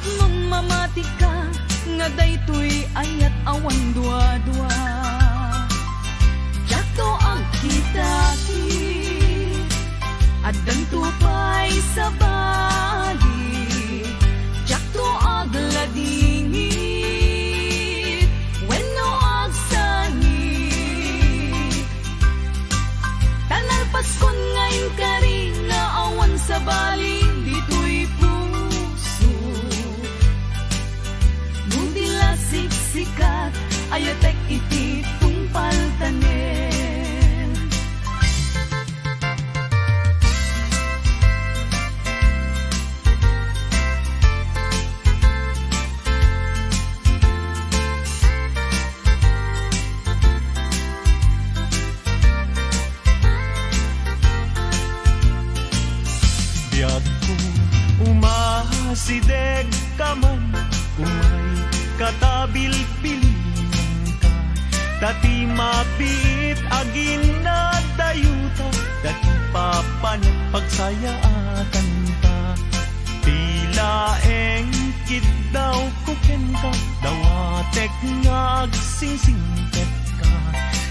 tapnon mamati ka, nga daytoy ayat awan dua-dua. Jato ang kitaki, at tupay sa bali. Jato ag ladingit, wenno ag sangit. Tanal Paskon ngayon kari nga awan sa bali, dito'y puso. Mundi lasik sikat, ayatek iti tungpal tanen. Sideg ka man, umay katabil-bilingan ka. Dati mapiit agin na dayuta, dati papanat pagsayaatan ka. Tila engkit daw kuken ka, dawatek nga agsingsingket ka.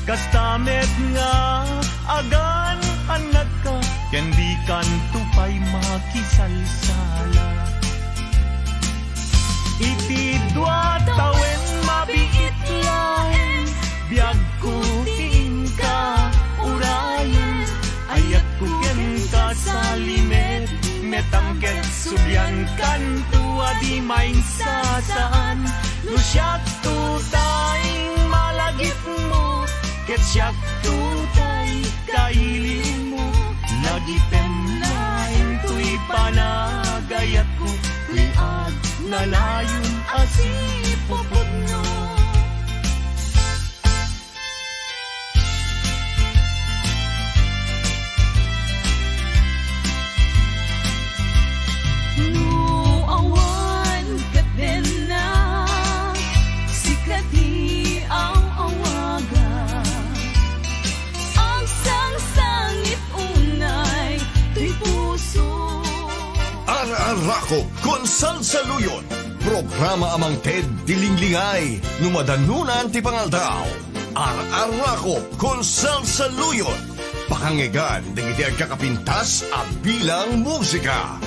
Kastamet nga agan anad ka, kendi kan tupay makisalsala. Iti dua tawen mabiit lain, biag ko tiin ka urayan. Ayat ko ken ka sa limet, metangket subyan kan tua di main sasaan. Lusyak tutay malagip mo, ket syak tutay kailin mo. Nagipem lain tuy panagayat ko, tuy ag nalayon asipupod no. No awan kat din na, sikati ang awaga. Ang sang-sangit unay, tuy puso. Ararako kon salsaluyon, programa amang Ted Dilinglingay, numadanunan ti pangaldaw. Ararako kon salsaluyon, pakangigan dingiti agkakapintas a bilang musika.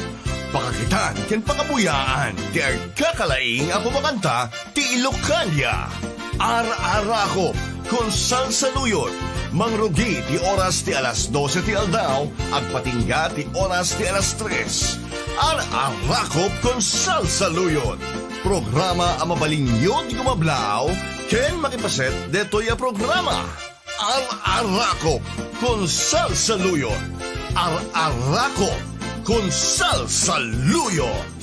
Pakakitan ken pakabuyaan ti agkakalaing a pumakanta ti Ilocania. Ararako kon salsaluyon, mangrugi ti oras ti alas 12 ti aldaw, agpatingga ti oras ti alas 3. Ar-arakop kon salsaluyon, programa ang mabalinyo di gumablaw, ken makipaset detoy a programa. Ar-arakop kon salsaluyon, ar-arakop kon salsaluyon.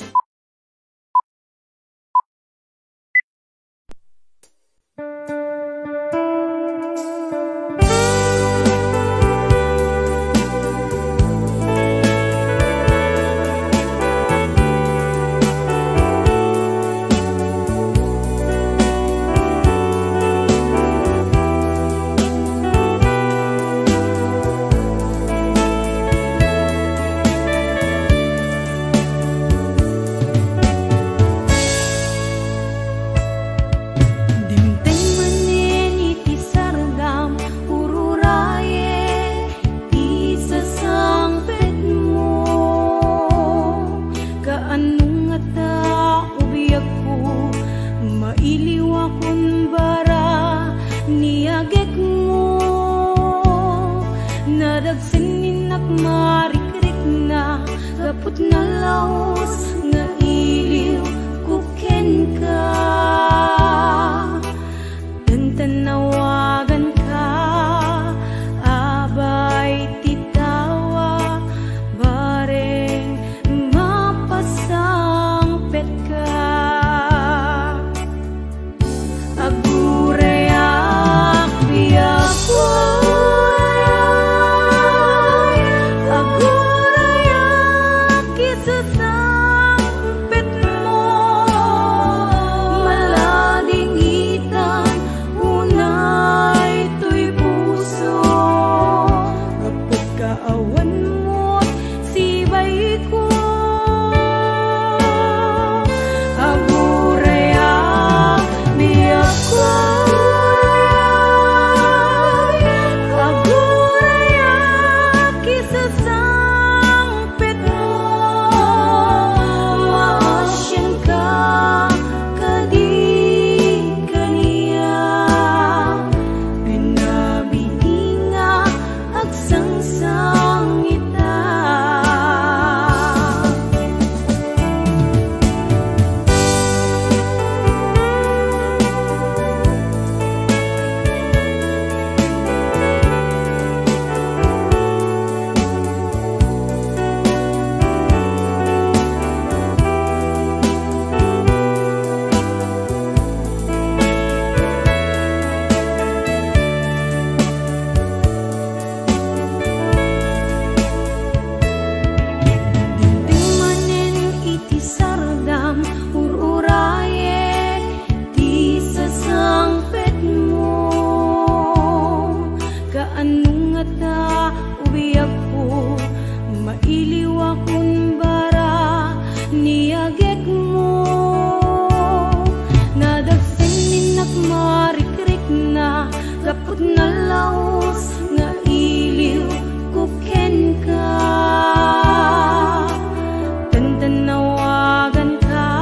Agurayak, kisasang sigek mo. Nadagsen minak marikrik na kaput na laos nga iliw kuken ka. Tantanawagan ka,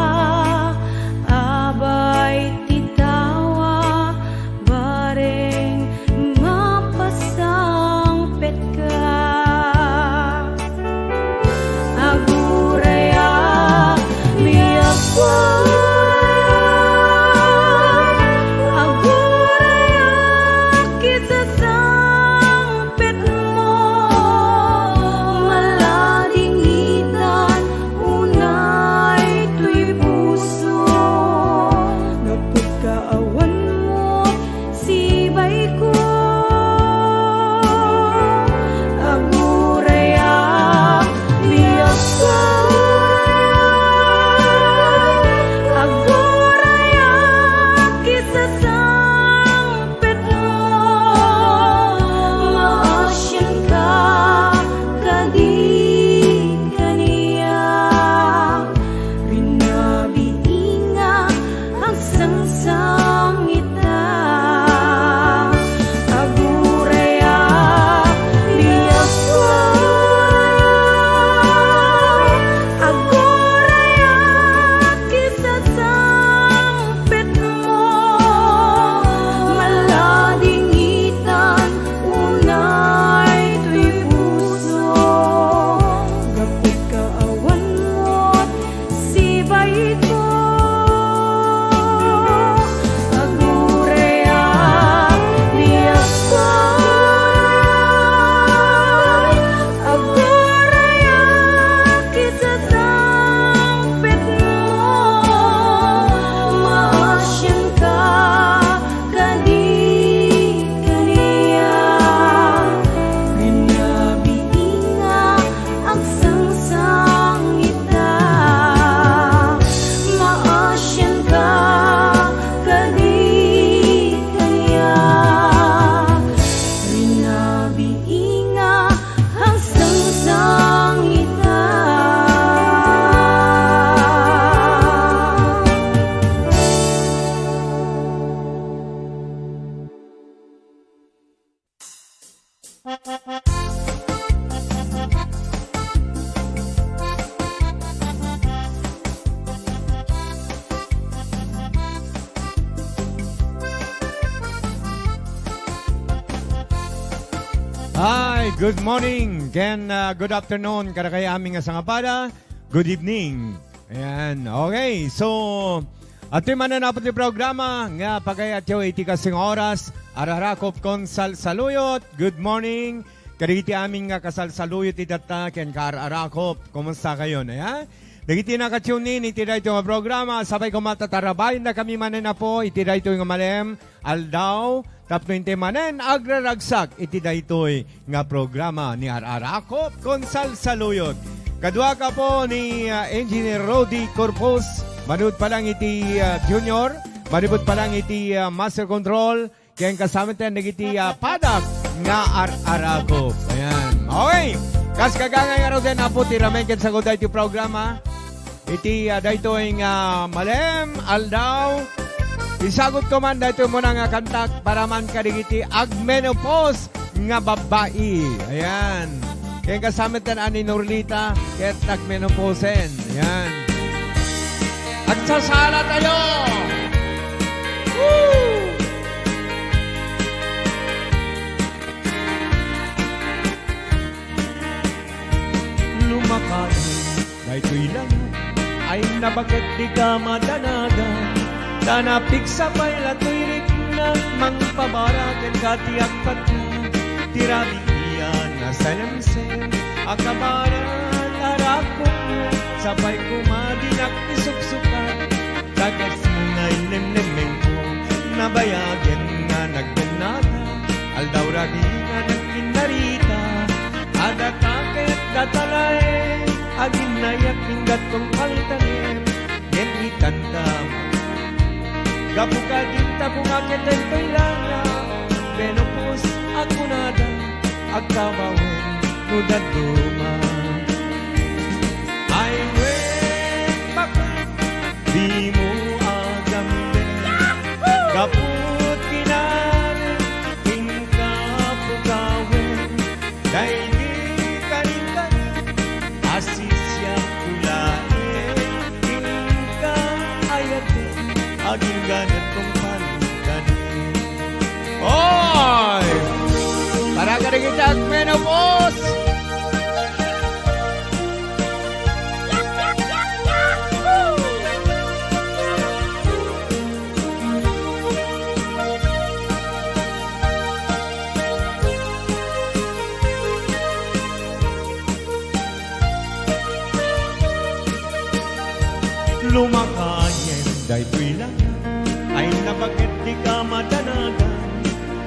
abay titawa, bareng mapasang pet ka. Aguraya, biyak ko. Aguraya, kita sang pet mo. Maladingitan, unay tuy puso. Napot kaawan mo, sibay ko. Aguraya, biyak ko. Aguraya, kita sang pet mo. Maasyan ka, kadi kaniya. Binabiinga ang sangsangita. Aguraya, biyak ko. Aguraya, kita sang pet mo. Maladingitan, unay tuy puso. Gapit kaawan mo't sibay ko. Aguraya, biyak ko. Aguraya, kita sang pet mo. Maasyan ka, kadi kaniya. Binabiinga ang sangsangita. Maasyan ka, kadi kaniya. Binabiinga ang sangsangita. Hi, good morning, Ken. Good afternoon, kada kay aming asangapada. Good evening. Ayan, okay. So, ato man na napot yung programa nga pagayat yung iti kasing oras. Ararakop kon salsaluyot. Good morning. Kadagiti aming nga kasalsaluyot itata ken kararakop. Kumusta kayo? Ayan. Dagiti nakatunin iti dayto nga programa. Sabay ko matatarabay na kami manen na po. Iti dayto nga malem. Aldaw. Tapno inte manen agraragsak iti daytoy nga programa ni Ararakop Konsal Saluyot. Kadua ka po ni Engineer Rodi Corpus. Manud pa lang iti Junior. Manud pa lang iti Master Control. Kaya kasama tayo nagiti padak nga Ararakop. Ayan. Okay. Kas kagangay nga rin din na po tiramen ken sa goday iti programa. Iti daytoy nga malem aldaw. Isagot ko man dito mo na nga kantak para man kadigiti agmenopause nga babae. Ayan. Kaya kasamit na ani Norlita ket agmenopausen. Ayan. At sasala tayo! Woo! Lumakain, dahito'y lang ay nabagat di ka madanagan. Tanapik sa pailatuirik na mangpabarakan katiyak pati. Tirabi iyan na sanamsen, akabaran arakot mo. Sabay kumadinak isuksukan, tagas mo na inemnemeng ko. Nabayagan nga nagdanata, aldaw rabi nga nagkinarita. Adatakit datalae, agin nayak pinggat kong kaltanem. Gen itandam, kapuka dinta kung akit ay toilana. Menopause ako nada, agkabawin nudaduma. Ay wen, bakla di mo agamden. Kaput kinarin, tingka pugawin, dahil di kanin-kanin, asisya kulain, tingka ayatin, aging ganat kong panikanin. Oy! Para ka rin kita at menopause! Lumakayin, dahil tuwilang ay napakit di ka madanagan.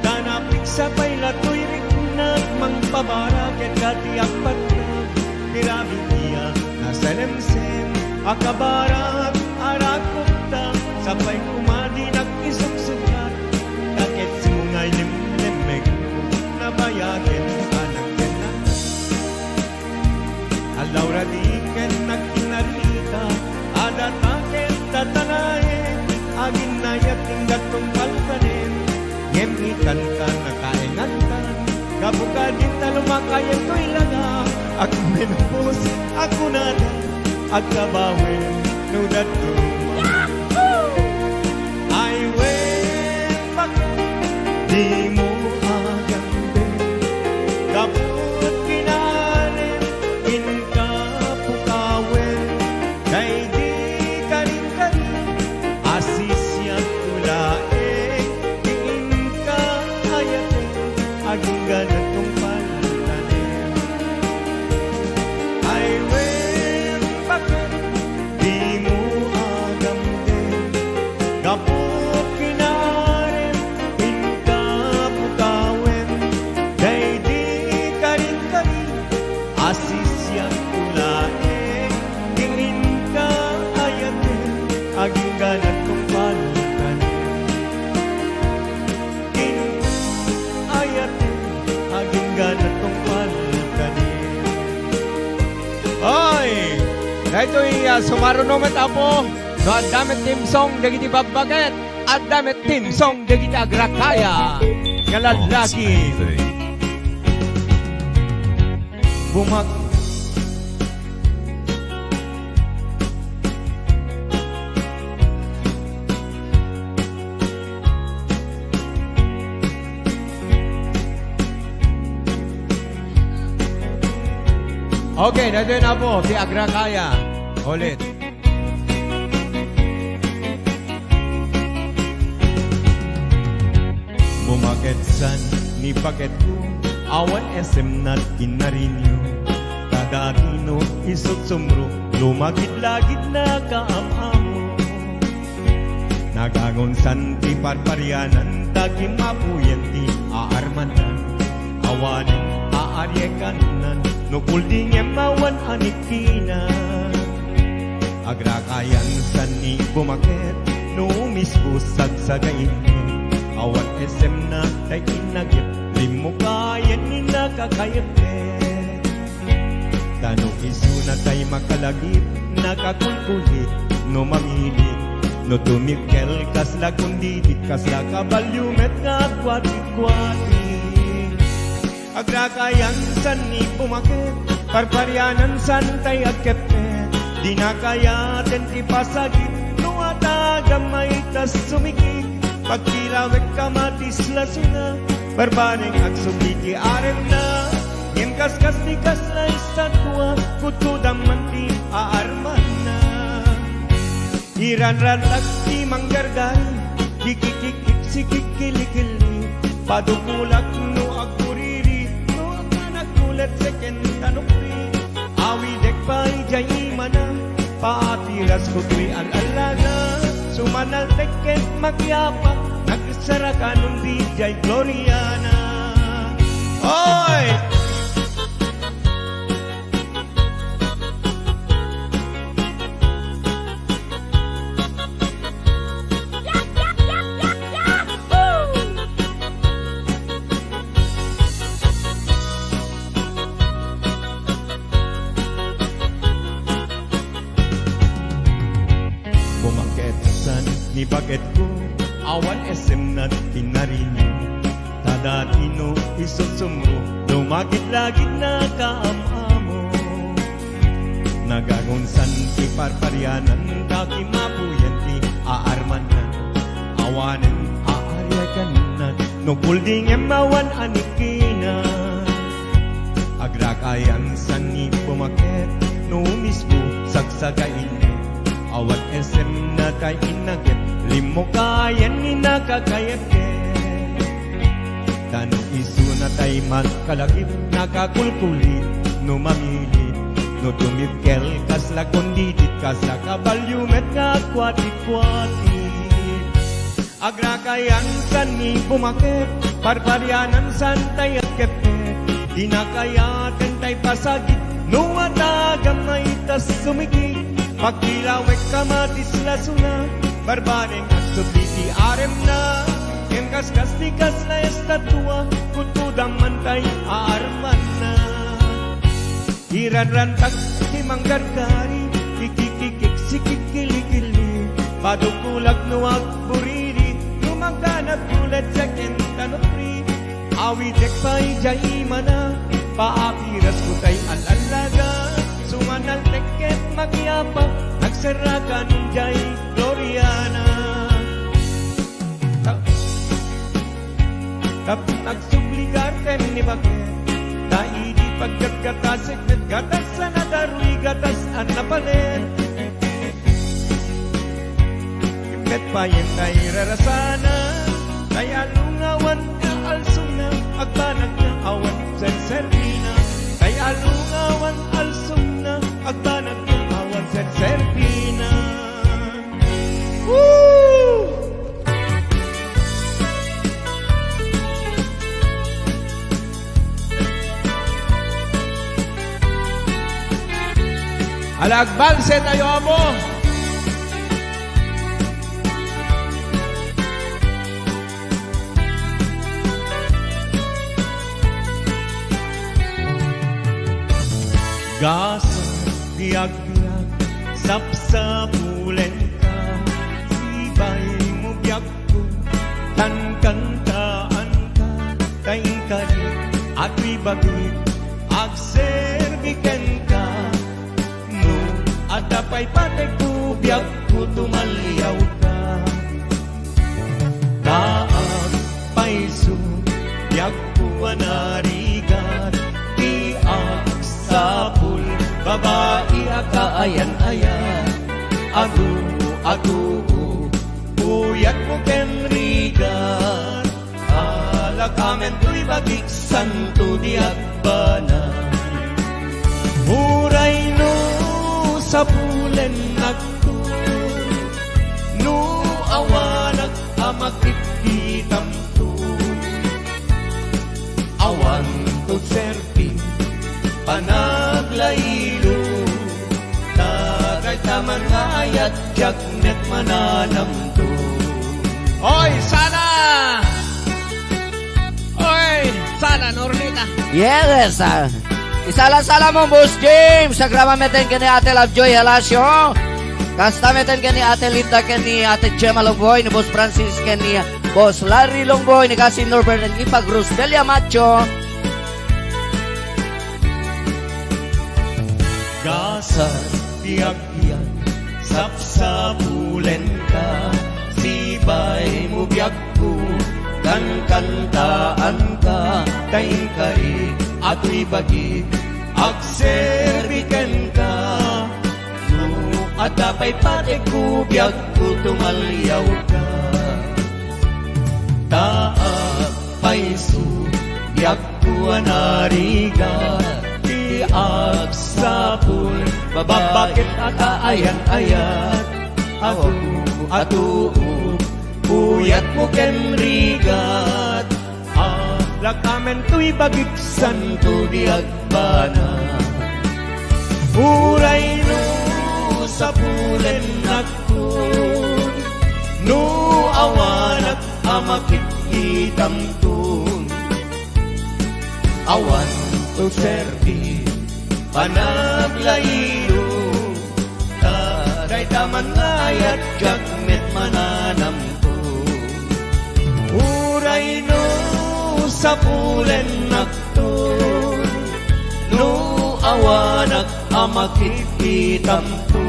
Tanapik sa pailato'y rikunat, mang pabaraket katiyak patag. Tirabing iya na salemsem, akabarat, arat kukta, sapay kumadi nag-isuksukat. Takit sumungay limlemeg, nabayakin anak kenan. Alaura di ken nagkinarita, adatakin tatanayin, agin na yating gatong palpanin. Ngemitan ka nakaingatan, kabukadin na lumakayan to'y laga. Ako menopos, ako nada, at kabawin, nudat ko. I went back, di mo agamden. Kaput kinanin, inka pukawin, kay di karin-karin, asisya tulaing, inka ayatin, aging ganat kong paltanin. I went back, di mo agamden. Kaput kinarin, inka pukawin, kay di karin-karin, asisya tulaing, inka ayatin, aging ganat kong paltanin. Ayatin, aging ganat kong paltanin. Oy! Ito'y sumarunomet apo no adamit tim song dagiti babaget adamit tim song dagiti agrakaya nga lalaki bumak Okay, nandun na po si Agrakaya. Ulit. Bumaketsan ni paket ko, awan SM na kinarinyo. Kadatino isot sumro, lumagid-lagid na kaamamo. Nagangonsan ti parparianan, tagim mapuyan ti aarmanan. Awanin aaryekan nukul di ngemawan anikina. Agrakayan san ni bumaket, numis busag sa gain. Awan SM na tay inagip, limo kayan ni nakakayap. Tano isu na tay makalagip, nakakulkulit, no mamilit. No tumikel kasla kundidit, kasla kabalyumet nga kwati-kwati. Agrakayan san ni pumakit, parparyanan san tay agkepet. Di na kaya ten ipasagit, nuata gamay tas sumikit. Pagkilawek kamatis lasuna, barbaning agsubiti arem na. Yang kaskas ni kaslay sa tuwa, kutudang manti aarman na. Iran-ranlag di manggargari, kikikikik si kikilikili. Padukulak no aguriri, no nagkulat sa kentanukri. Awidek pa ijay mana, paatiras kutri al-alaga. Sumanal teket magyapak, nagsarakan ng DJ Gloriana. Oy! Ni bakit ko awan SM na tinarinyo Tadatino isusumo Lumagit-lagit na kaamamo Nagagunsan ti parparyanan Daki mapuyan ti aarmanan Awanan aaryakan na Nukulding emawan anikinan Agrakayan san ni pumakit No mismo sagsagain Awat SM na tayo inagit Limo kayan ni nakakayat Tanong iso na tayo magkalagip Nakakulkulit No mamilit No tumipkel Kas lagondidit Kas lakabalyumet Nga kwati-kwati Agrakayan san ni pumakit Parparyanan san tayo at kepet Di na kayatin tayo pasagit No atagam na itas sumigit Pagkilawek kamatis lasuna Barbaring at subiti arem na Kemkas-kas tikas na estatua Kutudang mantay aarman na Iran-rantag himang gargari Kikikikik sikikili-kili Padukulag nuwag buriri Lumangganat ulit sa kentanopri Awitek pa'y jaimana Paapiras ko tay alalaga Sumanal teket magyapa Nagsarakan jay Gloriana Tapos nagsubligar ken ni bakit Naidi pagkagatasik Gatas sa nadaruy Gatas at napalit Iket pa yung tay rarasana Tay alungawan ka alsuna Agbanag na awan serserpina Tay alungawan alsuna Agbanag na awan serserpina Woo! Alagbalse tayo mo! Gaso, biyag-biyag, sapsapulen ka Sibay mo biyag ko, tankantaan ka Kain ka rin, at ibagit, agserbiken ka No, at apay patay ko, biyag ko tumalyaw ka Taag, paiso, biyag ko anarigat Tiag, sapul, babae akaayan-ayan Agu, puyat mo kenrigan Alakamen to'y bagik santo di agbanan Muray no sapulen nagto No awanag amakititam to Awan to serping panaglaylo Tagay taman nga ayat Jaknet mananamto Oy, sana! Oy, sana, Nornita Yes, isala-sala mo, Boss James. Sagrama meten kini Ate Lovejoy Halasio. Kasta meten kini Ate Linda kini Ate Gemma Longboy, ni Boss Francis kini Boss Larry Longboy, ni Kasi Norbert and Ipag Roselia Macho. Gasas, tiag-tiag, sapsapulen ka Sibay mo biyag ko, kankantaan ka Kain kari, ato'y bagit, agserbiken ka No, at apay pati ko, biyag ko tumalyaw ka Taag, paiso, biyag ko anarigat Tiag, sapul, babakit akaayan-ayat Atu, puyat mo kenrigat Lakamen to'y bagik santo di agbana Uray no sapulen ako No awanak amakit itamtun Awan to serbi panaglayo Taday taman ngayat jagmet mananamto. Uray no sa pulen nakto, no awanak amakikitam to.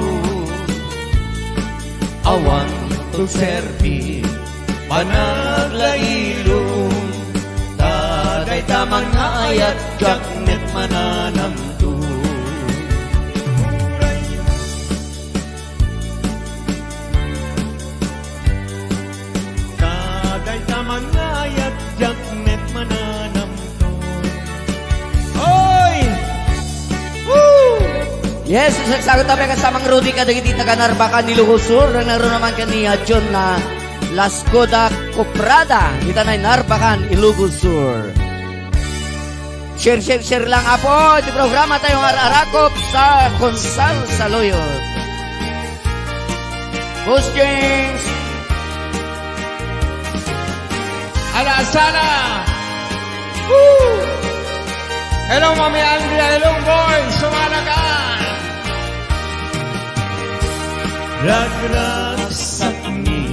Awan to serbi panaglailong, taday tamang ayat jaknet mananamto. Taday tamang ayat jaknet mananamto. Oy! Woo! Yes, sasagot tayo kasamang Rudy kadagiti taga Narbacan ni Lugusur. Naroon naman kaniya John na Las Coda Coprada. Kita na Narbacan, Ilugusur. Share lang apo. Ito programa tayong arakop sa Konsal Saluyot. Boss James. Alasana! Woo! Hello, Mami Andrea. Hello, boys. Sumalakan! Ragragsak ni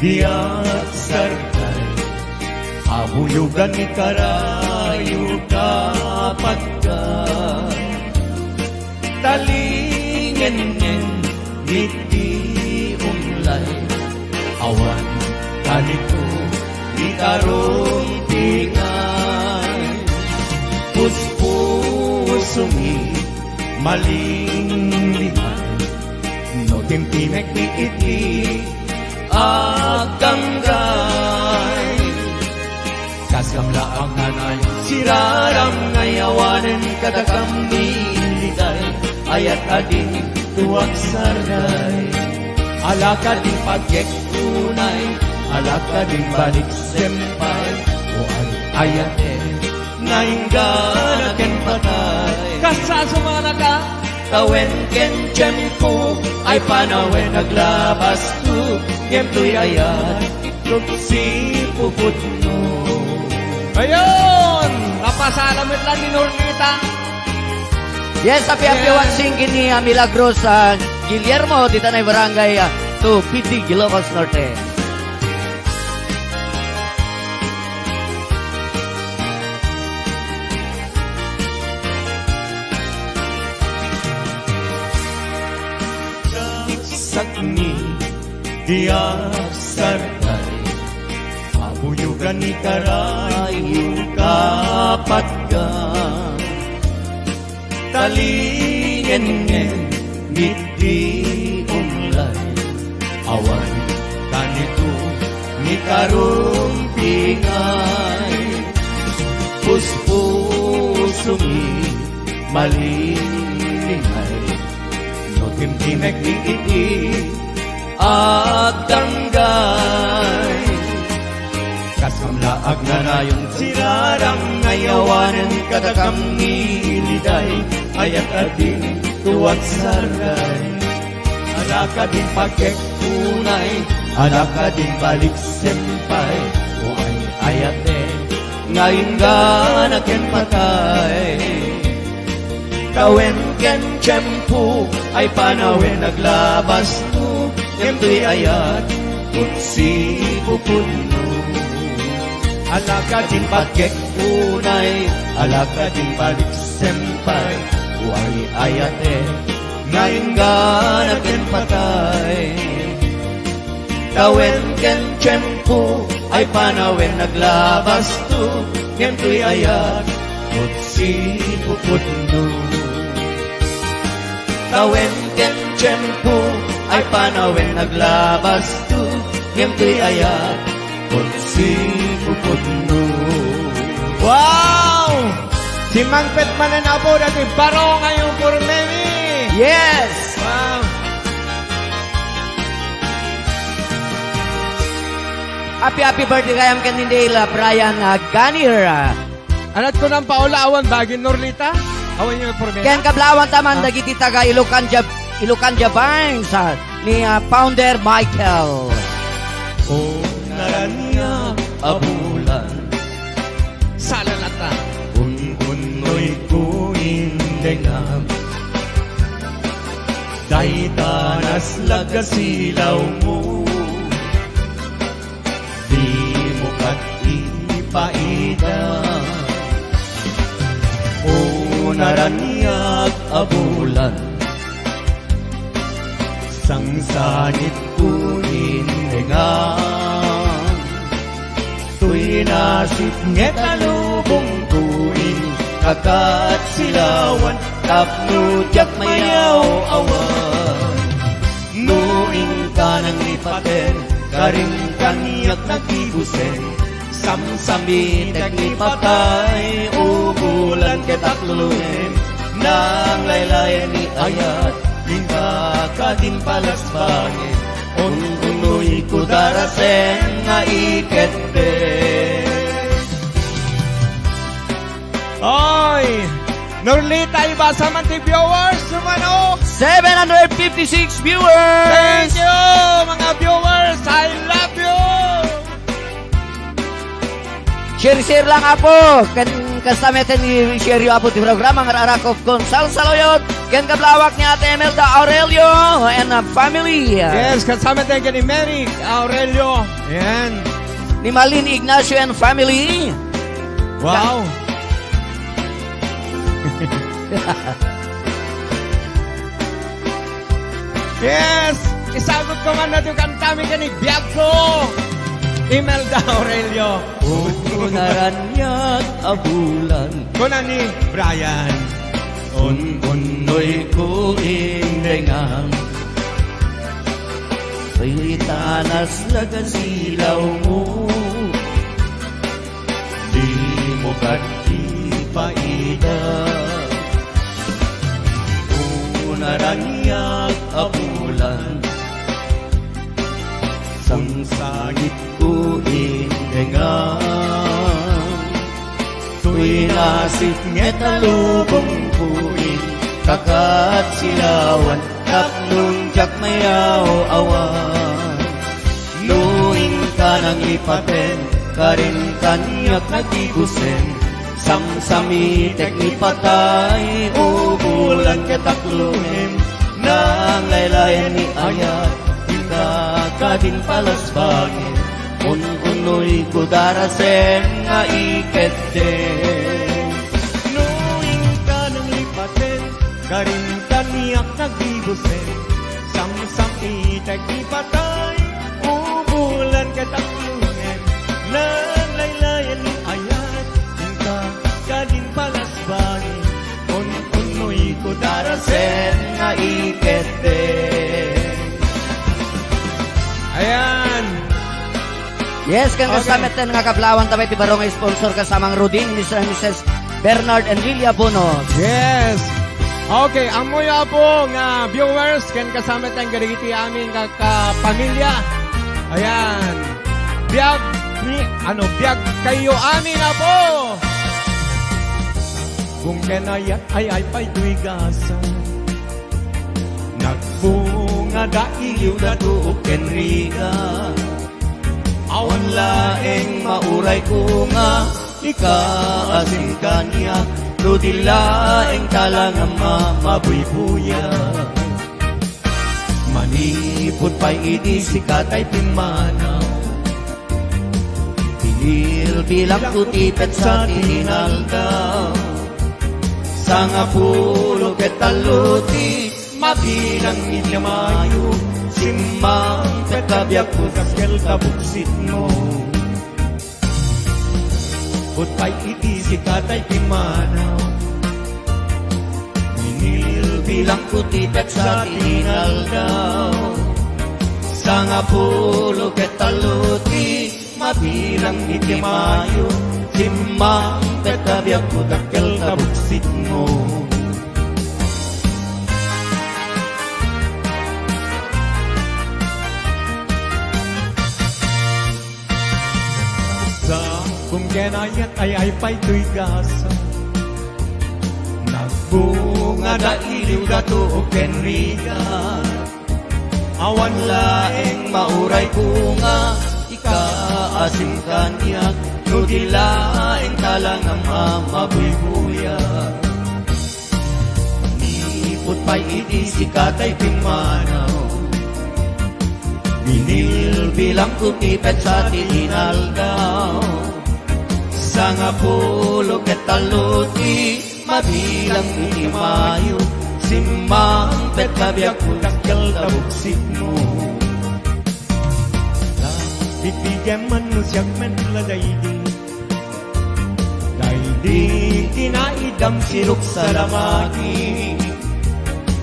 diat sarkay, abuyugan ni karayo kapagkay. Talingen-nen ngiti umlay, awan kalito di tarong tingay. Puspusungi malinglingan, no timpimek ni iti aganggay. Kasam laang nanay siraram ngayawanen kadakam nilitay, ayat ading tuwag saray. Alaka din pagyek tunay, alaka din balik sempay, o ayat ngayon ken patay. Kasasumana ka kawen ken tiyempo, ay panawen naglabas tu, yemto'y ayat, si puputno. Ayun! Kapasalamit lang ni Normita. Yes, happy watching kini Milagros Guillermo. Dito na barangay to Piti, Ilocos Norte. Sakni diak sarkay, abuyugan ni karayo kapagkay. Talingen-ngen ngiti umlay, awan kanito ni karumpingay. Puspusungi malingay, no timtimek ni iti aganggay. Kasamlaag na rayon sirarang ngayawanan kadakam niliday, ayat ading tuwag saray. Alaka din pagkek tunay, alaka din balik sempay, o ay ayat ngayon ganaken patay. Kawen ken tiyempo, ay panawen naglabas tu, yemto'y ayat, kutsi puputno. Alaka din pagyek unay, alaka din balik sempay, huwag ayate, ngayon ganaken patay. Kawen ken tiyempo, ay panawen naglabas tu, yemto'y ayat, kutsi puputno. Kawen ken tiyempo, ay panawen naglabas tu, yemto'y ayat, kutsi puputno. Wow! Si Mangpet Mananapo dati baro ngayong Purnemi. Yes! Wow! Happy birthday kayam kanindela Brian Ganir. Anat ko ng paula awan bagin Norlita. Awan yung Purnemi. Ken kablawan taman dagiti taga Ilocanja Vines ni founder Michael. O naranya abulan, Salalata. un-unoy kuindengam, day tanas lagasilaw mo. naranyag abulan sang sangit kunin dengang tuy nasip ngetalubong tuin kakat silawan tapnujak mayaw awan nuing kanang lipaten karing kaniyak nagibusen samsami tekni patay ubulan ketaklulunin nang laylayan ni ayat lingka kadin palasbangin unuy kudarasen nga ikette. Oy! Norlita, ibasa man ti viewers, sumano! 756 viewers! Thank you, mga viewers! I love you! Share lang apo. Kan kastameten ni share yo apo ti programa ng Arakov Consal Saloyot. Ken kablawak ni Ate Imelda Aurelio and family. Yes, kasama tayo ni Mary Aurelio. Yan. Ni Malin Ignacio and family. Wow. Yes! Isagot ko man na ito kantami ka ni Biagko! Imelda Aurelio. Naranyag abulan Kuna ni Brian. unoy ko indengang Pilitanas lagasilaw mo di mo katipaida naranyag abulan sang sangit ko indengang tuy nasip ngetalubong puin kakat silawan tapnung jak mayaw awan nuing kanang lipaten karin kanyak nagigusen samsami tekni patay ubulan ketaklunin nang laylayan ni ayat hingga kadin palasbangin unuy kudarasen nga ikette. Nuing ka ng lipaten, karing kaniyak nagibusen. Samsam itek ipatay, ubulan kataklungen. Nang laylayan ni ayat, hingga kadin palasbangin. Unuy kudarasen nga ikette. Ayan. Yes, kan kastameten nga kablawan tabay ti barong sponsor kasamang Rudin, Mr. and Mrs. Bernard and Lilia Bonos. Yes. Okay, amoy po nga viewers ken kasama tayong garigiti amin pamilya. Ayan. Biag kayo amin na po. Kung kenayat ay pa'y tuigasan. Nagbunga dailiw na tuok kenriga. Awan laeng mauray ko nga ikaasim kanya ludilaeng talangang mamabuy-buya manipot pa'y idi si katay pimanaw pinil bilang tutipet sa tinaldaw sanga pulo ketaluti mabilang milya mayo simbang pekabiak putas kel kabuksit mo Putpay iti si katay pimanaw Minil bilang kutipet sa tinaldaw Sanga pulo ketaluti mabilang iti mayo simbang pekabiak putas kel kabuksit mo kung kenayat ay pa'y tuigasa nagbunga da iliw da tuok kenriga awan laeng mauray kunga ikaasim kanyak nudilaeng talangang mamabuy-buya nipot pa'y iti si katay pimanaw minil bilang kutipet sa tinaldaw Sanga pulo ketaluti mabilang iti mayo, simbang pet kabiyak putakal tabuksik mo. Bibigyan man mo siyang manladaydi, daydi kinaidam sirok sa lamagi.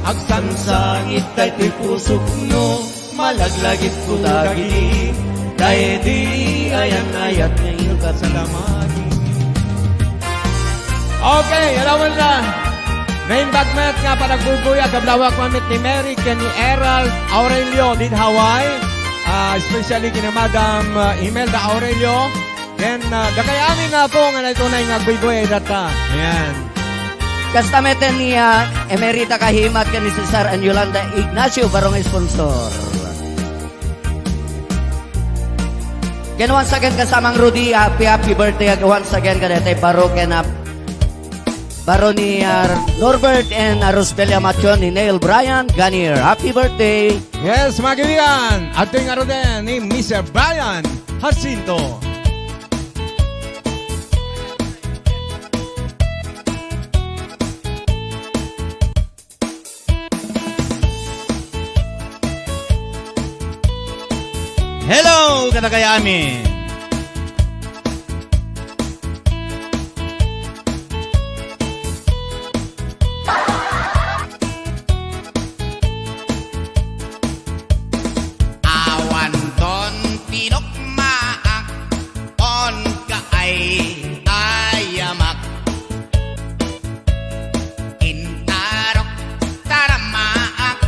Agsan sangit dayto'y pusok no, malaglagit ko lagi. Daydi ayan-ayat ngayon ka sa lamagi. Okay, alawan na. Ngayon bagmet nga pa nagbubuya kablawak mamit ni Mary ken ni Erald Aurelio din Hawaii. Especially kina Madam Imelda Aurelio. Then, dakay amin na po nga na itunay nga buy-buy data. Ayan. Kastameten niya, Emerita Kahimat ken ni Cesar and Yolanda Ignacio barong sponsor. Ken once again kasamang Rudy, happy birthday once again kadete baro ken baro ni Norbert and Rosbelia Machon ni Neil Bryan Ganier. Happy birthday! Yes, mga kaibigan. Ating araw din ni Mr. Brian Jacinto. Hello, kadagayamin. Awan ton tinokmaak on kaay ayamak intarok taramaak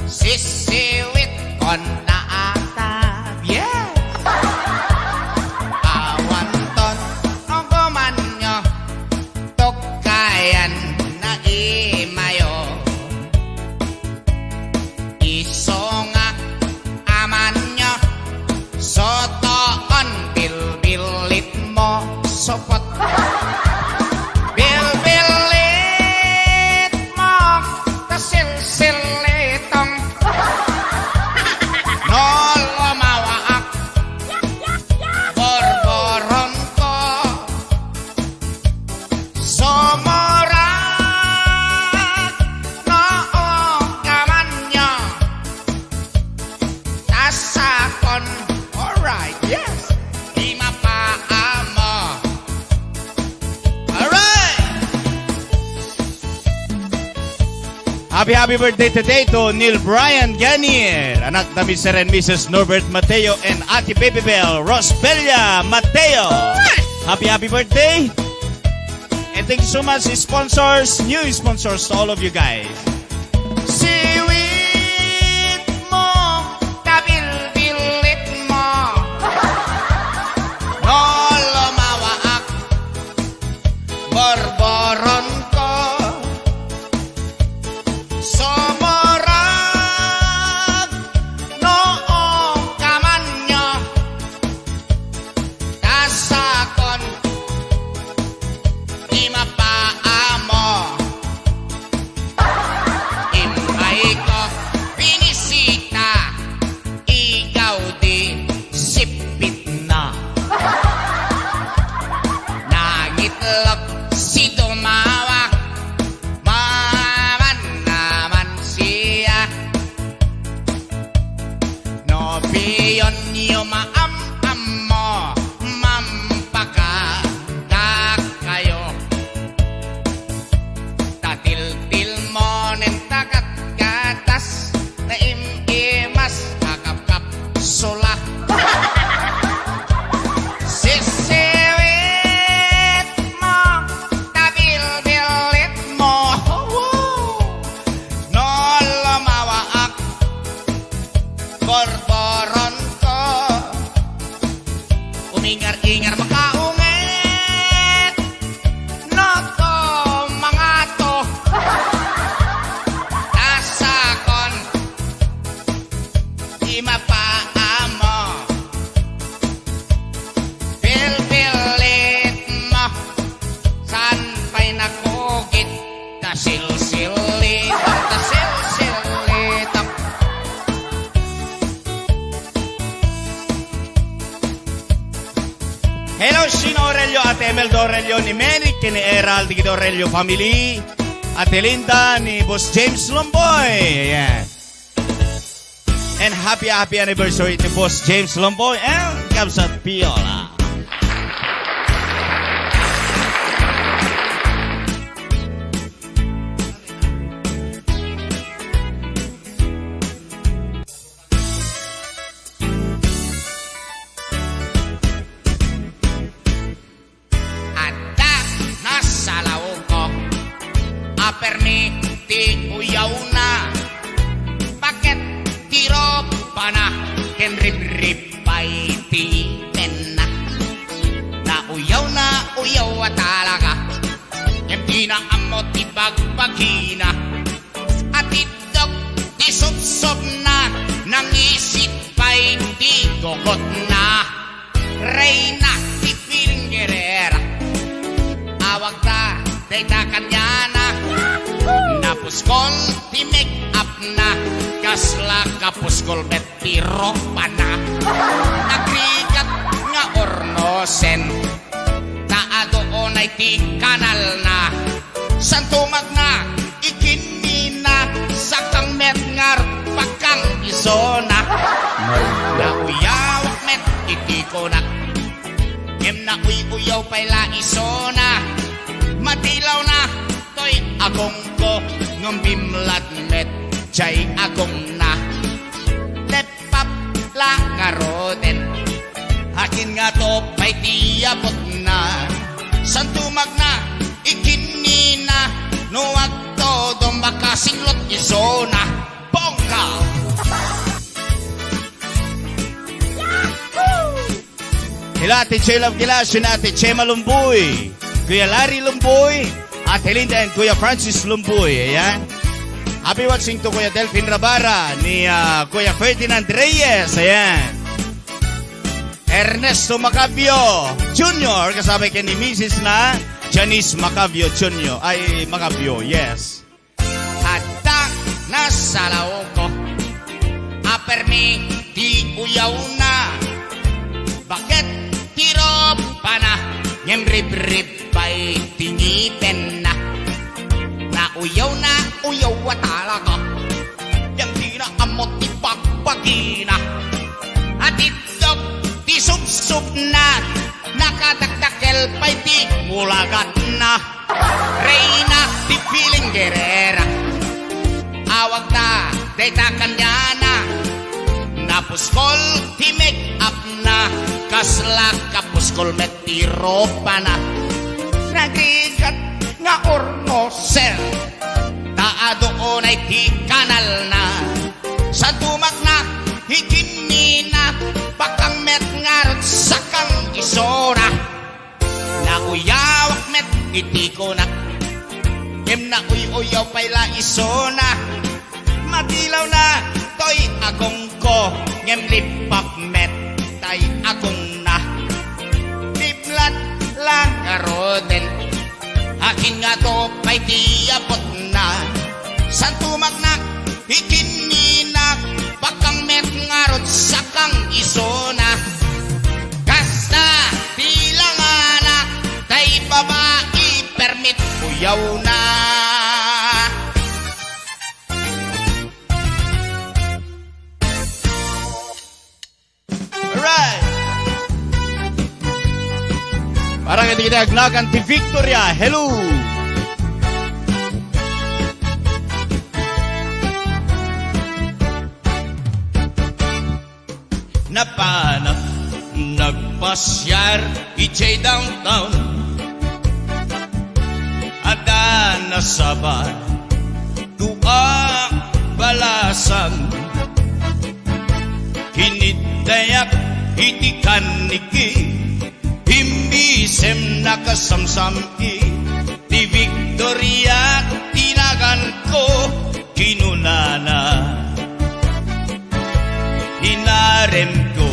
sisiwit kon naata yeah awan ton ogomanyo tokayan na imayo isonga amannya sotoon bil-bilit mo sopot bil-bilit mo kasil-silitong nolomawaak borboron ko somorak noong kamanyo Tasakon, alright, yes. Lima paa mo. Alright. Happy birthday today to Neil Bryan Ganier, anak na Mr. and Mrs. Norbert Mateo and Ate Baby Bell Rosbelia Mateo. Happy birthday. And thank you so much sponsors, new sponsors to all of you guys. Siwit mo, kabil-bilit mo. Nolomawaak, borboron ko. Somorag, noong kamanyo. Tasakon, di mapaa mo. Imay ko pinisita, ikaw di sipit na. Nangitlog si tumawak, maman naman siya. No piyon niyo maam-am mo, mampakadak kayo. Tatil-til mo nen takat-katas, na im-imas kakap-kap sulah. Sisiwit mo, tabil-bilit mo. Nolomawaak, borboron ko. Umingar-ingar makaungit, noto mga to. Tasakon, di mapaa Hello, Shino Aurelio, Ate Emeldo Aurelio, ni Menic, ni Erald, ni Aurelio family, Ate Linda, ni Boss James Lomboy. Ayan. And happy anniversary to Boss James Lomboy and Kamsat Piola. Ada nasa laog ko, apermi ti uyaw na. Bakit tiro pa na, kenrip-rip pa'y titen na. Uyaw at talaga, hindi na amot ibagbagina. At idog isubsob na, nang isip pa'y di gogot na. Reyna, ti piling gerera, awag ta, dayta kanyana. Napuskol, ti make up na, kasla kapuskol bet ti ropa na. Nagrigat nga ornosen, naadoon ay ti kanal na. Santumag na, ikinina, sakang met ngar, pakang isona. Nauyawak met, itiko na, em na uyaw pa'y la isona. Matilaw na, to'y agong ko, ngumbimlat met, chay agong na. Lepap la karoden, akin nga to pa'y tiyabot na. Santumag na, ikinina, nuwag todo makasinglot isona. Bongka! Kila Ate Che Love Gilasio na Ate Chema Lumboy, Kuya Larry Lumboy, Ate Linda and Kuya Francis Lumboy. Ayan. Happy watching to Kuya Delphine Rabara ni Kuya Ferdinand Reyes. Ayan. Ernesto Macabio Jr. kasama kay ni Mrs. na Janice Macabio Jr. Ay, Macabio, yes. Ada nasa laog ko, apermi di uyaw na. Bakit tiro pa na, nyemrib-rib pa'y tingipen na. Uyaw at talaga, yang di na amot ipagbagina. At itog di sub-sub na, nakadakdakel pa'y di mulagat na. Reyna di piling gerera, awag ta, dayta kanyana. Napuskol ti make up na, kasla kapuskol met ti ropa na. Nagrigat nga ornosel, taadoon ay ti kanal na. Sa tumak na, hikinina, bakang met ngarot sakang isora. Nauyawak met itiko na, em na uyaw pa'y la isona. Matilaw na, to'y agong ko, ngem lipak met, tay agong na. Liplat lang karoden, akin nga to pa'y tiyabot na. Santumag na, ikinina, bakang met ngarot sakang isona. Kasta tilangana, tay babae permit uyaw na. Alright. Parang hindi kita agnakan ti Victoria. Hello. Napana, nagpasyar, ijay downtown. Ada nasabar, dua balasan. Kinidayak, itikan niki, himbisem nakasamsami. Di Victoria, tinagan ko, kinunana. Inarem ko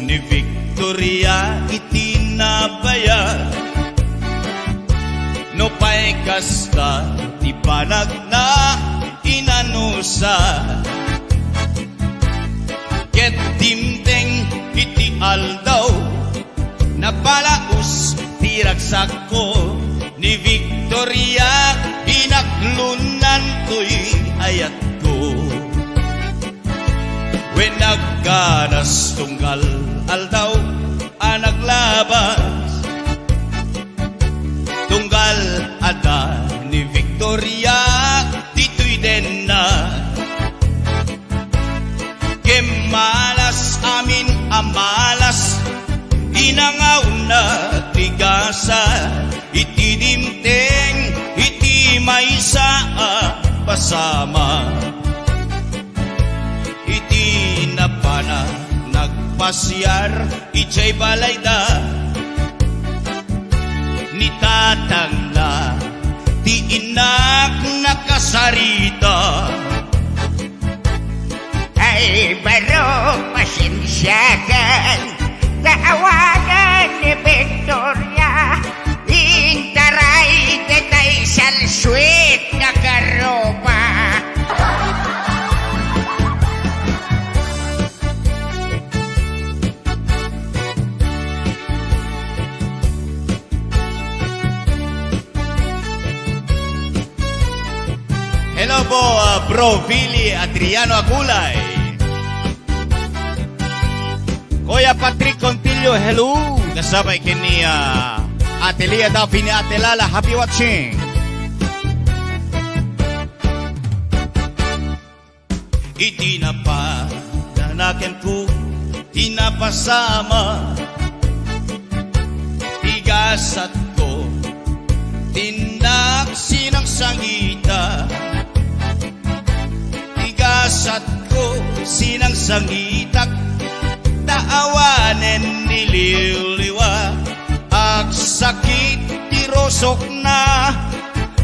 ni Victoria, itinabaya. No pa'y kasta, ti panag na inanusa. Ket dimteng iti aldaw, napala Iragsak ko ni Victoria, inaklunan ko'y ayat ko. When nagganas tunggal aldaw anaglabas, tunggal ada ni Victoria, dito'y den na. Gemalas amin amalas, inangaw na tigasa, iti dimteng, iti maysa pasama. Iti napana nagpasyar, ijay balayda, ni tatang na, ti inak nakasarita. Ay, barok, pasensyakan, taawagan ni Victoria, intaray detay salswit na karopa. Hello po, Bro Billy Adriano Aculay. Kuya Patrick Contillo, hello. Kasabay kini Ate Lia Duffy ni Ate Lala. Happy watching. Itinapanaken ko, tinapasama, tigasat ko, tinak sinang sangita. Tigasat ko, sinang sangitak, taawanen nililiwa, ak sakit tirosok na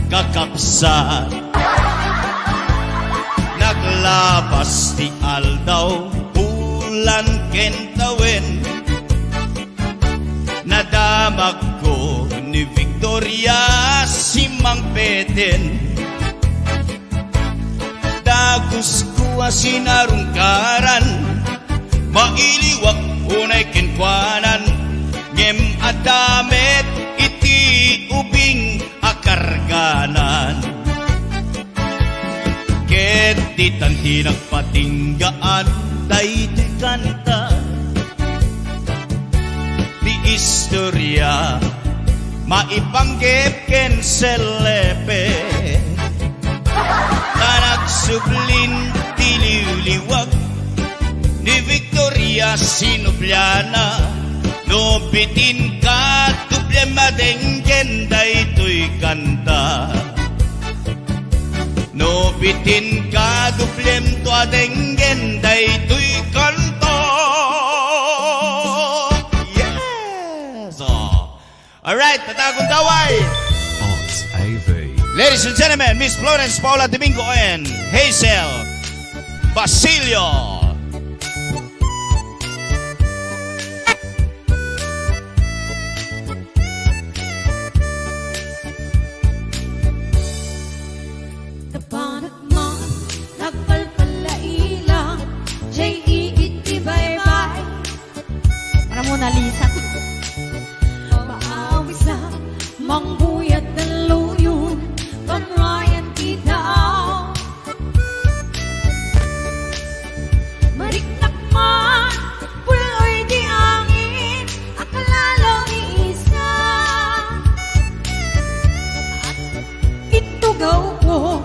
kakapsa. Naglabas ti aldaw, bulan kentawen, nadamag ko ni Victoria si Mang Peten. Dagus ko sinarungkaran, mailiwak unay kenkwanan, ngem adamet iti ubing akarganan. Ket di tanti nagpatinggaan, day di kanta, di istorya, maipanggep ken selepe. Tanagsublin tililiwag ni Victoria Sinubliana, no bitin ka tublema denggen daytoy kanta. No bitin ka duplem to adenggen daytoy kanta. Yes! Alright, tatagong daway. Ladies and gentlemen, Miss Florence Paula Domingo and Hazel Basilio. Tapanak mo, nagpalpalaila, jay iiti bye-bye. Para Mona Lisa. Maawi sa mangbuyat ng luyon, panrayan kita. Mariknak man, puloy di angin, akalalong iisa. At itugaw ko,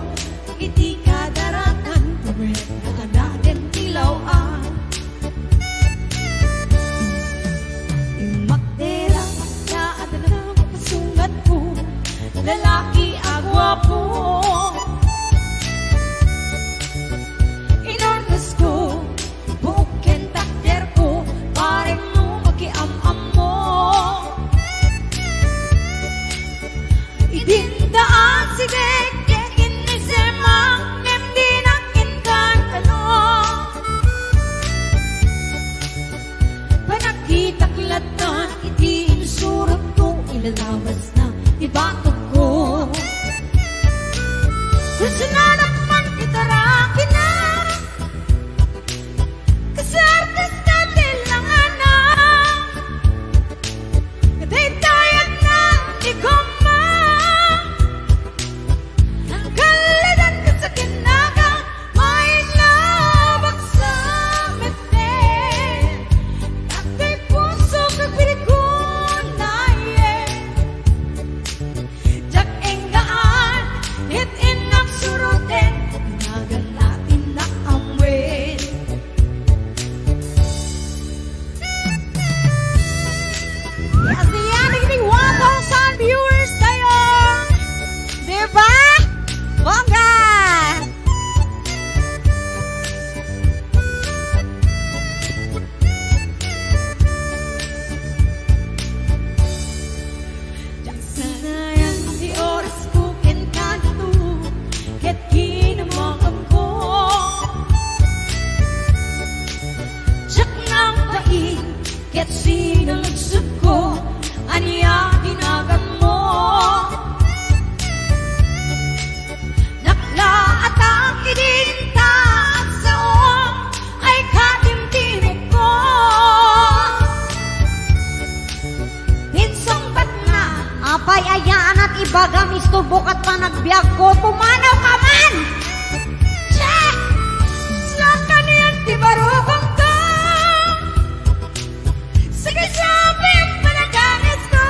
iti kadaratan, tuwid na natin tilawaan. Imakdera, naatan na mapasungat ko, lalaki agwapo. Inorgas ko, buken takder ko, pare mo makiam-am mo. Idindaan sige, kekin ni semang, nemdi nakinkan ano. Panagkitaklatan, iti insurot ko, ilalabas na ibatok ko. Gusto na naman kitarakin na, kasi artist natin lang anak. Katay tayat na ket sinalugsod ko, aniya dinagan mo. Nakla at ang idinta at saong ay katimtimok ko. Pinsong na, apay ayaan at ibagam istubok at panagbiag ko, pumanaw ka man! Che! Sa kaniyan ti barukong ko, sige sabi ang panagangis ko.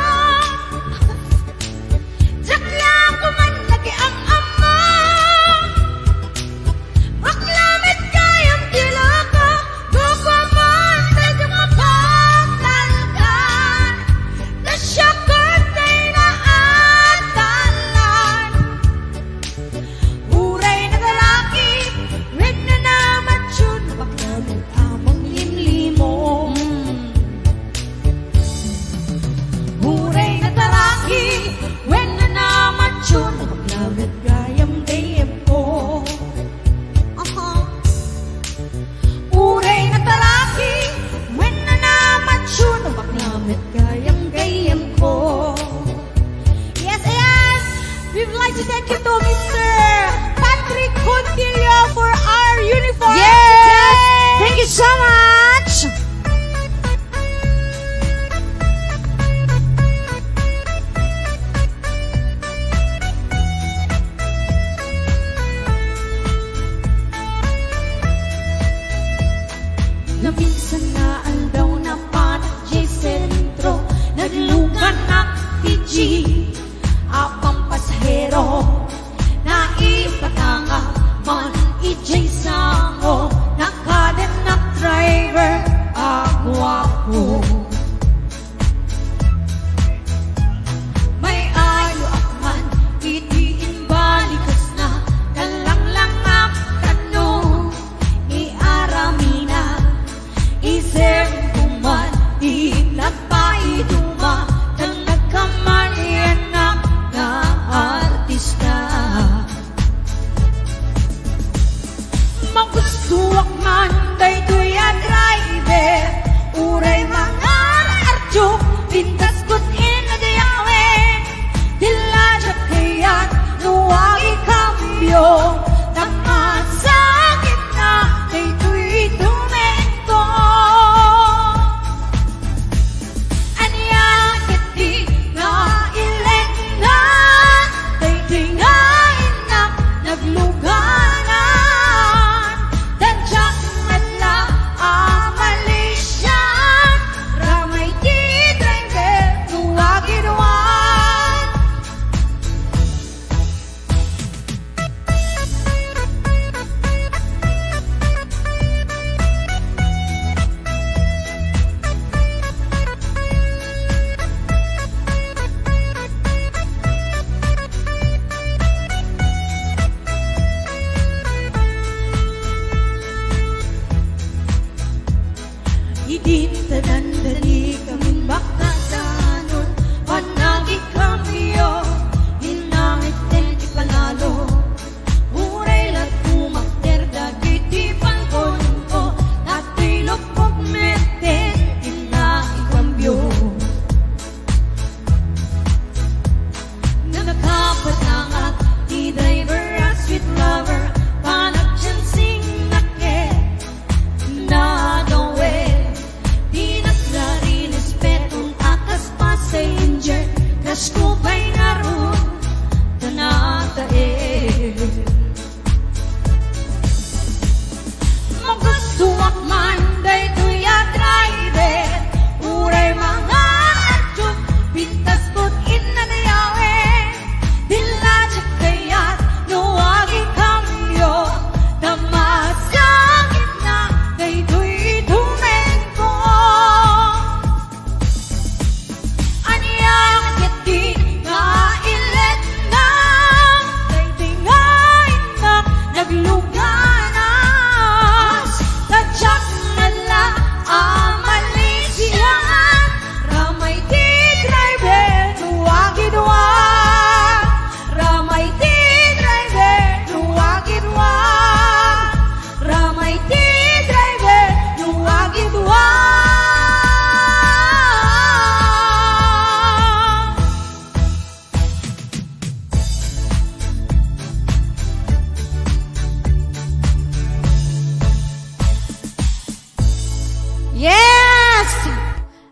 Jakla ko man lagi ang ama, maklamit kayang tila ko, guguman tayo mapagtalgan, na siya ko'y naatalan. Uray na lalaki, rin na naman yun, maklamit amang limlimo. Uray na lalaki, rin na naman yun, maklamit gayam dayam ko. Uray na lalaki, rin na naman yun, maklamit gayam ko. Yes, yes! We would like to thank you to Mr. Patrick Contillo for our uniform. Yes! Thank you so much! Nabinsan na aldaw na panak J sentro, naglugan ng TG, apang pasahero, naipatanga man ijay sango, nakadan ng driver, ako. May ayo akman, itiin balikas na, kalang ang tanong, iaramina, isip kuman, inagpaiduma, nang nagkamalian na artista. Magustuwak man daytoy a driver, uray mga arjo, pintas kot inadayawin, dila siya kaya't nuwag ikambyo, tama sa gitna daytoy tumento. Anya kiti na ilen na, daytoy nga inak nagluganan, dadyak mala amalisyan, ramay di driver nuwag inuwan. Idintanan dali kaming makadanon, panagi kambyo, hinangit din ipanalo. Uray lang kumakter dagiti pangkon ko, dato'y lupok meten, inaikambyo. Nakakapatangat, di driver as sweet lover, panagchansing nakit, na don't wait. Di naglari respetong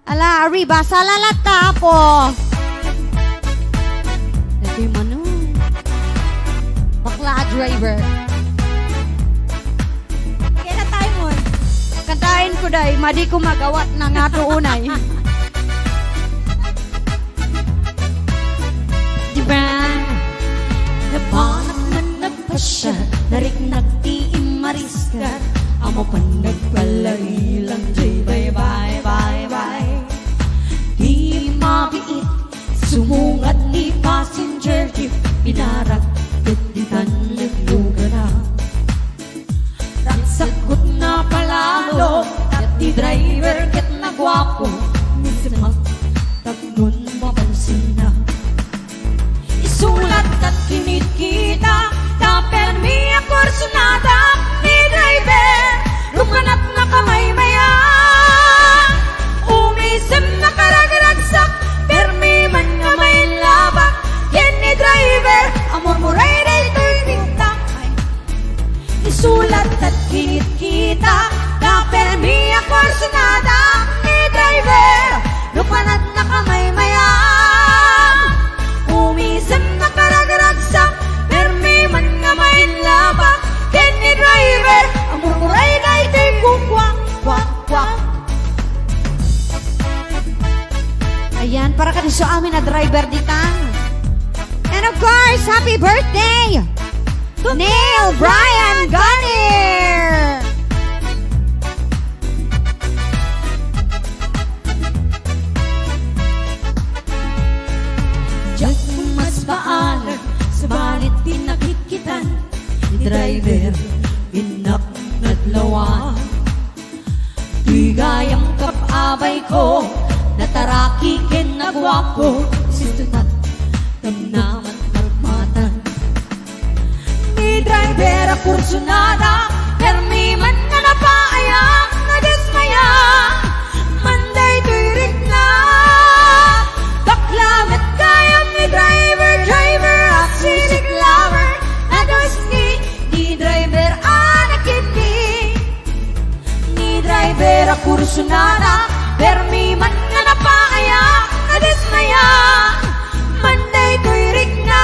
Ala, arriba, sa lalata po. Dati mano. Bakla driver. Kaya na tayo mo. Kantahin ko day, madi ko magawat na nga to unay. Diba? Nabanap na nagpasya, narik nagtiim mariskar. Amo pa nagpalailang, jay bye bye bye bye. Di mabiit, sumungat ni passenger jeep, pinarag, gaditan, nagluga na. Ragsakot na palalo, at di driver ket na gwapo, misimag, tagnun mapansin na. Isulat at kinikita, tapel mi akorsunada, ni driver, lumanat na kamay maya. Umisip na karagragsak, permi man nga may labak, yan ni driver, amor mo ray dito'y bintang. Isulat at kinikita, tapel mi akorsunada, ni driver, lumanat na kamay maya. Umisip na karagragsak, permi man nga may labak, yan ni driver, amor mo ray dito'y kukwak, kwak, kwak. Ayan, para ka sa amin na driver dita. And of course, happy birthday! Neil Brian Gunner! Diyak mo mas paalam, sabalit pinakikitan ni driver, inak nadlawan. Di gayang kapabay ko, nataraki ken nagwapo, situtat tamnaman magmatan. Ni driver akursunada, permi man nga napaayang, nadismaya, manday tuirik na. Baklamet kayang ni driver, driver aksinik lover, nados ni driver anakin ni driver akursunada, permi man nga napaaya, nadismaya, manday tuirik na.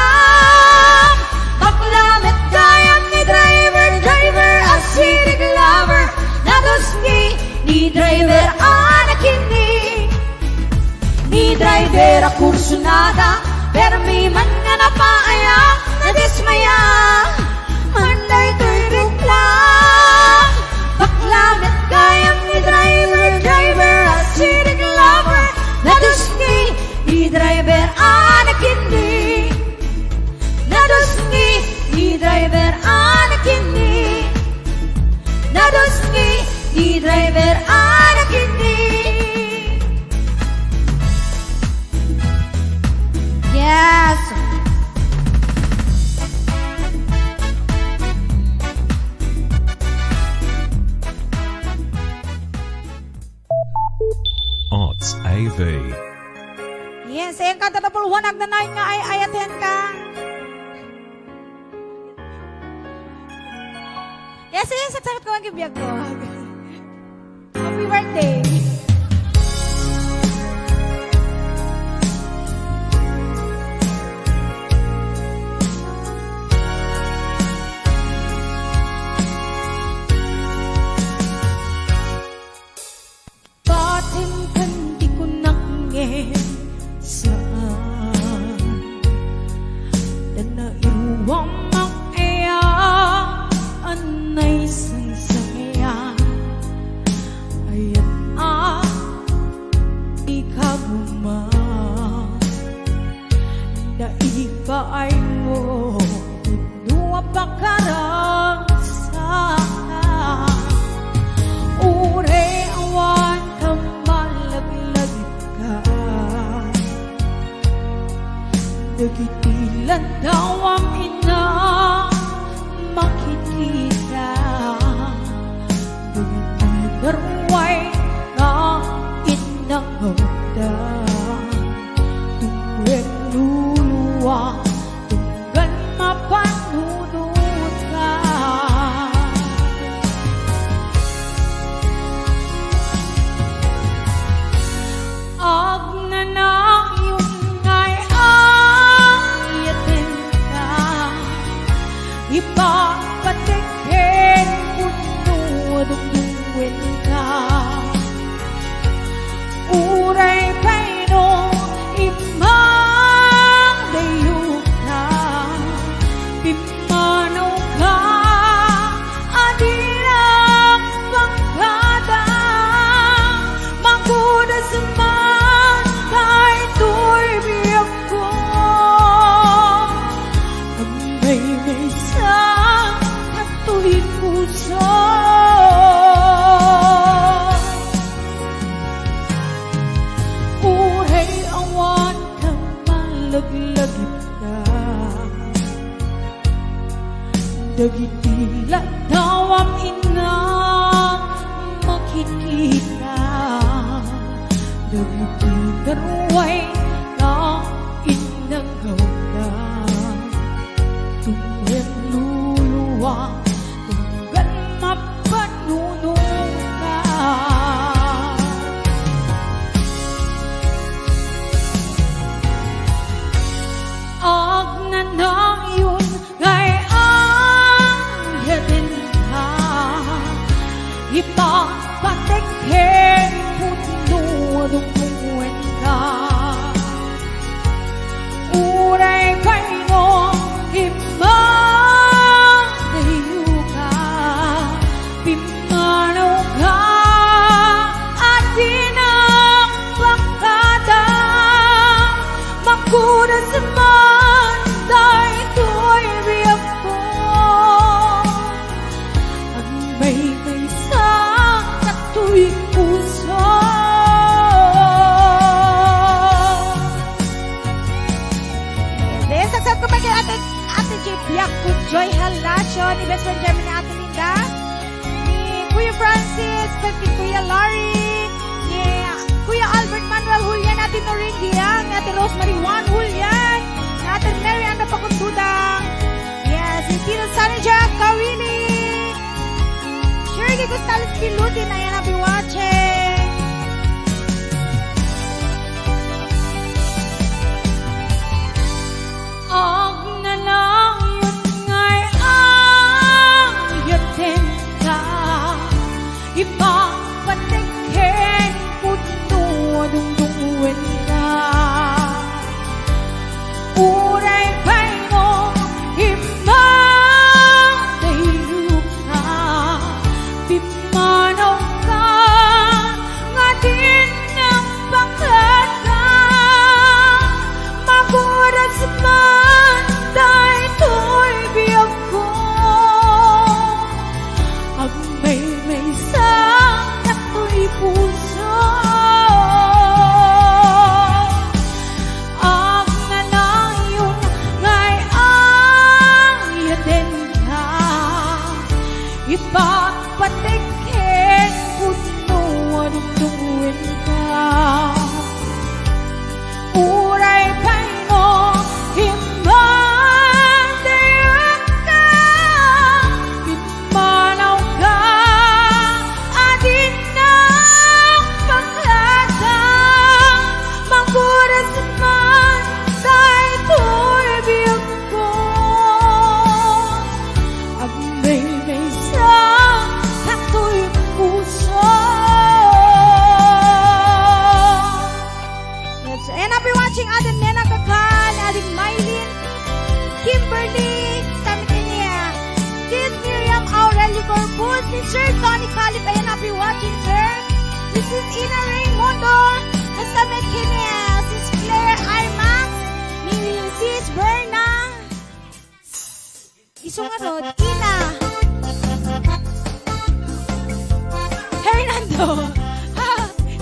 Baklamet kayang ni driver, driver asirik lover, nados ni driver anakin ni driver akursunada, permi man nga napaaya, nadismaya, manday tuirik na. Baklamet kayang ni driver, driver asirik lover, nados ni driver anakin nados ni driver anakin nados ni driver anakin Yes! Arts AV. Yes, ayang kanta na puluhan nagnanay nga ay ayatin ka. Yes, saksakat ko ang gibiyag ko. Happy birthday! Batim kandi ko nangin saan na nairuwang mag-aya anay sangsaya ayan ikaw man na iba ay mo dua pakarang sa ure awan ka malaglag ka nagitilan daw ang ina makikita nagtigarway na inangawda tungweng luluwa tunggal mapanunod ka. Magkuras man kahito'y biyak ko. Ang may sa katuwid puso. Uray awan kang malaglagip ka. Dagiti latawam ina makikita. Dagiti darway na inagaw na. Tunggal luluwa, tunggal mapanunong ka. Ag na nang yun ngay ang yatin ka. Ipapatekhen putno dungtungwen ka. Uray kaino himang dayo ka. Pimanaw ka at dinang pagkada. Magkuras man dahito'y biyak ko. Ang may sa katuwid puso. Yes, sagsab ko pa kay Ate J. Biak ko Joy Halasio, ni best friend Jeremy ni Ate Linda, ni Kuya Francis, kay Kuya Larry, ni Kuya Albert Manuel Julian, Ate Noreen Diang, ni Ate Rosemary Juan Julian, ni Ate Mary Ana Pacundudang, yes, ni Tino Sanijak Kawili, Shirley Gustales Pilutin, ayan na be watching. Ag na lang yun ngay ang yatin ka. Ipapatekhen putno dungtungwen ka. Uray kaino himang dayo ka. Pimanaw ka nga din ng pagkata. Maguras man dahito'y biyak ko. Ang may sa katuwid puso. Ang nga lang yun ngay ang yatin ka. Ipapatekhen putno dungtungwen ka. Uray kaino himang dayo ka. Pimanaw ka adin ng pagkata. Magkuras man dahito'y biyak ko. Ang may sa katuwid puso. Yes, and I'll be watching Aden Nena Kakal, Aden Mylene, Kimberly, Samitinia, Sis Miriam Aureli Corpus, Miss Sir Tony Calip, ayan I'll be watching sir. Mrs. Ina Raymondo, Nasamet Kinia, Sis Claire Imax, Sis Berna, Isungarod, Ina, Hernando,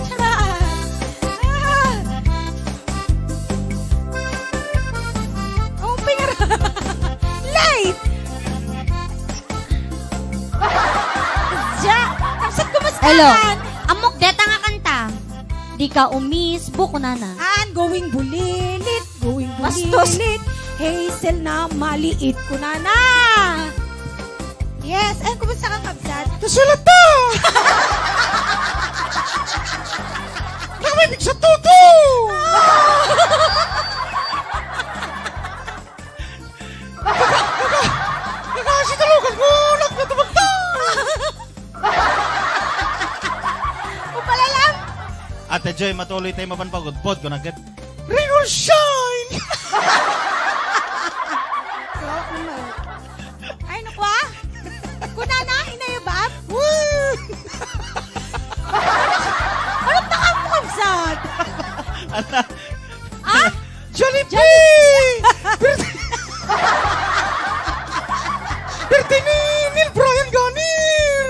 Charaan, oh, pingar, light, kapsat kumusta? Hello. Amok deta nga kanta. Di ka umis, buko na na. Going bulilit, going Bastos. bulilit. Hazel na maliit ko na na. Yes, ayun, kumusta kang kapsat? Kasulat to! Nakaminig sa tuto! Nakasi talugan ko! Nagnatabag to! Upala lang. Ate Joy, matuloy tayo mapanpagod-pod ko nagkat. Rain will shine! Ay, nakwa? Kuna na, inayabab? Anong nakam mo, kapsat? Jollibee! Birthday ni Neil Brian Ganir!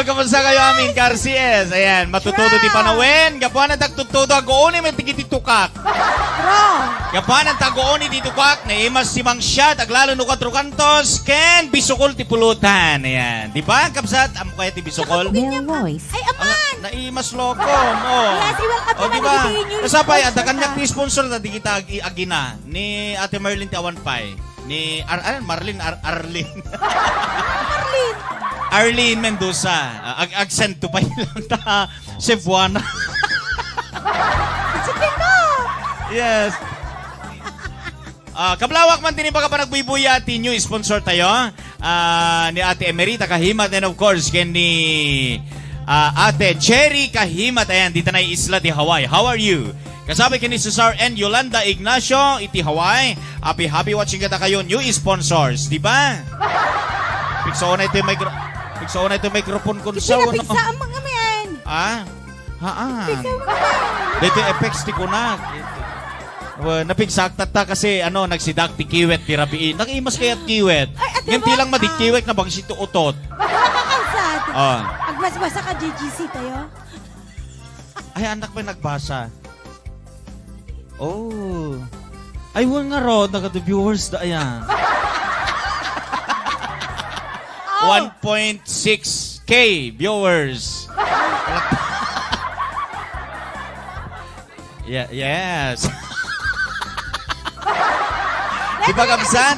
Kamusta kayo aming Garcies? Ayan, matutudo di panawin. Gapuan ang tagtutudo ang gooni may tigititukak. Bro! Gapuan ang tagooni di tukak na imas si Mang Shad aglalo no 4 kantos ken bisukol ti pulutan. Ayan, di ba? Kapsat, amo kaya ti bisukol? Ay, aman! Naimas loko mo. Yes, i-welcome O, naman diba? dito yung new Kasapay, ang sponsor takanyak na. ni sponsor na di kita agina. Ni Ate Marlene Tawan Pai. Ni Arlene. Arlene Mendoza. Agsento pa ilang ta. Cebuana. Sige mo! Yes. Kablawak man tiniba ka pa nagbuibuya ti new sponsor tayo. Ni Ate Emerita Kahimat and of course ken ni Ate Cherry Kahimat. Ayan, dito na isla ti Hawaii. How are you? Kasabay kini Cesar and Yolanda Ignacio iti Hawaii. Happy watching kita kayo new sponsors, di ba? Pikso na ito yung microphone ko sa Pinapigsa ang mga men! Dito effects ti kunak. Napigsaktat ta kasi nagsidak ti kiwet ti rabiin. Nakiimas kayat kiwet. Ay, ate Ganti mo, lang madikiwet na bangsit ti utot. Nakakausat! Ah. Agbasa ka GGC tayo? Ay, anak ba nagbasa? Oh. Ay, wala nga ro. Naka-viewers da ayan. 1.6K viewers. Yes. Di ba, Kamsan?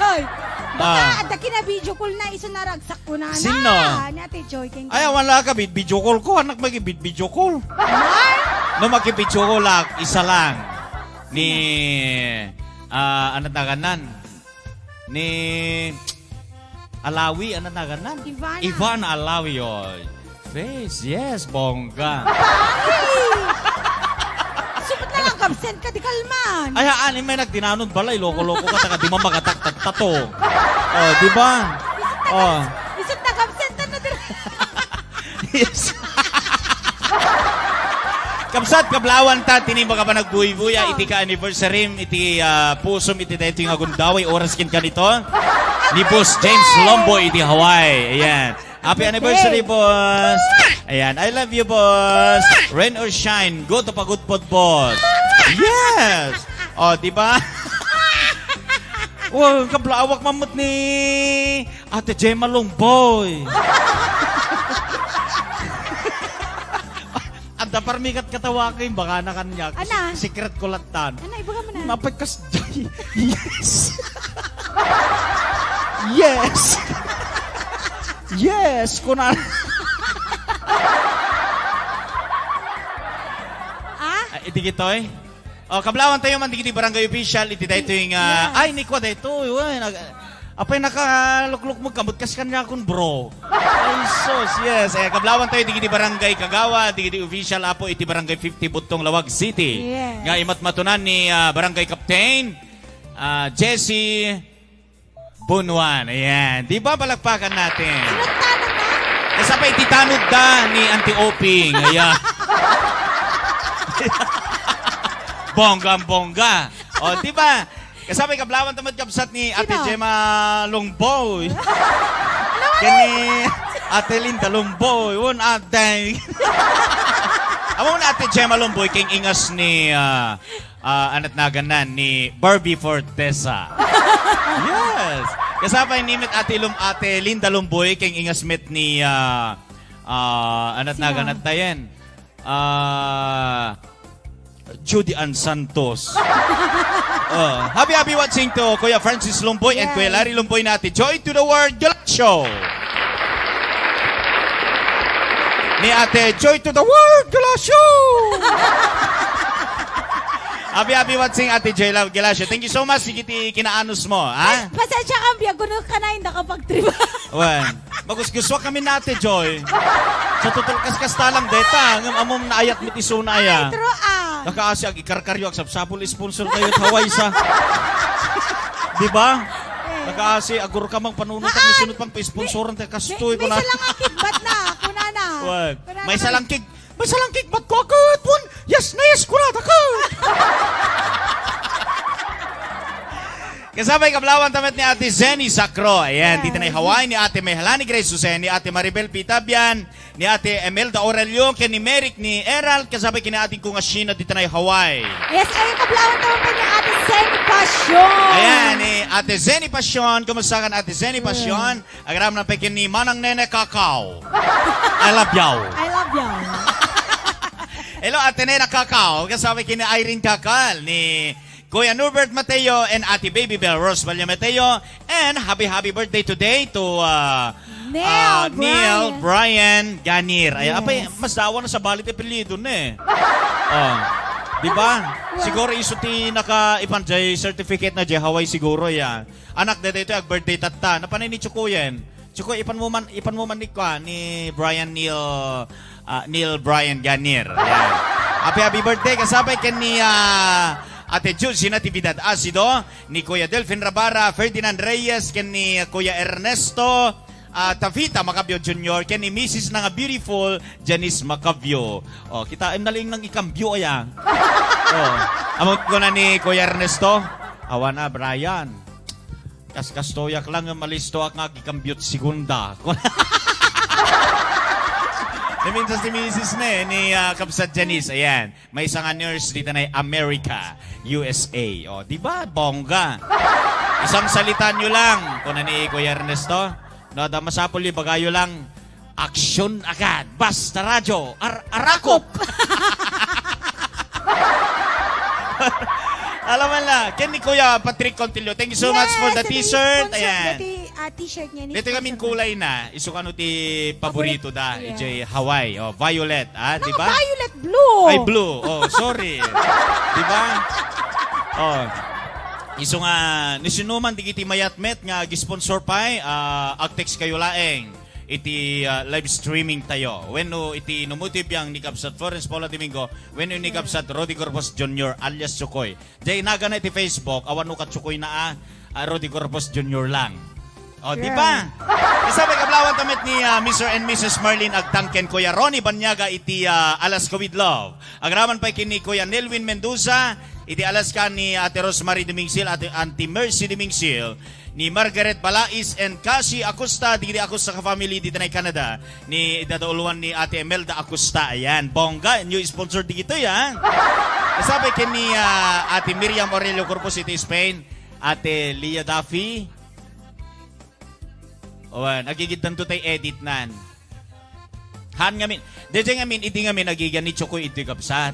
Baka, ada kina video call na iso naragsak ko na. Sino? Ni Ate Joy. Ay, wala ka. Video call ko. Anak, mag-video call. No, mag-video call lang. Isa lang. Ni, ano na ganan? Ni, Alawi, ano na ganan? Ivana. Ivana Alawi, oy. Face, yes, bongga. Supot na lang, Kamsen ka, di kalman. Ay, may nagtinanod balay. Loko-loko ka, taka di mo magatak-tato. Oh, di ba? Oh. Isip na, Kamsen, na din. Yes. Kamsat, kablawan ta, tinimba ka pa nagbuhay-buya, iti ka anniversary, iti pusom, iti dito yung agundaway, oras kin ka nito. Ni Boss James Lomboy, iti Hawaii. Ayan. Happy anniversary, boss. Ayan. I love you, boss. Rain or shine, go to pagod pod, boss. Yes. O, di ba? Oh, kablawak mamut ni Ate Gemma Lomboy. Anda parmikat katawa kayo, baka na kanya. Ana? Secret ko latan. Ano, ibaga mo na. Napagkas yes. Yes. Yes, kuna. Iti gitoy. Kablawan tayo man digiti barangay official iti dayto yung ay ni ko dayto. Apay nakalukluk mo kamot kas kanya kun bro. Ay sos, yes. Kablawan tayo digiti barangay Kagawa, digiti official apo iti barangay 50 Butong Lawag City. Yes. Nga imatmatunan ni barangay captain Jesse Bunuan. Ayan. Di ba palakpakan natin? Sinagtanong ka? Kasapay titanod da ni Auntie Oping. Ayan. Bongga. O, di ba? Kasapay kablawan tamad kapsat ni Ate Sino? Gemma Longboy. Kani Ate Linda Longboy. Won ate. Amo na Ate Gemma Longboy king ingas ni anat naganan ni Barbie Fortesa. Yes. Kasapay nimit Ate Linda Lomboy king ingasmit ni anat Sino? naganat tayen. Judy Ann Santos. Happy watching to Kuya Francis Lomboy and Yes. Kuya Larry Lomboy natin. Joy to the World Galak Show. Ni Ate Joy to the World Galak Show. Happy watching Ate Joy Love Galasio. Thank you so much. Sige kinaanos mo, ha? Pasensya ka, biyaguno ka na, hindi nakapag-triba. Wan. Magusguswa kami na Ate Joy. Sa tutol kas talang deta. Ngam amom na ayat mit isuna aya. True Nakaasi ag ikarkaryo ag sapsapul sponsor kayo at Hawaii sa. Di ba? Nakaasi agur ka mang panunod ang sunod pang pa-sponsoran tayo kastoy ko na. May isa lang ang kidbat na, kunana. Wan. Para- May salangkig ba't ko agad? Wan. Yes na yes, kulad agad. Kasabay kablawan tamet ni Ate Zenny Sacro. Ayan, dito na Hawaii ni Ate Mehalani Grace Susen, ni Ate Maribel Pitabian, ni Ate Emelda Aurelio, ni Merrick, ni Erald, kasabay kini ating kung Ashina dito na Hawaii. Yes, ayun kablawan naman po ni Ate Senny Passion. Ayan, ni Ate Zenny Passion. Kumusta ka na Ate Zenny Passion? Agram na pekin ni Manang Nene Kakao. I love you. I love you. Hello, Ate Nena Kakao. Kasabay kini Irene Kakal, ni Kuya Norbert Mateo, and Ate Baby Bell Rosvalia Mateo. And happy birthday today to Neil Brian Ganir. Ay, apay, mas dawa na sa balit apelido na eh. Oh. Di ba? Siguro isuti naka-ipanjay certificate na jay Hawaii siguro yan. Anak na dito ag birthday tatta. Napanay ni Chukuyen. Chukoy, ipan mo man ni Brian Neil Brian Ganir. Yan. Happy birthday kasabay ken ni Ate Jules Natividad Asido, ni Kuya Delphin Rabara, Ferdinand Reyes, ken ni Kuya Ernesto Tavita Macabio Jr., ken ni Mrs. nga beautiful Janice Macabio. Oh, kita naling nang ikambyo aya. Oh, amot ko na ni Kuya Ernesto. Awan na Brian. Kastoyak lang nga malisto ak nga gikambyot segunda. Naminsan si Mrs. ni Kapsat Janice. Ayan. May isang nurse dito na America, USA. O, di ba? Bongga. Isang salita nyo lang. Kung ni Kuya Ernesto, no, masapuli bagayo lang. Aksyon agad. Basta radyo. Arakop. Alam mo na. Ken ni Kuya Patrick Contillo. Thank you so much for the t-shirt. Ayan. T-shirt niya ni Dito kami kulay na. Isukan ti paborito da. Yeah. Ijay Hawaii. Oh, violet. Di ba? Violet blue. Ay, blue. Oh, sorry. Di ba? Oh. Iso nga, nisinuman di kiti mayatmet nga gisponsor pa agtext kayo laeng. Iti live streaming tayo. When iti numutip yang ni Kapsat Florence Paula Domingo, when ni Kapsat Rodi Corpus Jr. alias Chukoy. Jay naga na iti Facebook, awan no Chukoy na Rodi Corpus Jr. lang. O, di ba? Isabay kablawan tamit ni Mr. and Mrs. Marlene Agtangken, Kuya Ronnie Banyaga, iti Alaska with Love. Agraman pa kini Kuya Nelwin Mendoza, iti Alaska ni Ate Rosemary Dumingsil, Ate Auntie Mercy Dumingsil, ni Margaret Balais and Cassie Acosta, di Acosta ka family dito na Canada, ni idadauluan ni Ate Emelda Acosta. Ayan, bongga, new sponsor di ito yan. Isabay kini Ate Miriam Aurelio Corpus, iti Spain, Ate Leah Duffy, owan, nagigitan to tay edit nan. Han ngamin. Dede ngamin, iti ngamin, nagigan ni Chokoy iti Kapsat.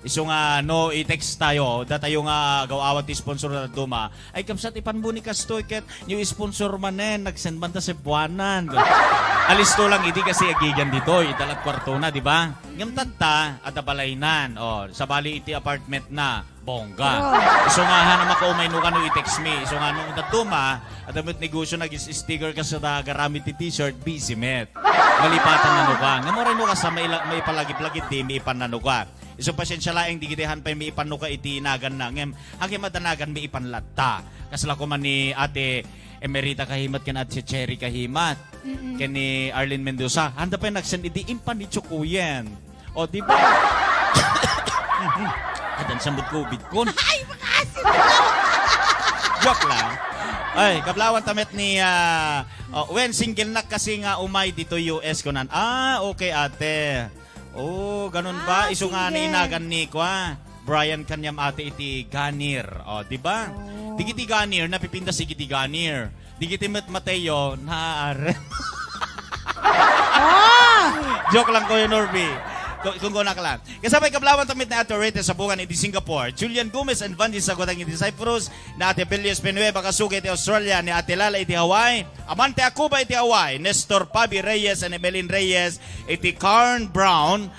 Iso nga, no, i-text tayo. Tayo nga, gawawat sponsor na duma. Ay, Kapsat, ipanbuni ka stoy, ket yung sponsor manen, nagsend man ta sa buwanan. Alis to lang, iti kasi agigan dito. Italat kwarto na, di ba? Ngam tata, at abalainan. O, sa bali iti apartment na. Bongga. So nga hanam ako may nuka no i-text me. So nga nung tatuma, at damit negosyo nag-sticker ka sa garamit ti t-shirt, busy met. Malipatan na nuka. Nga mo rin nuka sa may palagi-plagit di, may ipan na nuka. So pasensya laeng di kitihan pa may ipan nuka itinagan na. Ngem, hanggang madanagan may ipan latta. Kasla ko man ni Ate Emerita Kahimat ken at si Cherry Kahimat. Ken ni Arlene Mendoza. Handa pa yung nagsend iti impan ni Chukuyen. O, di ba? Adan sambut COVID ko. Ay, makasip. Joke lang. Ay, kablawan tamet ni when single na kasi nga umay dito US ko nan. Okay ate. Oh, ganun ba? Iso nga single. na inagan ni ko Brian kanyam ate iti Ganir. Oh, di ba? Di kiti Ganir, napipinda si kiti Ganir. Di kiti Mateo na Joke lang ko yun, Norby. Kung guna ka lang. Kasabay kablawan tamit na Ate Rete sa bukan iti Singapore. Julian Gomez and Vandy sa Gotang iti Cyprus. Na Ate Belias Penueva Kasuga iti Australia. Ni Ate Lala iti Hawaii. Amante Akuba iti Hawaii. Nestor Pabi Reyes and Emeline Reyes. Iti Karn Brown.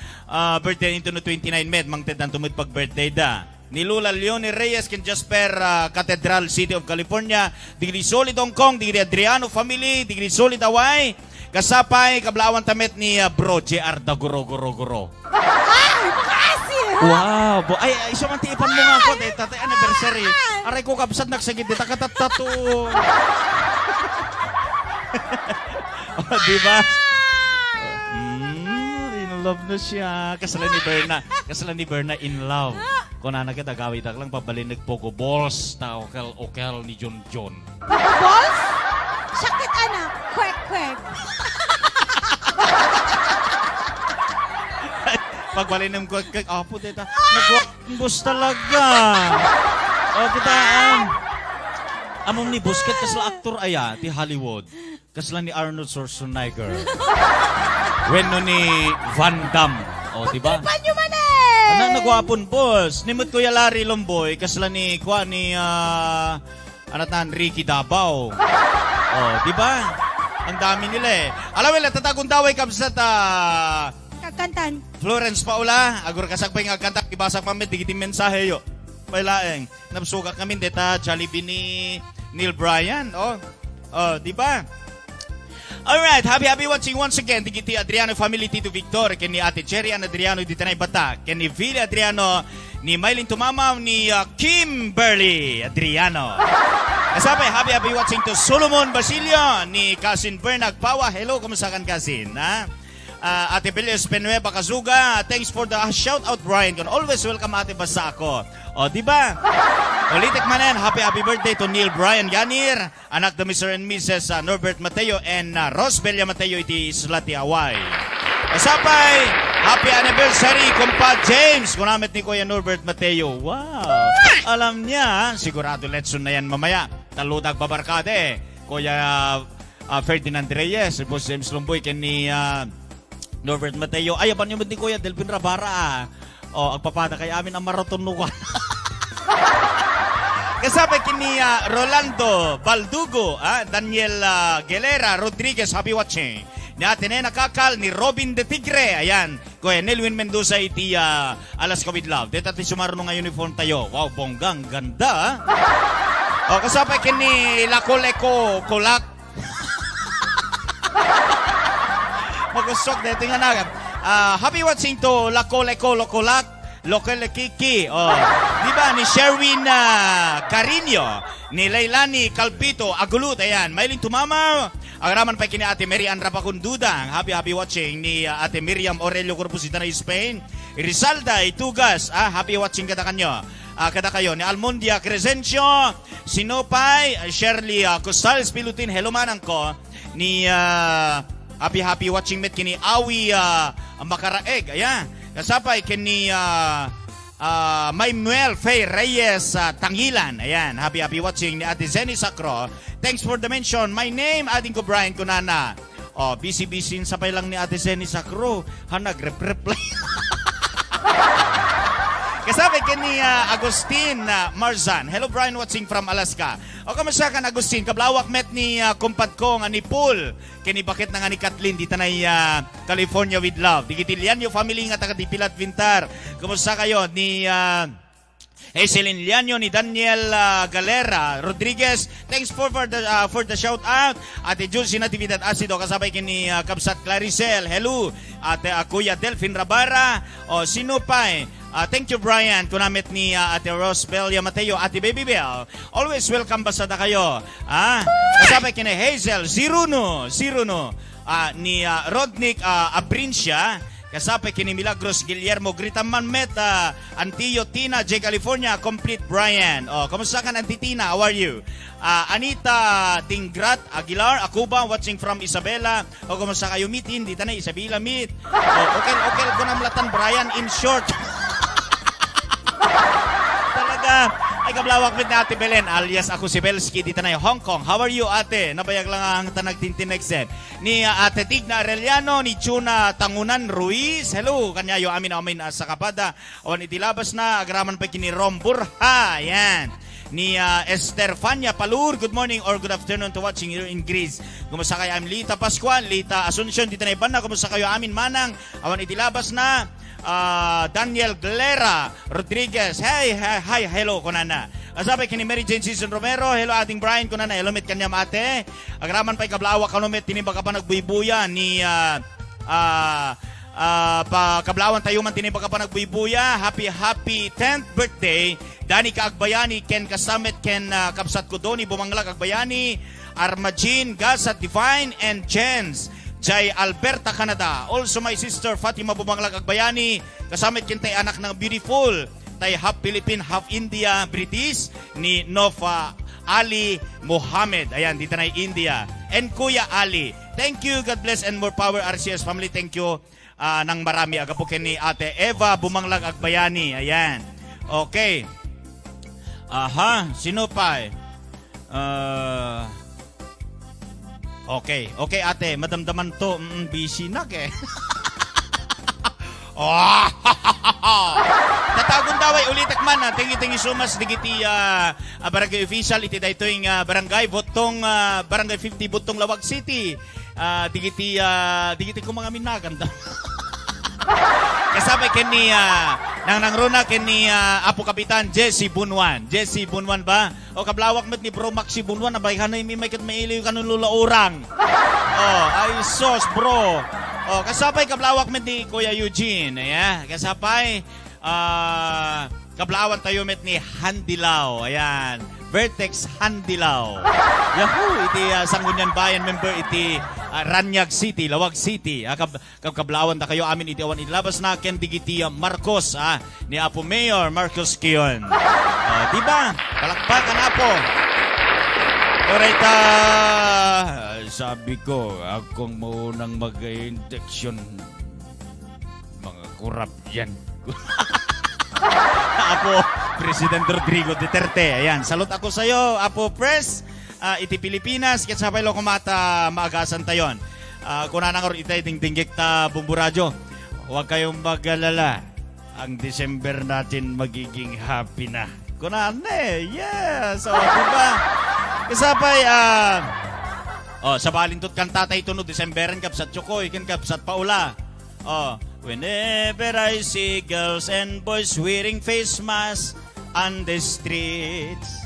Birthday nito no 29 Med. Mang tedan tumit pag birthday da. Ni Lula Leone Reyes ken Jasper Cathedral City of California. Digri Solid Hong Kong. Digri Adriano Family. Digri Solid Hawaii. Kasapay, kablawan tamet ni Bro J.R. Daguro. Ay, makasip. Wow! Ay, iso man tiipan mo nga ako. Tatay anniversary. Aray ko kapsat nagsagit. Dita katatato. Diba? love na siya. Kasalan ni Berna in love. Kung na kita gawin lang pabalinig pogo balls ta okel ni John John. Balls? Sakit anak. Kwek. Pagbalinig ko apo teta. Nagwambos talaga. O kita among ni Busket kasla aktor aya ti Hollywood. Kasla ni Arnold Schwarzenegger. Wenno ni Van Damme. O diba? Panyo man eh! Anang nagwapon, boss. Nimot Kuya Larry Lomboy, kasla ni Ricky Davao. Oh, di ba? Ang dami nila eh. Alam mo, tatagong daway kapsat Kakantan. Florence Paula, agur kasagpay nga kanta, ibasak pamit, digiting mensahe yo. Pailaeng, napsuka kami deta Jollibee ni Neil Bryan. Oh, di ba? Alright, happy watching once again. Digiti Adriano family Tito Victor, ken ni Ate Cherry Adriano di Tanay Bata, ken ni Vili Adriano, ni Maylin Tumamaw, ni Kimberly Adriano. Kasabay, happy watching to Solomon Basilio, ni Cousin Bernag Pawa. Hello, kumusta kan Cousin? Ate Belias Penueva Kazuga, thanks for the shout out Brian. Always welcome Ate basta ako. O, di ba? Ulitik manen, happy birthday to Neil Brian Ganir, anak to Mr. and Mrs. Norbert Mateo and Rosbelia Mateo iti Islati Hawaii. Kasapay, happy anniversary kumpa James, kunamit ni Kuya Norbert Mateo. Wow! Alam niya, sigurado letson na yan mamaya. Taludag babarkade. Kuya Ferdinand Reyes, Boss James Lomboy, ken ni Norbert Mateo. Ay, aban niyo ni Kuya Delvin Rabara. O, agpapada kay amin ang maratonukan. Kasabay kini Rolando Baldugo, Daniel Gelera Rodriguez, happy watching. Ni Atenea Nakakal, ni Robin de Tigre, ayan. Kuya Nelwin Mendoza iti Alaska with Love. Dito ti sumarunong nga uniform tayo. Wow, bonggang ganda. O, kasabay kini Lakoleko Kolak. Magusok dito nga na. Happy watching to Lakoleko Lokolak. Local Kiki, di ba ni Sherwin Carino, ni Leilani Calpito Agulut, ayan, Maylin Tumamaw, agaraman pa kini Ate Mary Ann Rapacundudang, happy watching ni Ate Miriam Aurelio Corpusita na Spain, Rizalda Itugas, happy watching kada kayo, ni Almondia Crescencio, Sinopay, Shirley Costales Pilutin, hello manang ko, ni happy watching met kini Awi Makaraeg, ayan. Kasapay kini Maymuel Faye Reyes Tangilan. Ayan, happy watching ni Ate Zenny Sacro. Thanks for the mention. My name, ating ko Brian Kunana. Busy sapay lang ni Ate Zenny Sacro. Nag-reply. Kasapay kini Agustin Marzan. Hello Brian, watching from Alaska. O kamusta kan Agustin? Kablawak met ni kumpad ko nga ni Paul. Kini bakit na nga ni Kathleen dito na California with Love. Digitilian yung family nga taga Pilat Vintar. Kamusta kayo ni Hazelin Lianyo, ni Daniel Galera Rodriguez. Thanks for the shout out. Ate Jules Natividad Asido kasabay kini Kabsat Claricel. Hello. Ate Kuya Delphine Rabara. O sino pa thank you Brian, kunamit ni Ate Rosbelia Mateo, Ate Baby Bell. Always welcome basada kayo. Kasabay kini Hazel Ziruno, ni Rodnick Abrincia. Kasapay kini Milagros Guillermo Gritaman Met, Antillo Tina J California, complete Brian. Kamusta ka Auntie Tina? How are you? Anita Tingrat Aguilar Akuba, watching from Isabela. Kamusta kayo meeting? Dito na Isabela meet. Okay ko namlatan Brian in short. Talaga ay kablawak with na Ate Belen alias ako si Belski dito na Hong Kong. How are you ate? Nabayag lang ang tanag tintinexen ni Ate Tigna Arellano, ni Chuna Tangunan Ruiz. Hello kanyayo amin sa kapada. Awan itilabas na agraman pa kini Romburha. Yan. Ni Esther Fania Palur, good morning or good afternoon to watching here in Greece. Kumusta kayo? I'm Lita Pascual, Lita Asuncion dito na Ibana. Kumusta kayo amin manang? Awan itilabas na Daniel Glera Rodriguez. Hey, hello kunana. Sabi kini Mary Jane Season Romero, hello ating Brian kunana. Hello met kanya mate. Agraman pa'y kablawak kanumet tinimba ka pa nagbuibuya ni kablawan tayo man tinimba ka pa nagbuibuya. Happy 10th birthday Dani Kaagbayani, Ken Kasamet, Ken Kapsat Kudoni, Bumanglag Agbayani, Armajin, Gasat Divine, and Jens. Jay Alberta, Canada. Also my sister Fatima Bumanglag Agbayani. Kasamit kintay anak ng beautiful. Tay half Philippine, half India, British ni Nova Ali Mohammed. Ayan, dito na India. And Kuya Ali. Thank you, God bless and more power RCS family. Thank you ng marami. Aga po ni Ate Eva Bumanglag Agbayani. Ayan. Okay. Aha, sino pa eh? Okay, ate, madamdaman to. Busy na ke. Tatagon daway ulitak man. Thank you so much. Digiti barangay official. Iti dahito yung barangay. Botong barangay 50 Botong Lawag City. Digiti ko mga minaganda. Kasabay kini nangruna kini Apo Kapitan Jesse Bunwan. Jesse Bunwan ba? O kablawak met ni Bro Maxi Bunwan na bayhanay mi may kat mailiw kanun lulaurang. Oh, ay sos bro. Oh, kasabay kablawak met ni Kuya Eugene, ya. Kasabay kablawan tayo met ni Handilaw. Ayan. Vertex Handilaw. Yahoo! Iti Sangguniang Bayan member iti Ranyag City, Lawag City. Kablawan na kayo amin iti awan ilabas na ken digiti Marcos ni Apo Mayor Marcos Kiyon. Diba? Palakpakan Apo. Alright, sabi ko, akong maunang mag-injection. Mga kurap yan. Apo President Rodrigo Duterte. Ayan, salute ako sa iyo, Apo Pres. Iti Pilipinas, kaya sabay lo kumata maagasan tayon. Kung nanangor itay dingdinggik ta bumburadyo, huwag kayong mag-alala. Ang December natin magiging happy na. Kunan yes. So, diba? Kasabay, sa balindot kan tatay tunod, Decemberan kap sa Chokoy, kin kap sa Paula. Whenever I see girls and boys wearing face masks on the streets,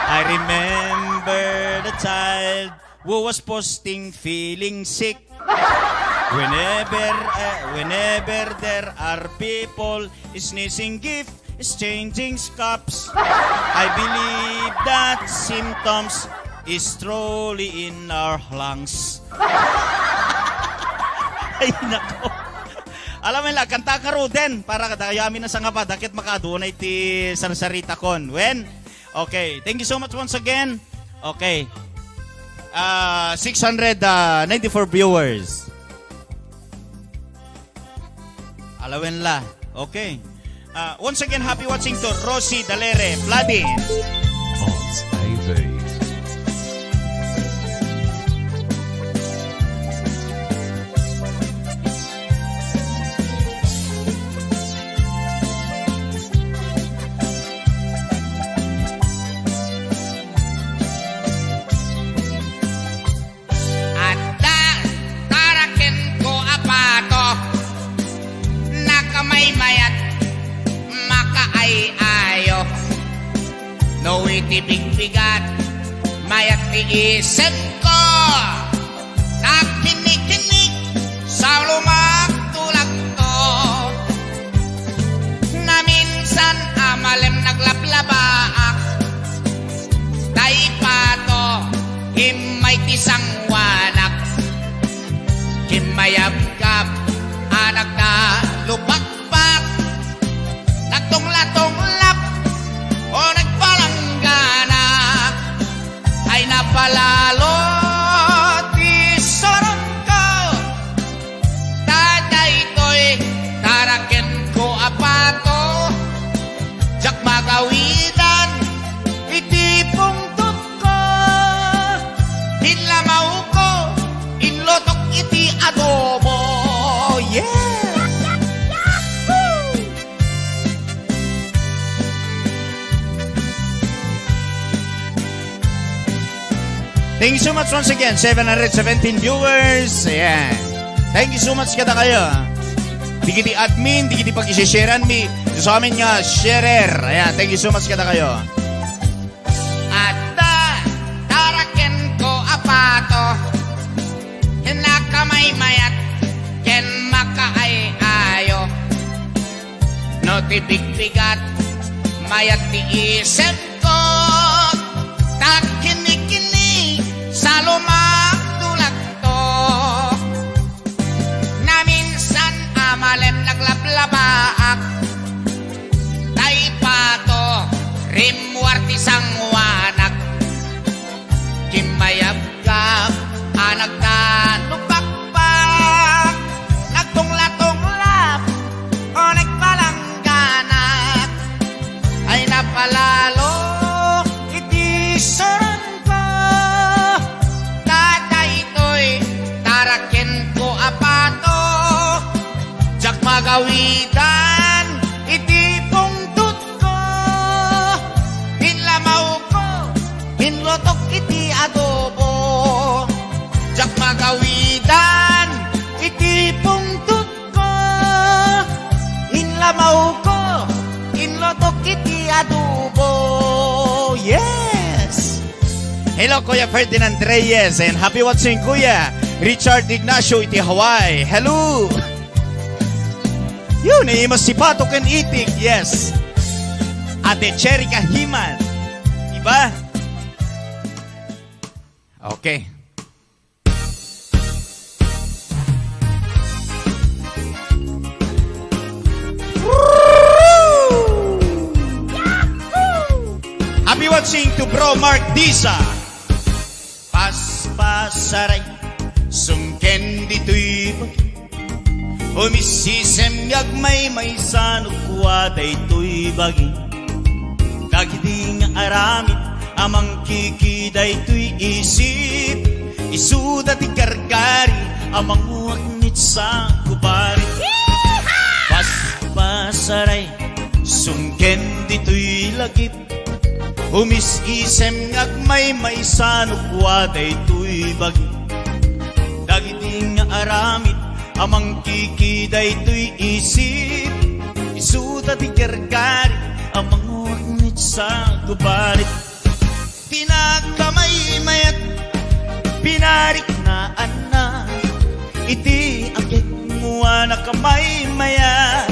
I remember the child who was posting feeling sick. Whenever there are people sneezing gift, exchanging cups, I believe that symptoms is truly in our lungs. Ay, nako. Alam mo lang, kanta ka Ruden para kadayamin na sa nga pa. Dakit makadunay ti sarsarita kon. When? Okay. Thank you so much once again. Okay. 694 viewers. Alawin la. Okay. Once again, happy watching to Rosie Dalere, Vladi. Odds TV. No itibig-bigat, mayat tiisin ko. Nakinig-kinig sa lumagtulak ko. Na minsan amalem naglablabaak. Tay pato, himay tisang wanak. Himayabgap, anak na lupakpak. Nagtungla-tunglap, o nagpalanggana ay napalalo ti sorong ko. Taday to'y taraken ko apato. Jak magawidan iti pungtot ko. Hinlamaw ko inlotok iti adobo. Yeah! Thank you so much once again. 717 viewers. Ayan. Thank you so much kada kayo. Digiti admin, digiti pag-isharean mi. Sa amin nga, sharer. Ayan. Thank you so much kada kayo. At taraken ko apato. Hinakamay mayat. Ken makaay ayo. No tibig-bigat. Mayat ti isip ko. Takinig-kinig sa lumagtulak to. naglablabaak tay pato rimwarti sang wanak kimayagkap anak na lupakpak nagtungla-tunglap o nagpalangganak ay napalalo iti soron ko tatay ito'y tarakin ko apato jak magawitan iti pungtut ko hinlamaw ko hinlotok iti adobo jak magawitan iti pungtut ko hinlamaw ko hinlotok iti adobo. Yes! Hello, Kuya Ferdinand Reyes, and happy watching, Kuya Richard Ignacio iti Hawaii. Hello! Yun, mas si Patok and Itik, yes. Ate Cherry Kahiman. Diba? Okay. Happy watching to Bro Mark Disa. Paspasaray, sungken dito'y bagi. Umisisem yagmay may sanukwa dayto'y bagi. Kagidi nga aramid, amang kikiday to'y isip. Isuda ti gargari, amang uaknit sa kubarit. Paspasaray, sungken dito'y lagip. Umisisem ngagmay may sanukwa dayto'y bagi. Dagiti nga aramid, amang kikiday to'y isip. Isuda ti gargari, amang uaknit sa gubarit. Pinagkamay mayat, pinarik na anak. Iti akit mua na kamay mayat.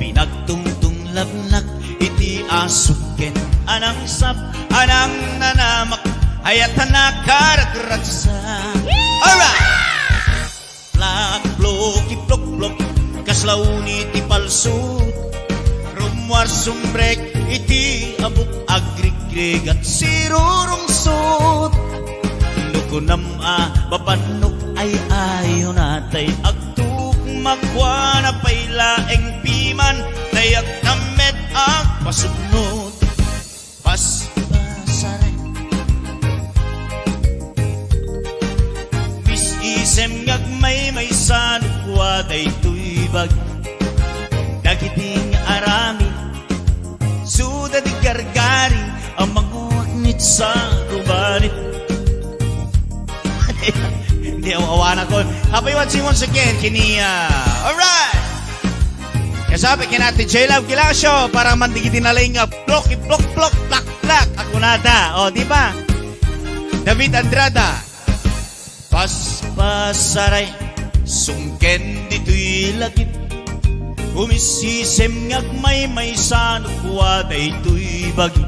Pinagtungtung labnak, iti asuken anang sap, anang nanamak, hayat nakaragratsa. Alright! Plak, bloki, plok, plok, kaslauni iti palsut, rumwar sumbrek, iti abuk agrig-grig at sirurungsut. Nukunam bapanok ay ayo natay agtukmakwa na pailaeng piman, dayak namet ang pasugnot. Paspasaray, isem ngagmay may sanukwa dayto'y bagi. Dagiting arami, suda di gargari, ang manguaknit sa kubarit. Hindi, awawan ako. Happy watching once again, Kinia. Alright! Kasabi kinati J-Love Gilasio, para mandigitin na lang nga, plok, plok, plok, plak, plak, akunada. O, di ba? David Andrada. Paspasaray, sungken dito'y lagip. Umisisem ngagmay may sanukwa dayto'y bagi.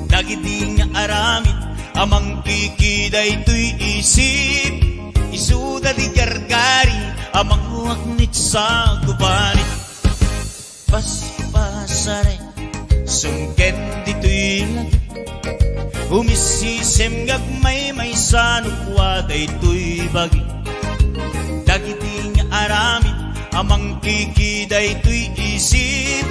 Dagiti nga aramid, amang kikiday to'y isip. Isuda di gargari, amang uaknit sa gubarit. Paspasaray, sungken dito'y lagip. Umisisem ngagmay may sanukwa dayto'y bagi. Dagiti nga aramid, amang kikiday to'y isip.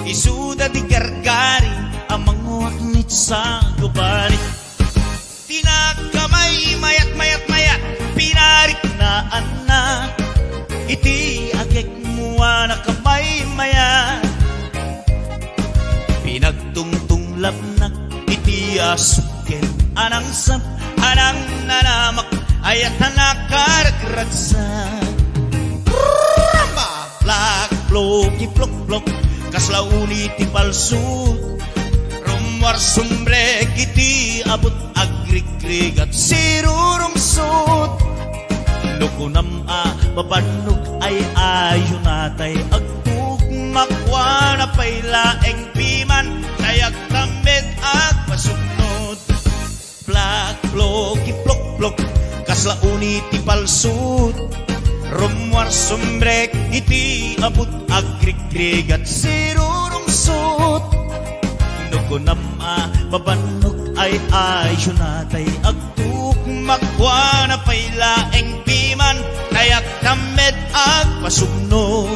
Isuda di gargari, amang uaknit sa gubarit. Tinagkamay mayat mayat mayat, pinarik na anak. Iti agek mua na kamay mayat. Pinagtungtung labnak, iti asuken anang sap, anang nanamak, ayat nakaragratsa. Plak, ploki, plok, plok, kaslauni ti palsut. Rumwar sumbrek, iti abot agrig-grig at sirurungsut. Nukunam babanok ay ayo natay agtugmakwa na pailaeng piman, kayak tamid at pasuknot. Plak, ploki, plok, plok, kaslauni ti palsut. Rumwar sumbrek iti abot agrikrig at sirurungsot Nuko nama babanok ay syunatay agtukmakwa na pailaeng piman Kayak tamed ag pasugno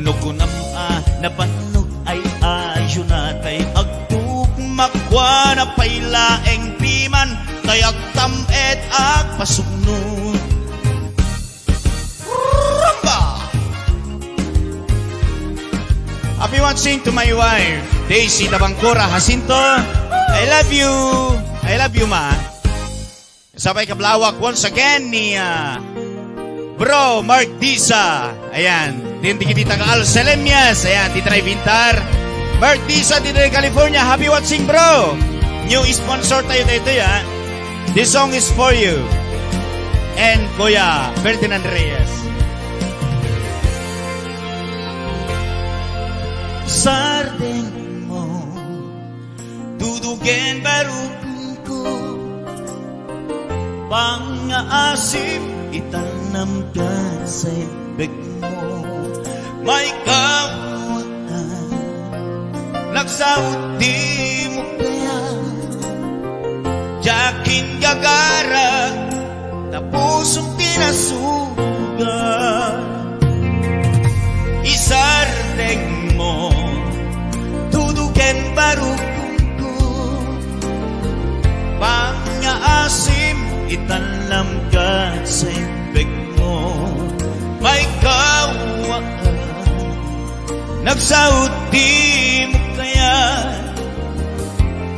Nuko nama nabanok ay syunatay agtukmakwa na pailaeng piman Kayak tamed ag pasugno Happy watching to my wife, Daisy Tabangcora Jacinto. I love you. I love you, ma. Sabay kablawak once again ni Bro Mark Disa. Ayan. Din kita ka Al Selemias. Ayan. Tita Vintar. Mark Disa, Tita California. Happy watching, bro. New sponsor tayo dito, ya. This song is for you. And Kuya Ferdinand Reyes. Sardeng mo Dudugin barukun ko Pangaasim Itanam ka sa ibig mo May kawatan Nagsaot di mo kaya Jakin gagara Tapusong tinasugan Isardeng mo Dudugen barukun ko Pangaasim Itanlam ka sa ibig mo May kawaan Nagsaot di mo kaya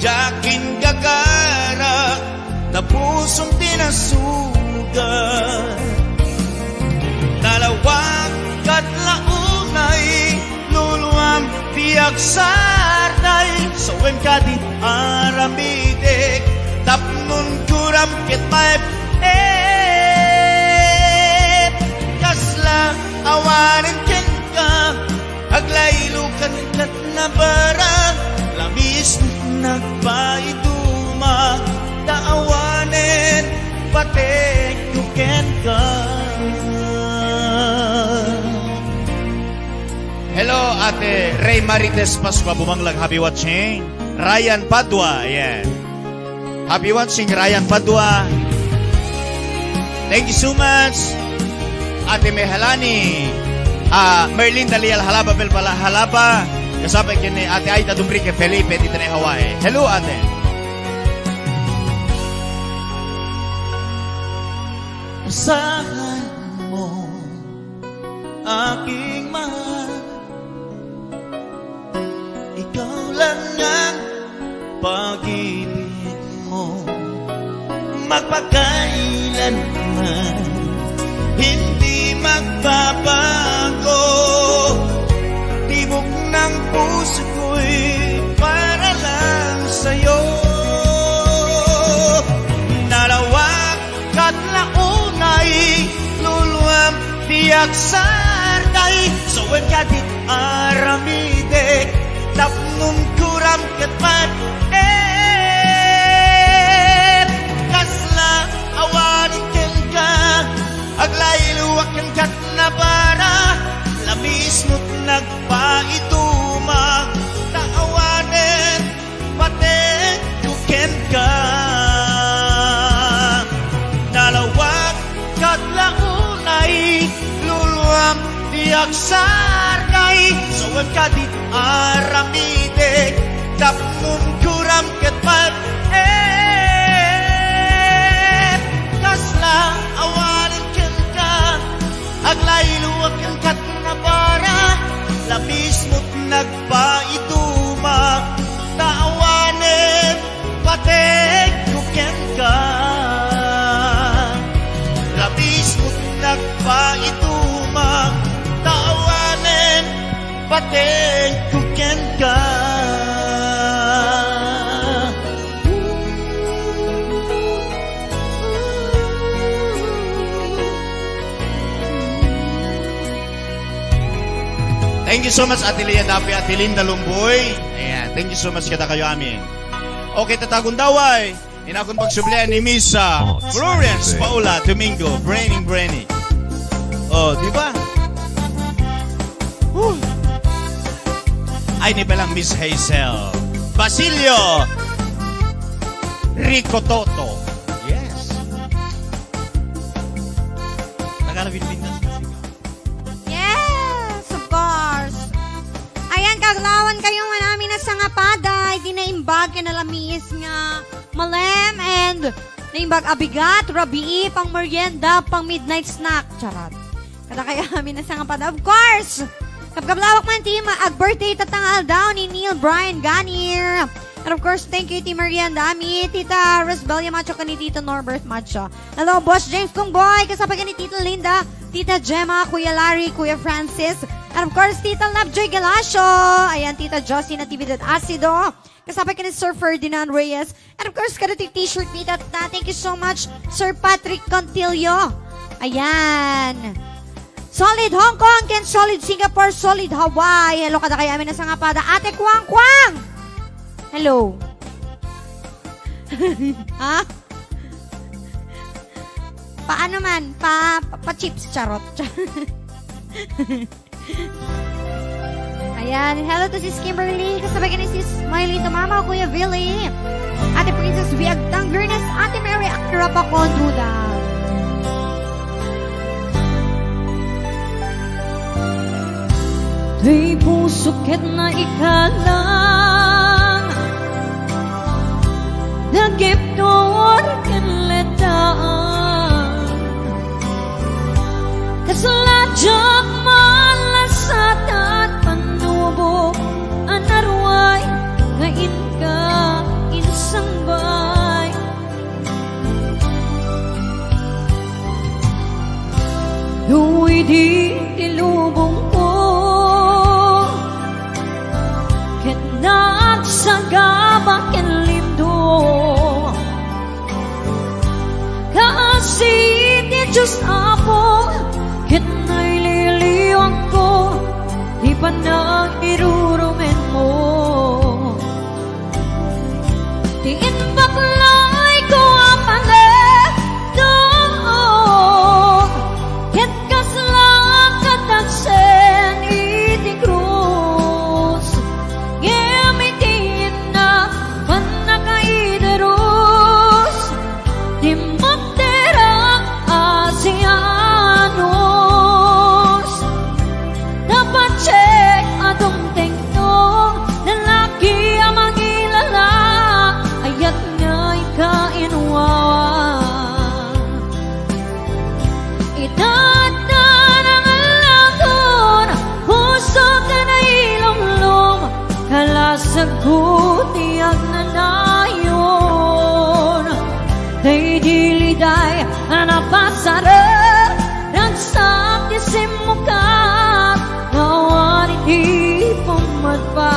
Jakin gagara Tapusong tinasugan Dalawang katlaunay Luluam tiyak sarday Sawem ka di aramidik Tapnun kuram kitmayp Kasla awanin ken ka Aglaylukan kat na barang Lamis nagpaiduma Daawanin patek yuken ka Hello, Ate Ray Marites Pascua, bumanglang happy watching. Ryan Padua, ayan. Happy watching, Ryan Padua. Thank you so much. Ate Mehalani. Merlin Dalial Halaba, Belpala Halaba. Kasabay kini Ate Aida Dumbrique Felipe, dito na Hawaii. Hello, Ate. Asahan mo aking mahal Ikaw lang ang pag-ibig mo Magpakailanman Hindi magbabago Tibok ng puso ko'y para lang sa'yo Nalawak at launay Luluam tiyak sarday Sawem kadit aramide Tapnum kuram katpat Kasla awanin ken ka Aglayluwak ken kat na para Lamis mo't nagpaituma Taawanin paten yuken ka Nalawak kat launay Luluam tiyak sarday Sawem kadit aramide Tapnum kuram katpat Kasla awanin ken ka Aglayluwak ken kat na para Labis mo't nagpaituma Taawanin patek yuken ka Labis mo't nagpaituma Taawanin patek yuken ka Thank you so much, Ate Lia Dapi, Ate Linda Lumboy. Ayan, thank you so much kita kayo amin. Okay, tatagong daway. Inakong pagsublihan ni Miss Florence Paula Domingo. Brainy. Oh, di ba? Ay, ni palang Miss Hazel. Basilio Rico Toto. Yes. Nagalawin-win na. Yes, of course. Ayan, kaglawan kayo nga namin na sa ngapada. Di naimbag kinalamis nga malem and naimbag abigat, rabii, pang merienda, pang midnight snack. Charot. Kada kaya namin na sa ngapada. Of course, kapkablawak man team, ag-birthday tatangal daw ni Neil Brian Ganier. And of course, thank you, Team Merienda, mi Tita Rosbelia Macho, ka ni Tito Norbert Macho. Hello, Boss James Kung Boy, kasama ka ni Tita Linda, Tita Gemma, Kuya Larry, Kuya Francis, and of course, Tita Lovejoy Galasio, ayan, Tita Josie Natividad Acido, kasama ka ni Sir Ferdinand Reyes, and of course, karati t-shirt ni Tata, thank you so much, Sir Patrick Contillo, ayan. Solid Hong Kong, Ken Solid Singapore, Solid Hawaii, hello kada kaya amin na sa ngapada, Ate Kwang Kwang! Hello. Ha? Paano man? Pa-chips, charot. Ayan. Hello to sis Kimberly. Kasabay ka ni sis Miley Tumama, Kuya Billy. Ate Princess Biagdang Gurnes, Ate Mary Akrapa Konduda. Di pusukit na ikalang Nagiptor kinletaan Kasaladyak malasat at panubo Anarway ngayon ka insangbay Duwi di tilubong ko Kenak sagabak and lindo Kaasi di Diyos apo Kenay liliwang ko Di pa nang irurumin mo Tingin baklay ko ang panagdong Ket kaslang katagsen iting krus Gamitin na panakaiderus Di magterang Asianos Dapat check atong tingtong Lalaki ang mangilala Ayat nga'y kainwawa Itatan ang alagon Puso ka na ilong-lom Kalasagot iyag na nayon Day diliday napasara Nagsakti si mukat Ngawarin di pumadpan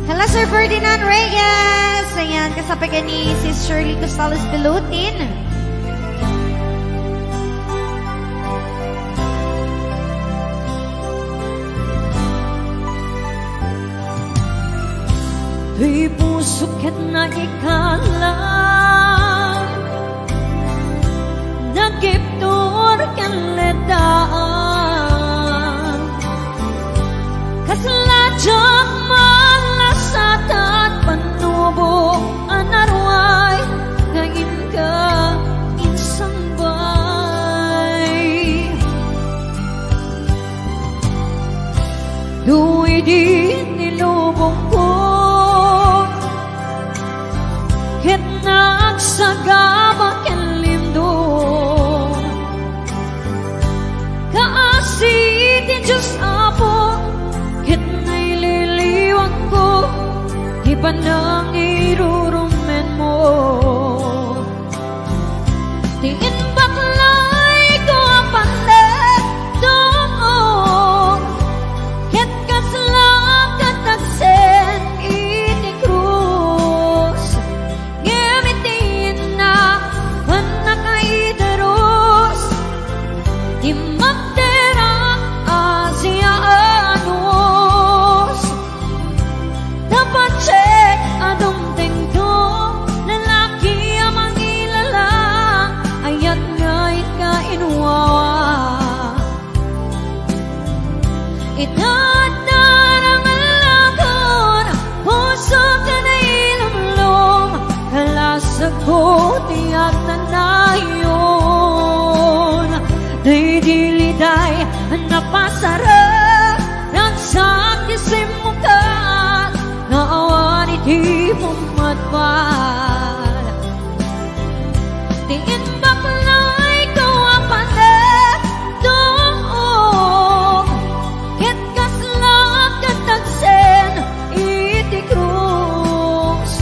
Hello, Sir Ferdinand Reyes. Ayan, kasabay ka ni sis Shirley Costales Belutin. Di pusukit na ikalang Nagiptor kanledaan Kasaladyak malasat at panubo Anarway ngayon ka insangbay Duwi di nilubong ko Ket nagsagabak and lindo Kaasi di Diyos apo Ket naililiwang ko Di pa nang irurumen mo Tingin baklay ko ang panagdong Ket kaslang katagsen iting krus Gamitin na panakaiderus Di magterang Asianos sagot tiyak tanayon. Day diliday napasarap ng sakit simukat na awan iti pumatpal. Tingin baklay ko ang panap doon ket kaslak katagsen iti krus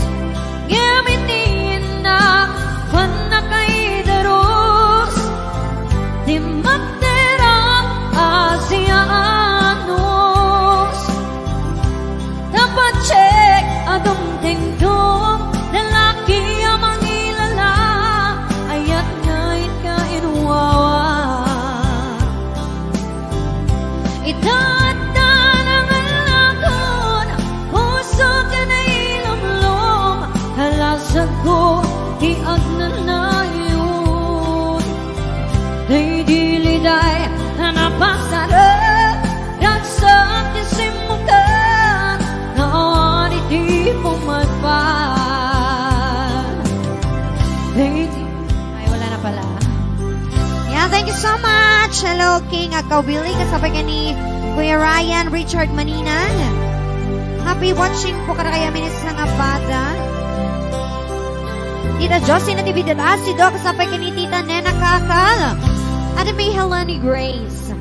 gamitin na panakaidaros di magterang Asianos dapat check adong tingdong lalaki ang mangilala ayat ngait ka inuwawa itatan ang alakon puso ka na ilumlum halasag ko tiag na nayon day diliday na napasarap ragsak isimukan na awan iti pumatpal. Day ay wala na pala. Yeah, thank you so much. Hello, King Akawili. Kasabay ka ni Kuya Ryan Richard Maninan. Happy watching po ka na kaya minis ng bata. Tita Josie na David Asido. Kasabay ka ni Tita Nena Kakal. At may Helani Grace.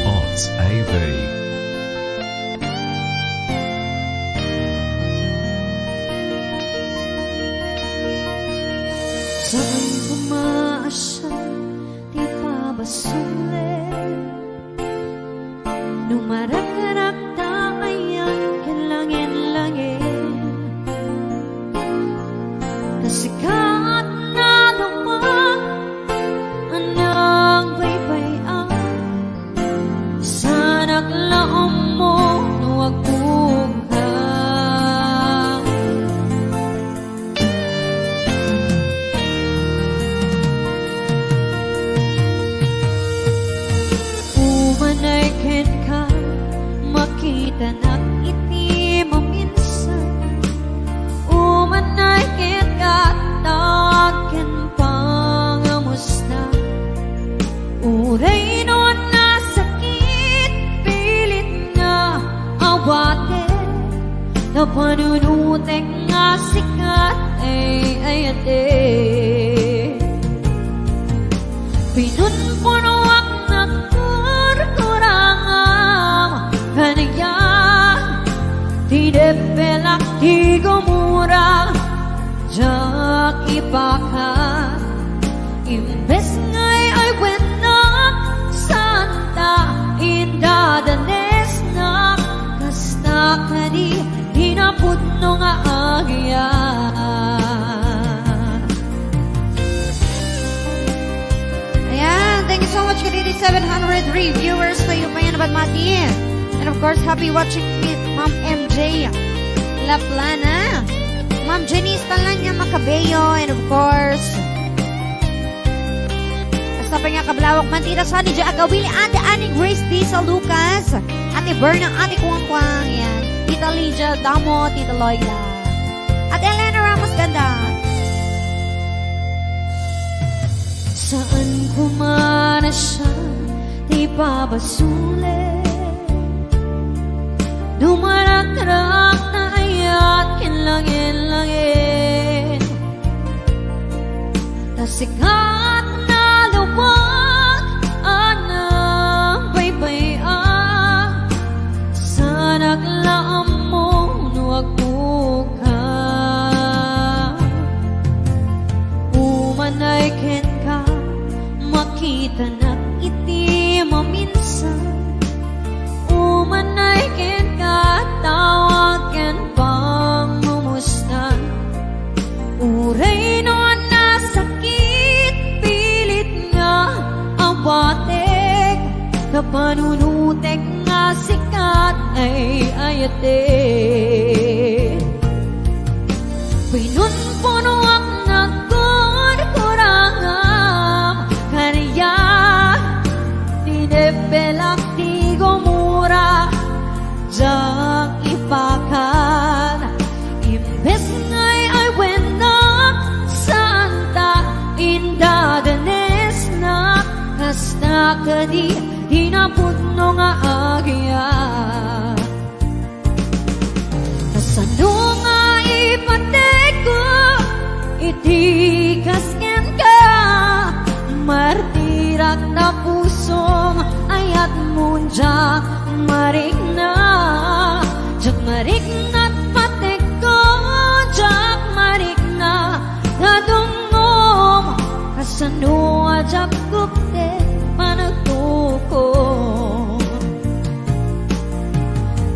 Odds AV. Saan pumaasya di pa basulit Numarak-arak tayo kinlangin-langin Nasikat na lumang anang baybayan Sanak laom mo nuwag buka Umanaykin ka makita na iti maminsan Umanaykin ka tawagin pangamusta Uray noon na sakit pilit nga awate Na panunutek nga sikat ay ayate Pinunpunuak na kurkurangam Kanaya Di depelak di gumura Jak ipakat Imbes ngay ay wenak Santa indadanes na Kasta ka di hinapudno nga agya Ayan, thank you so much Kadidi 700 reviewers sa iyo pa yan naman Mati. And of course, happy watching with Ma'am MJ La Plana, Ma'am Janice Talanya Macabeo, and of course, basta pa nga kablawak man Tita Sunny J. Agawili, Ate Annie Grace D. Sa Lucas, Ate Berna, Ate Kuwang-Kuwang, yan. Tita Lydia Damo, Tita Loyla, Ate Elena Ramos Ganda. Saan kumana siya, di pa basulit Dumarak-rak na ayat kinlangin-langin Nasikat na luwag anang baybayan Sanak laam mo nuwag buka Umanaykin ka makita na iti maminsan Umanaykin ka tawagan pang mumustan Uray noon na sakit pilit nga awatek Kapanunutek nga sikat ay ayate Pinunpunuak na kurkurangam Kaniya Dinepelak di gumura Jak ipa kadi hinapudno nga agya. Kasano nga ipatek ko, iti kasken ka, martirat na pusong ayat mo dyak marik na, dyak marik na't patek ko, dyak marik na, dadungom, kasano ajak gupte panagtukon.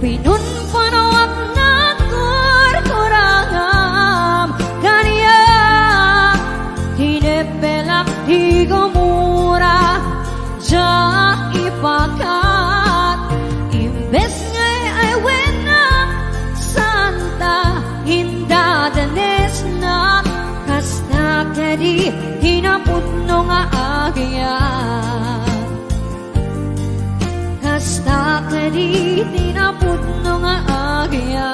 Pinunpanawak na kurkurangam, kaniyak, hinepelak di gumura, jak ipakat, imbes ngay ay wenang santa, hindadanes na, kasta kadi hinapudno nga agya. Kasta kadi hinapudno nga agya.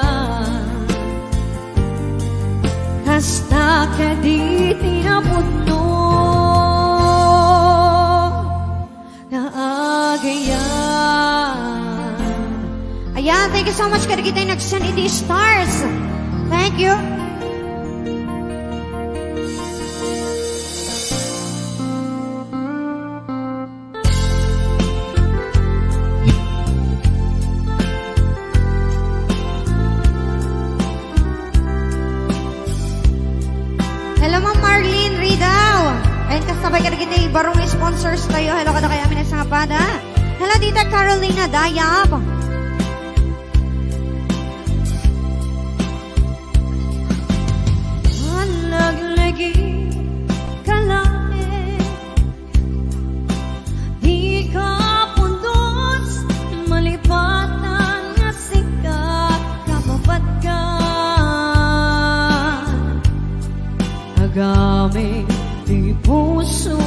Kasta kadi hinapudno nga agya. Ayan, thank you so much kada kita nag-send iti stars. Thank you. Hello, Ma'am Marlene Ridaw. Ayun, kasabay kada kita barong sponsors tayo. Hello kada kay amin sa pada. Hello, Tita Carolina Dayab. Naglagi kalame, di ka pundos, malipatan nga sikat kapapat ka. Agame di puso,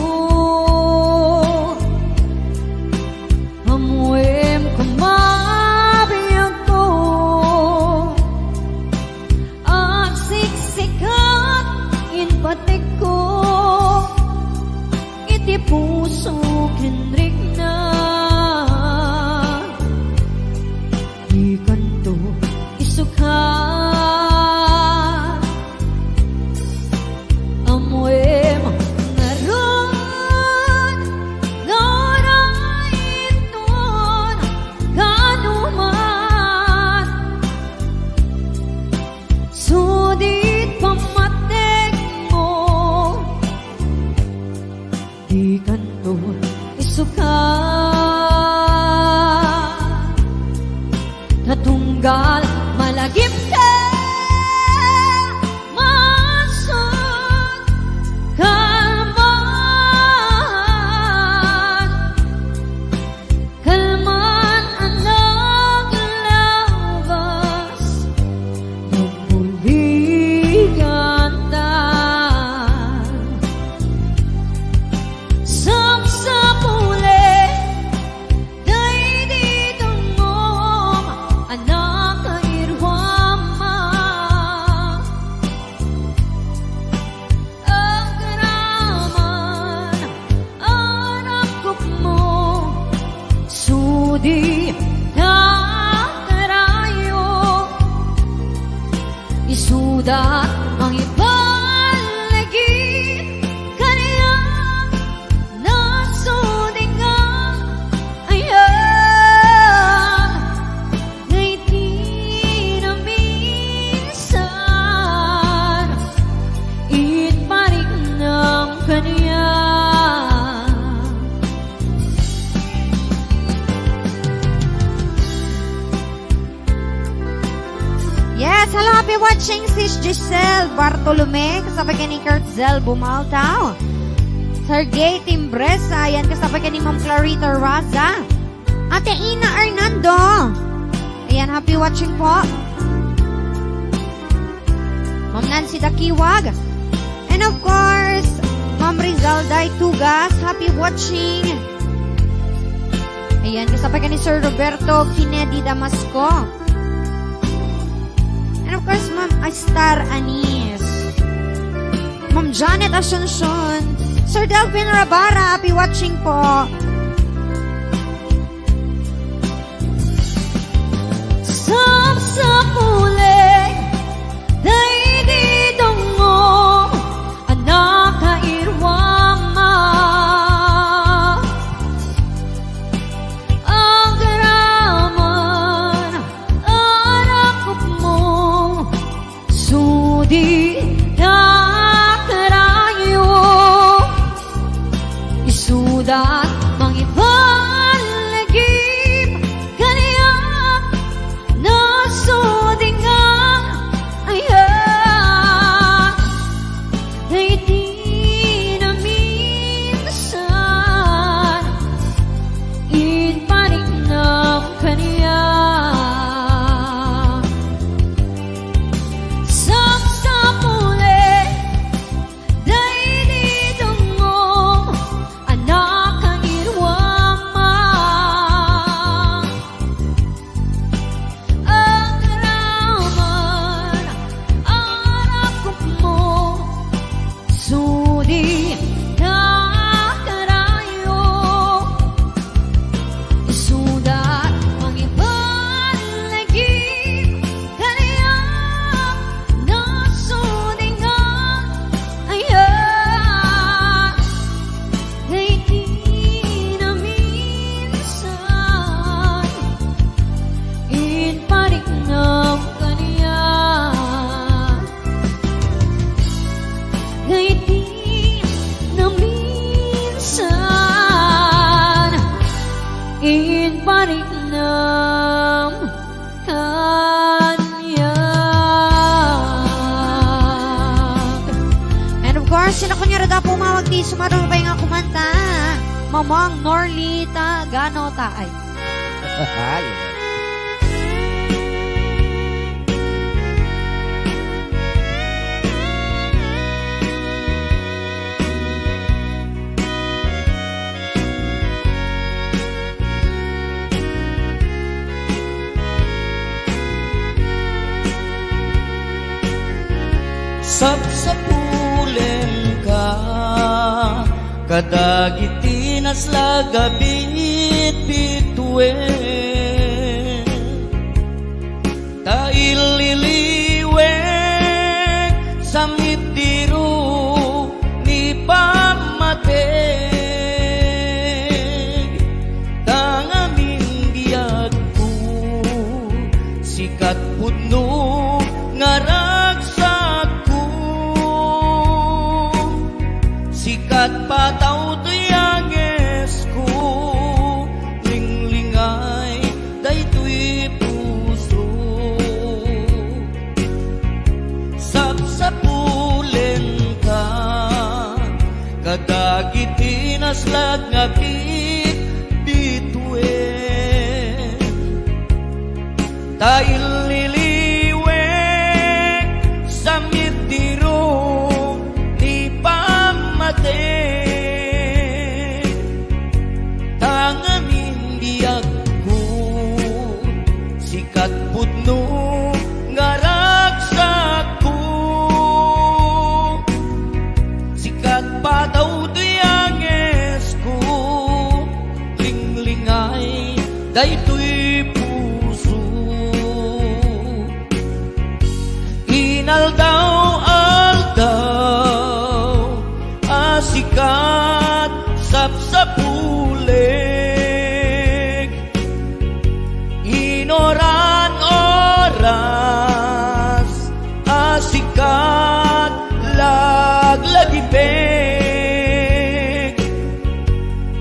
amuem kumabiyag ko, at siksikat inpatik ko, iti puso kinrik na. Di kanto isukat, amuem ngaron, ngaraiton, kanuman, sudit pamatek mo, di kanto isukat, tatunggal malagip ka, masod kalman, kalman ang naglabas, nagbuligan tan, sapsapule, day ditong mong anak ka irwama, ang karaman, anak kok mo, sudi na karayo, isudat ang ibalagi, kaniya nasuding nga, ayan, ngay di na minsan, itparik ng kaniya. Yes, hello, happy watching sis Giselle Bartolome, kasabay ka ni Kurtzel Bumaltao. Sergey Timbresa, yan kasabay ka ni Ma'am Clarita Raza. Ate Ina Hernando. Ayan, happy watching po. Ma'am Nancy Dakiwag. And of course, Ma'am Rizalday Tugas, happy watching. Ayan, kasabay ka ni Sir Roberto Kennedy Damasco. And of course, Ma'am Astar Anis. Ma'am Janet Asuncion. Sir Delvin Rabara, happy watching po. di nakarayo isudat mangibang lagim kaniya nasudingan ayan ay di na minsan ipaninam kaniya Samsapule day di dungom anak ang irwama ang raman anak mo sudi nakarayo isudat mangibang lagi kaniya nasudingan ayan ay di na minsan ipaninam kaniya ay di na minsan ipaninam kaniya. And of course, sino kunya rada pumawag di sumadol pa nga kumanta. Mamang Norlita Gano Taay. Sapsapulen ka kadagitinas lagabit bituin taililiwek samit diru ni pamateg tangaming biyag ko sikat pudno ngaragsak ko sikat pataw tuyanges ko linglingay daytoy puso sapsapulen ka kadagitinas lagngakit bituin tail liliwek samit diro ni pamate tangamin biyag ko sikat pudno ngaragsak ko sikat pataw tuyanges ko linglingay daytoy puso inaldaw-aldaw asikat sapsapuleg inoran-oras asikat laglagipeg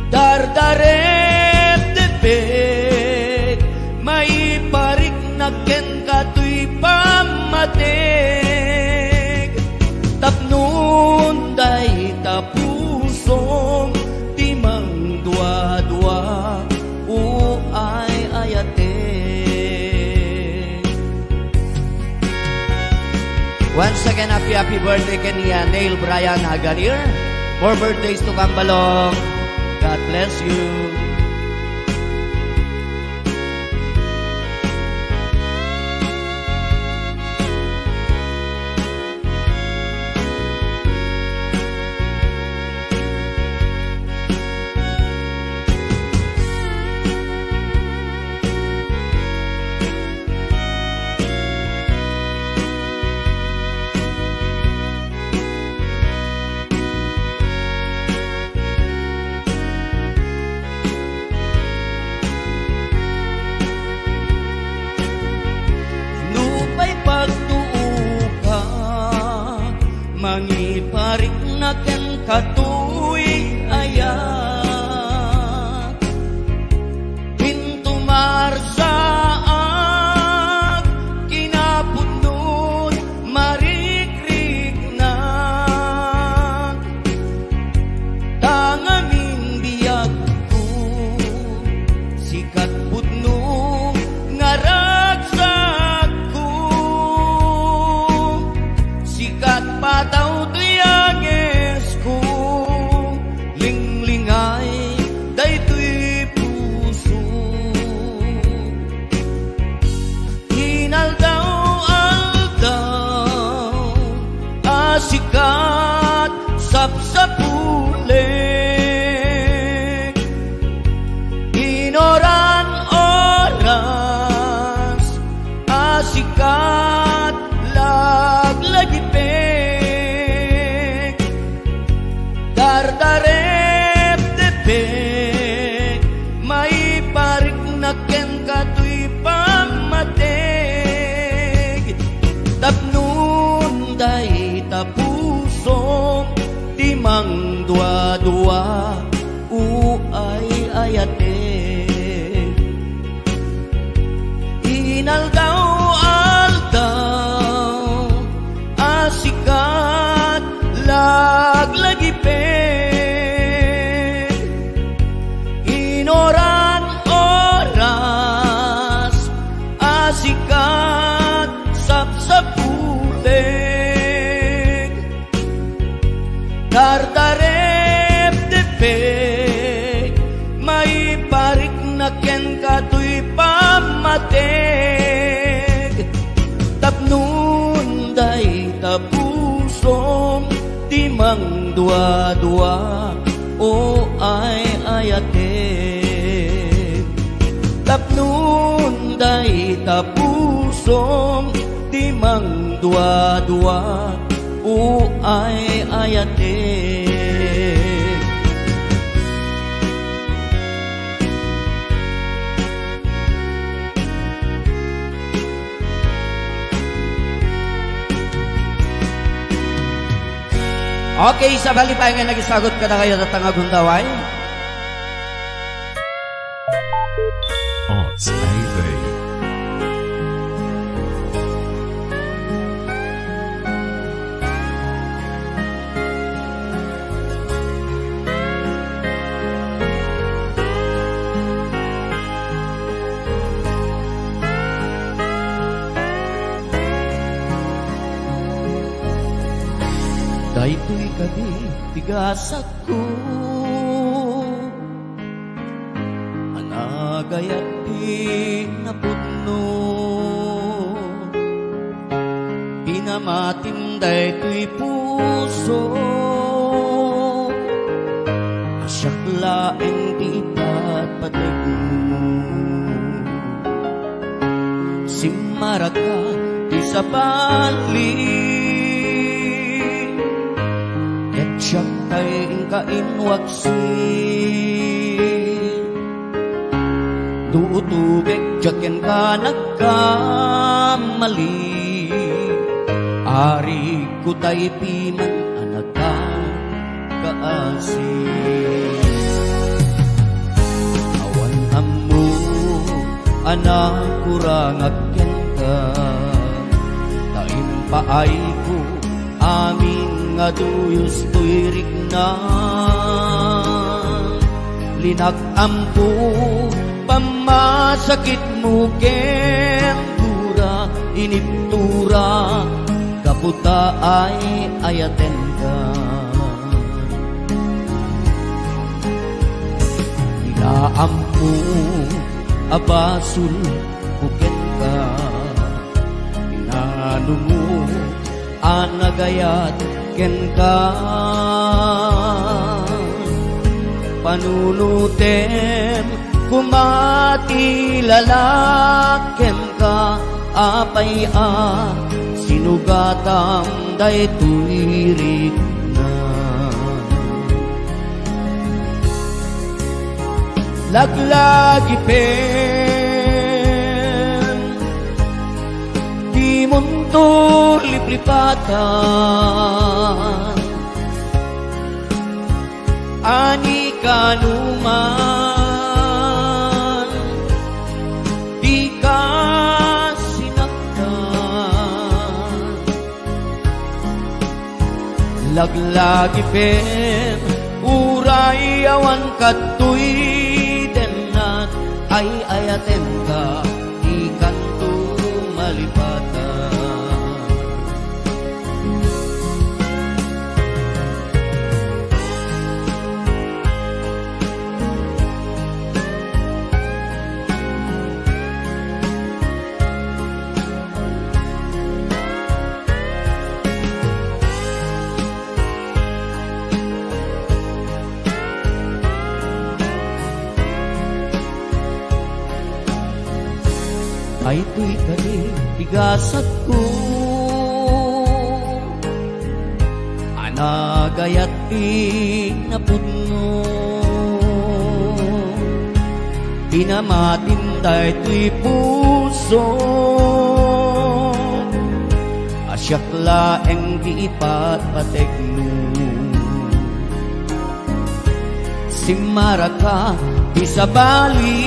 dardaret debeg maiparik naken katoy pamateg tapnon day tapusong timang dua-dua o ay ayate. Once again, happy birthday kaniya Neil Brian Agalir. More birthdays to come balong. God bless you. mangiparik na ken katuig ayak pintumar sa kinapudnon marikrik na tangamin biyag ko sikat pudno ngaragsak ko sikat pataw tuyages ko linglingay daytoy puso hinaldaw-aldaw asikat sapsapulik inoran-oras asikat laglagipik dardarep depek may parik na ken katoy pamatig tapnun day tapusom timang dua-dua uay ayate inaldaw-aldaw asikat laglagipin inoran-oras asikat sapsapulik dardarep depek may parik na ken katoy pamatig tapnun day tapusom timang dua-dua o ay ayatig tapnun day tapusom timang dua-dua o ay ayatig Okay, sa balipay nga nagisagot ka na kayo sa tangagundaway. Odds AV. Daytoy kadi tigasak ko anagayat di napudno pinamatin daytoy puso asyak laeng di patpatig simmaraka di sa bali siya kay inkainwaksi tuutubig jaken ka nagkamali ari ko tay piman anak ka kaasi awan amu anak kurang aken ka taim paay ko amin nga tuyos tuirik na linag-ampo pamasakit mo kentura iniptura kaputa ay ayaten ka ilaampo abasul buket ka inanungo anagayat ken ka panunutem kumati lalaken ka apay sinugatang daytoy rik na laglagi pen di di mundo liplipatan ani kanuman di ka sinaktan laglagi pen uray awan katuy denat ay ayaten ka ikan tu malipatan ay tuy kani bigasat ko anagayat pinapudno pinamatinday tuy puso asyak laeng di ipatpategno simaraka di sabali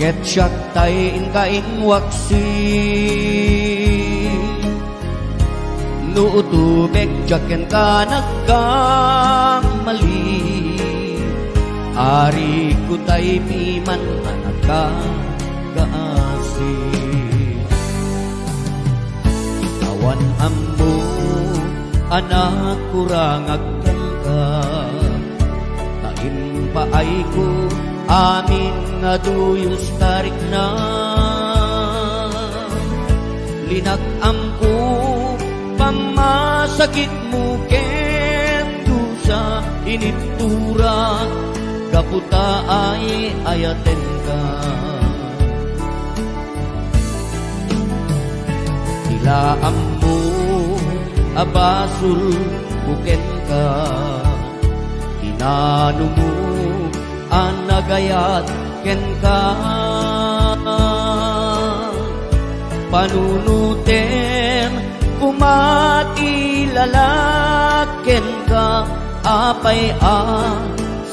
Ketsak tayin kain waksi Nuutubek jaken ka nagkamali Ari ko tay piman managkagaasi Awan ambo anak kurang agkan ka Tain paay ko amin nga duyos tarik na linag-amko pamasakit mo kendo sa initura kaputa ay ayaten ka tilaan mo abasul buken ka inano mo anagayat ken ka panunuten kumatilalaken ka apay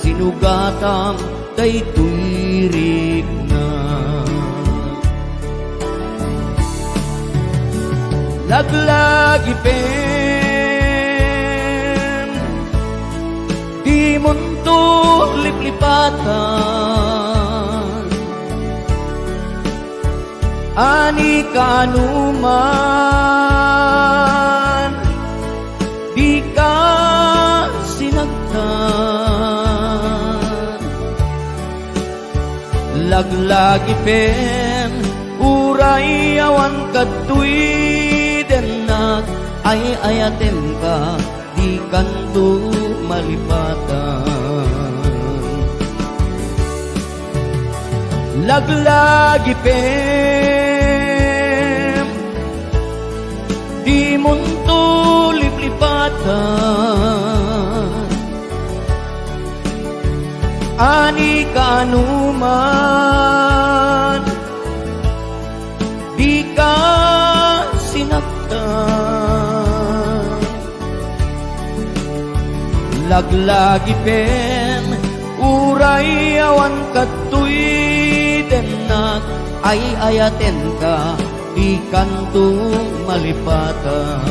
sinugatam day tuirig na laglagi pen di mundo liplipatan ani kanuman di ka sinagtan laglagi pen uray awan katuy denat ay ayaten ka di kanto malipatan laglagi pem di mundo liplipatan ani kanuman di ka sinaktan laglagi pen uray awan katuy denat ay ayaten ka di kanto malipatan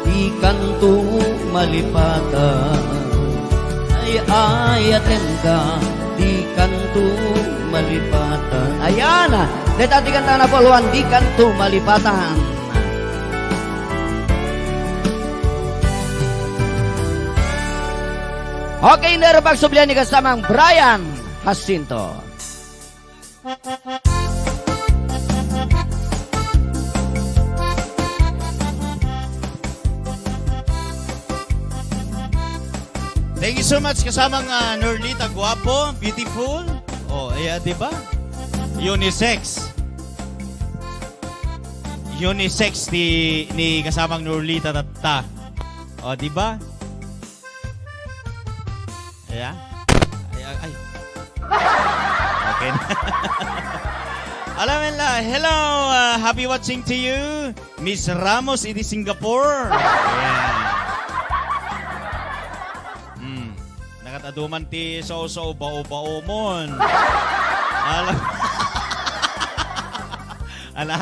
di kanto malipatan ay ayaten ka di kanto malipatan ayan na deta di kanta na poluan di kanto malipatan okay, nero pagsublian ni kasamang Brian Jacinto. Thank you so much kasamang Norlita, guwapo, beautiful. Oh, di ba? Unisex. Unisex ni kasamang Norlita Tata. Oh, di ba? Ay. Alamin la, hello, happy watching to you, Miss Ramos in Singapore. Ayan. Nakataduman ti so-so bao-bao mon. Alam. Ala.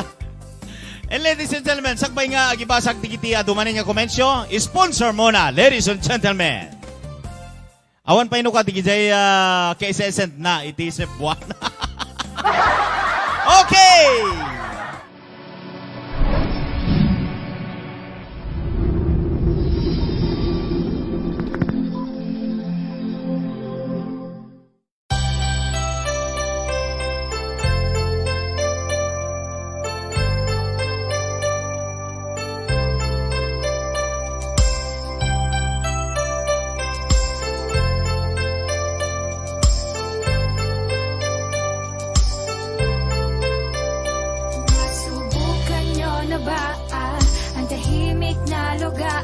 And ladies and gentlemen, sakbay nga agibasag tikiti adumanin nga komensyo, sponsor muna, ladies and gentlemen. Awan pa ino ka tigijay KSSN na itisip buwan. Okay! Subukan nyo na ba ang tahimik na lugar?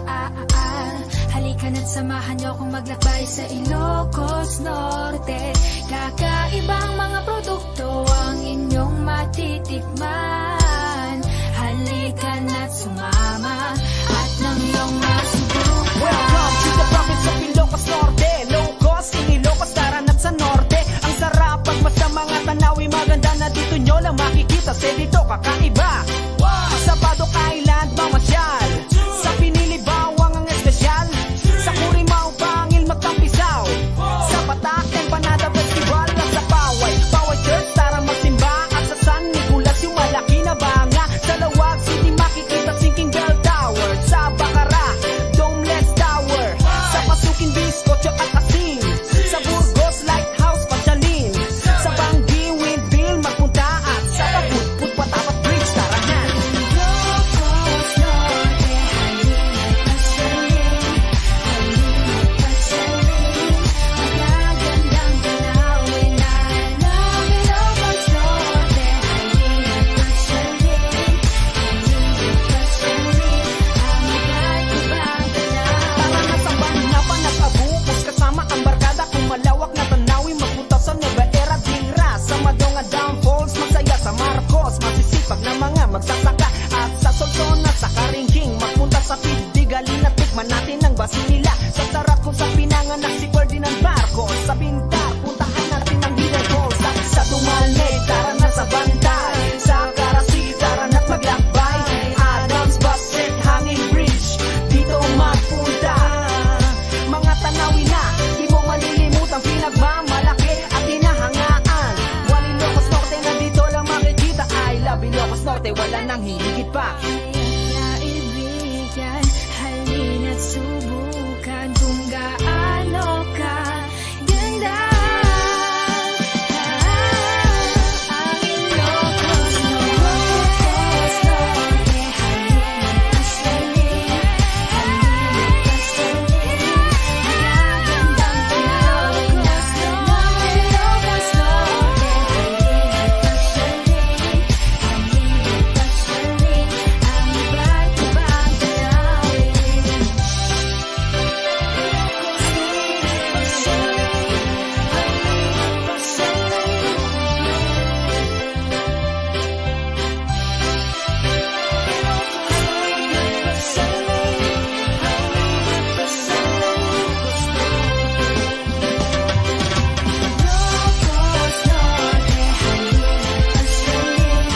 Halika na't samahan nyo kung maglakbay sa Ilocos Norte. Kakaibang mga produkto ang inyong matitikman. Halika na't sumama at nang iyong masubukan. Welcome to the province of Ilocos Norte. Low cost, in Ilocos, daranat sa norte. Ang sarap pag sa mga tanawi maganda na dito nyo lang makikita. Sa dito kakaiba. Sa Padok Island, mamasyal. Sa Pinili, Bawang ang espesyal. Sa Curimaw, Bangil, Magtampisaw. Sa Patak, Empanada Festival. At sa Paway, Paway Church, tara magsimba. At sa San Nicolas, yung malaki na banga. Sa Lawag City, makikita Sinking Bell Tower. Sa Bacara, Domeless Tower. Sa Pasukin, Biscocho at Asin. Sa Burgos, Lighthouse, Pasyalin. Sa Banggi, Windmill, magpunta. At sa Pagputput, Patapat Bridge, tara na. Ilocos Norte, halina't pasyalin. Halina't pasyalin. Magagandang tanawin na ng Ilocos Norte. Halina't pasyalin. Halina't pasyalin. Ang iba't ibang Tara tanawin. na sa Banapan at Abukos kasama ang barkada kung malawak na tanawi magpunta sa Nueva Era Tira sa Madonga Dam Falls masaya sa Marcos masisipag na mga magsasaka at sa Solsona at sa Karingking magpunta sa Pigdigaling at tikman natin ang basi nila sa sarap kung sa pinanganak si Ferdinand Marcos sa Bintar puntahan natin ang Hidden Falls sa Tumalne tara na sa Bantay sa Karasi tara na't maglakbay Adams Bassett Hanging Bridge dito magpunta mga tanawin na di mo malilimutan pinagmamalaki at hinahangaan One Ilocos Norte na dito lang makikita I love Ilocos Norte wala nang hihigit pa Kaibigan, halina't subukan kung gaano ka ganda. Ang Ilocos Norte, halina't pasyalin. Halina't pasyalin. Magagandang tanawin na ng Ilocos Norte. Halina't pasyalin. Halina't pasyalin. Ang iba't ibang tanawin. Ilocos Norte, halina't pasyalin.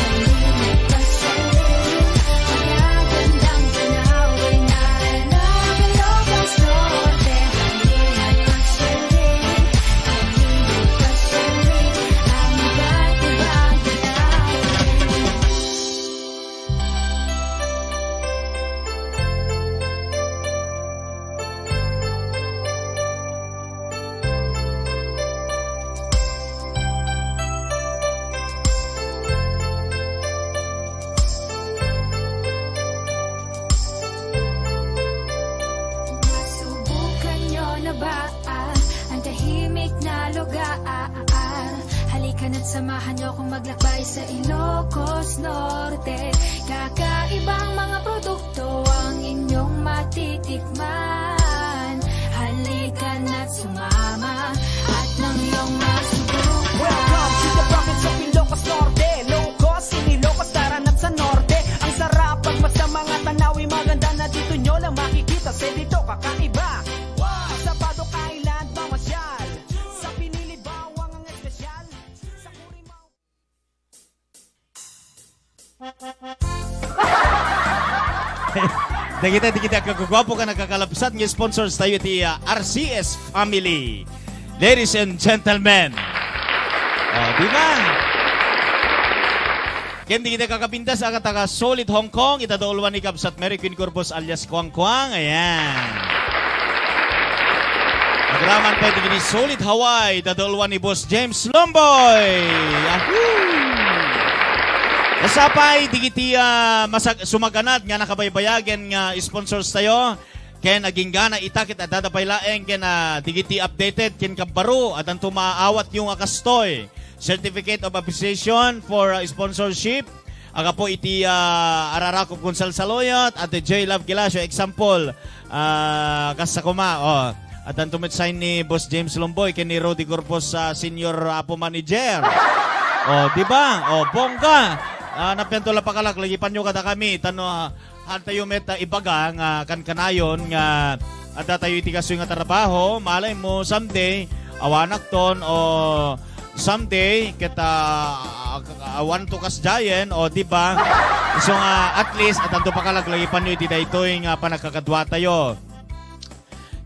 Halina't pasyalin. Magagandang tanawin na ng Ilocos Norte. Halina't pasyalin. Halina't pasyalin. Ang iba't ibang tanawin. Subukan nyo na ba ang tahimik na lugar? Halika na't samahan nyo kung maglakbay sa Ilocos Norte. Kakaibang mga produkto ang inyong matitikman. Halika na't sumama at nang iyong masubukan. Welcome to Di kita kagugwapo ka nagkakalapsat ng sponsors tayo iti RCS Family. Ladies and gentlemen. Di ba? Ken di kita kakapindas ang taga Solid Hong Kong, itadolwan ni Kapsat Mary Queen Corpus alias Kwang Kwang. Ayan. Agraman pa di Solid Hawaii, itadolwan ni Boss James Lomboy. Yahoo! Kasapay, di kiti sumaganad nga nakabaybayagan nga sponsors tayo. Ken aging gana itakit at dadapay laeng ken di kiti updated ken kabaro at ang tumaawat yung akastoy. Certificate of Appreciation for sponsorship. Aga po iti Ararakop Kunsal Saloyot at J. Love Gilasio. Example, kasakuma. At ang tumitsign ni Boss James Lomboy ken ni Rodi Corpus Senior Apo Manager. Di ba? Bongga. Napyantula pakalak, lagi panyo kada kami. Tayo meta ibaga nga kankanayon nga at tayo iti kasoy nga trabaho. Malay mo, someday, awanak ton o someday, kita awan to kas giant o diba? So nga, at least, at anto pakalak, lagi panyo iti daytoy nga panagkakadwa tayo.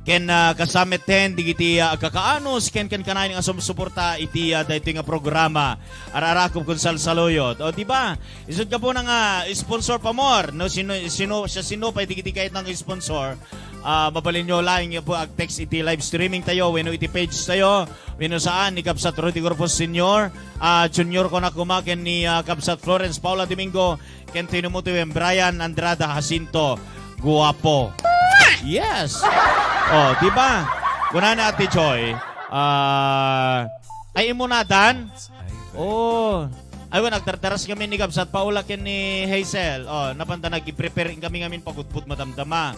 Ken kasamit ten di iti kakaanos ken kanayon nga sumusuporta iti dayto nga programa Ararakop Kunsal Saloyot. Di ba? Isod ka po nga sponsor pa more no sino pa iti kahit ng sponsor. Mabalin nyo lang po text iti live streaming tayo wenno iti page tayo wenno saan ni Kapsat Rodi Corpus Senior Junior ko na kumaken ni Kapsat Florence Paula Domingo ken tinumuto yung Brian Andrada Jacinto guwapo. Yes. Di ba? Kuna na Ate Joy. Ay imunatan? Ay nagtartaras kami ni Kapsat Paula ken ni Hazel. Napanta nag-i-prepare kami ngamin pagutput matamtama.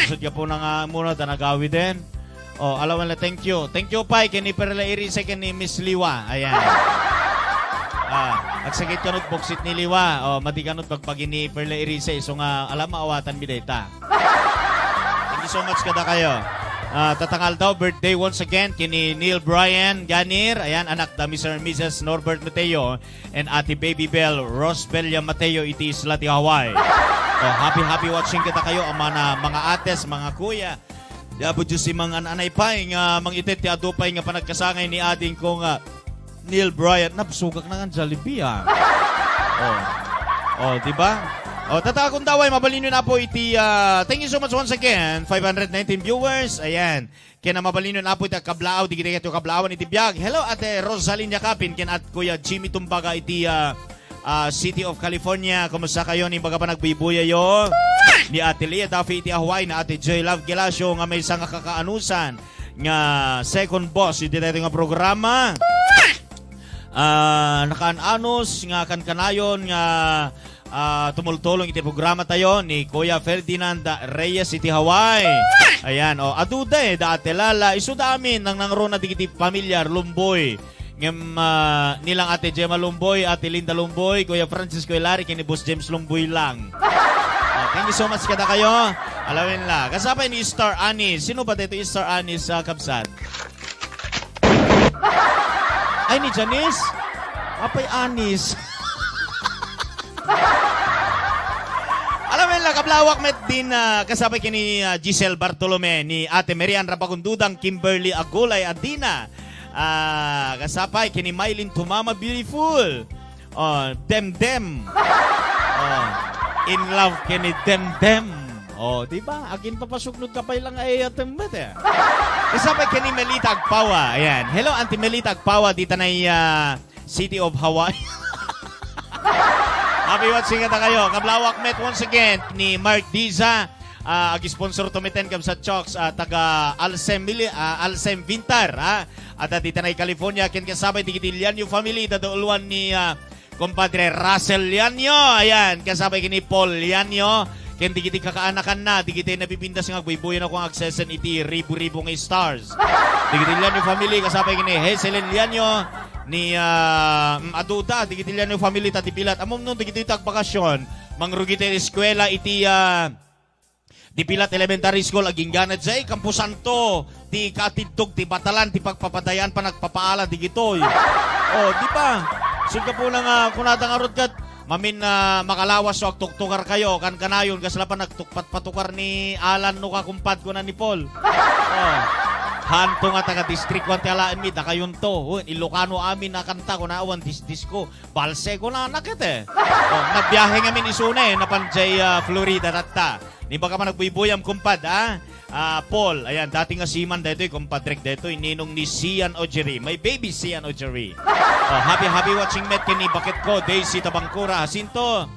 Sud ka po nga muna tanagawi din. Alawan na thank you. Thank you pa ken ni Perla Irise ken ni Miss Liwa. Ayan. Agsakit kanot boksit ni Liwa. Mati kanot pagpagi ni Perla Irise. So nga alam maawatan mi data. Thank you so much kada kayo. Tatangal daw birthday once again kini Neil Brian Ganir. Ayan, anak da Mr. and Mrs. Norbert Mateo and Ate Baby Bell Rosbelia Mateo iti Islati Hawaii. Happy watching kita kayo ang mga ates, mga kuya. Diabo Diyos si mga anay pa nga mang itit ti adupay nga panagkasangay ni ading ko nga Neil Brian. Napsugak na nga Jollibee di ba? Tatakong daway, mabalino na po iti, thank you so much once again, 519 viewers, ayan, kaya mabalino na po iti kablaaw, di kita kablaawan iti biyag. Hello Ate Rosaline Yakapin, kaya at Kuya Jimmy Tumbaga iti City of California, kumusta kayo ni baga pa nagbibuya yo, ni Ate Leah Duffy iti Hawaii, na Ate Joy Love Gilasio, nga may isang kakaanusan, nga second boss, iti tayo nga programa, nakaan-anos, nga kankanayon, nga tumultulong iti programa tayo ni Kuya Ferdinand Reyes iti Hawaii. Ayan, aduda dati lala, iso damin nang nangro na iti pamilyar Lumboy. Ngem nilang Ate Gemma Lumboy, Ate Linda Lumboy, Kuya Francisco Hilary, kini Boss James Lumboy lang. Thank you so much kada kayo. Alawin la. Kasapay ni Star Anis. Sino ba dito Star Anis sa Kapsat? Ay, ni Janice? Apay Anis. Alam mo lang, kablawak met din kasabay kini Giselle Bartolome ni Ate Marian Rapagundudang Kimberly Agulay Adina. Kasapay kini Mylene Tumama Beautiful. Dem. In love kini Dem. Diba? Akin papasuklod ka pa lang ay atembat eh. Kasapay kini Melita Agpawa. Ayan. Hello, Auntie Melita Agpawa. Dito na City of Hawaii. Happy watching kita kayo. Kablawak met once again ni Mark Diza. Ag-sponsor tumiten kam sa Chokes. Taga Alsem Vintar. At dito na California. Ken kasabay digiti Lianyo family. Dadulwan ni compadre Russell Lianyo. Ayan. Kasabay kini Paul Lianyo. Ken digiti kakaanakan na. Digiti nabibindas nga. Buibuyan ako ang accessan iti ribu-ribu ng stars. Digiti Lianyo family. Kasabay kini Hazel Lianyo. Ni aduda digiti Lianyo family tatipilat amom nung digiti tagbakasyon mangrugiti eskwela iti Dipilat Elementary School aging ganad jay Campo Santo ti katidtog ti batalan ti pagpapadayan pa nagpapaala digitoy. Di ba? Sud ka po nang kunatang arot kat Mamin na makalawas so tuktukar kayo kan kanayon kasla pa nagtukpat patukar ni Alan no kakumpad ko na ni Paul. Oh. Hanto nga taga district 1 tialaan mi da kayon to. Ilocano amin na kanta ko na awan disco. Balse ko na nakit eh. Oh, nagbiyahe ngamin isuna napanjay Florida tatta. Ni baka man nagbuyboyam kumpad Paul, ayan, dating nga siman dito, kumpadrek dito, ninong ni Sian Ojeri. My baby Sian Ojeri. Happy watching met kini bakit ko, Daisy Tabangkura, Jacinto.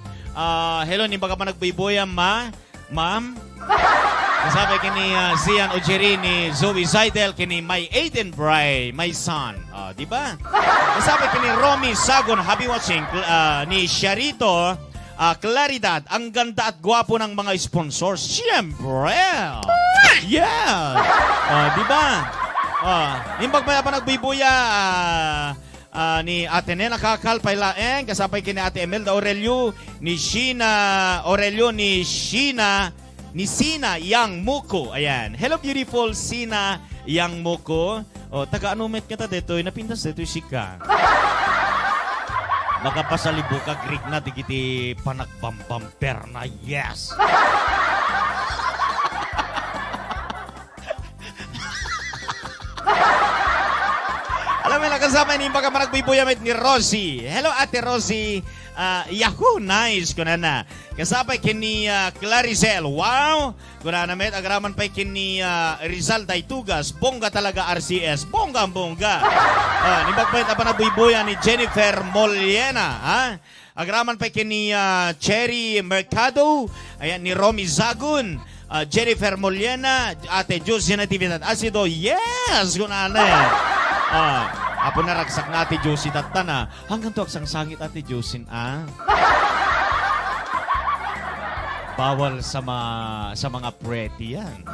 Hello, ni baka man nagbuyboyam, ma'am. Kasabi kini Sian Ojeri ni Zoe Zaidel, kini my Aiden Bray, my son. Di ba? Kasabi kini Romy Sagon, happy watching, ni Sharito, Claridad, ang ganda at gwapo ng mga sponsors. Siyempre! Yeah! Di ba? Yung pagmaya pa nagbibuya ni Ate Nena Kakalpay laeng, kasapay kini Ate Emelda Aurelio, ni Sheena Aurelio, ni Sina Yang Muko. Ayan. Hello beautiful Sina Yang Muko. Taga-anumet kita dito, napintas dito yung sika. Makapasalibo ka Greek na digiti panagbambamper na yes. Alam mo na kasama ni baka managbibuyamit ni Rosie. Hello Ate Rosie. Yahoo, nice ko na. Kasapay kini Claricel. Wow! Kuna na met agraman pa kini Rizal Daitugas. Bongga talaga RCS. Bongga. Ni bagpait apa na buybuya ni Jennifer Moliena. Agraman pa kini Cherry Mercado. Ayan ni Romy Zagun. Jennifer Moliena. Ate Josie Natividad Asido. Yes! Kuna na. Apo na ragsak na Ate Josie tatta na. Hanggang to aksang sangit Ate Josie bawal sa mga pretty yan.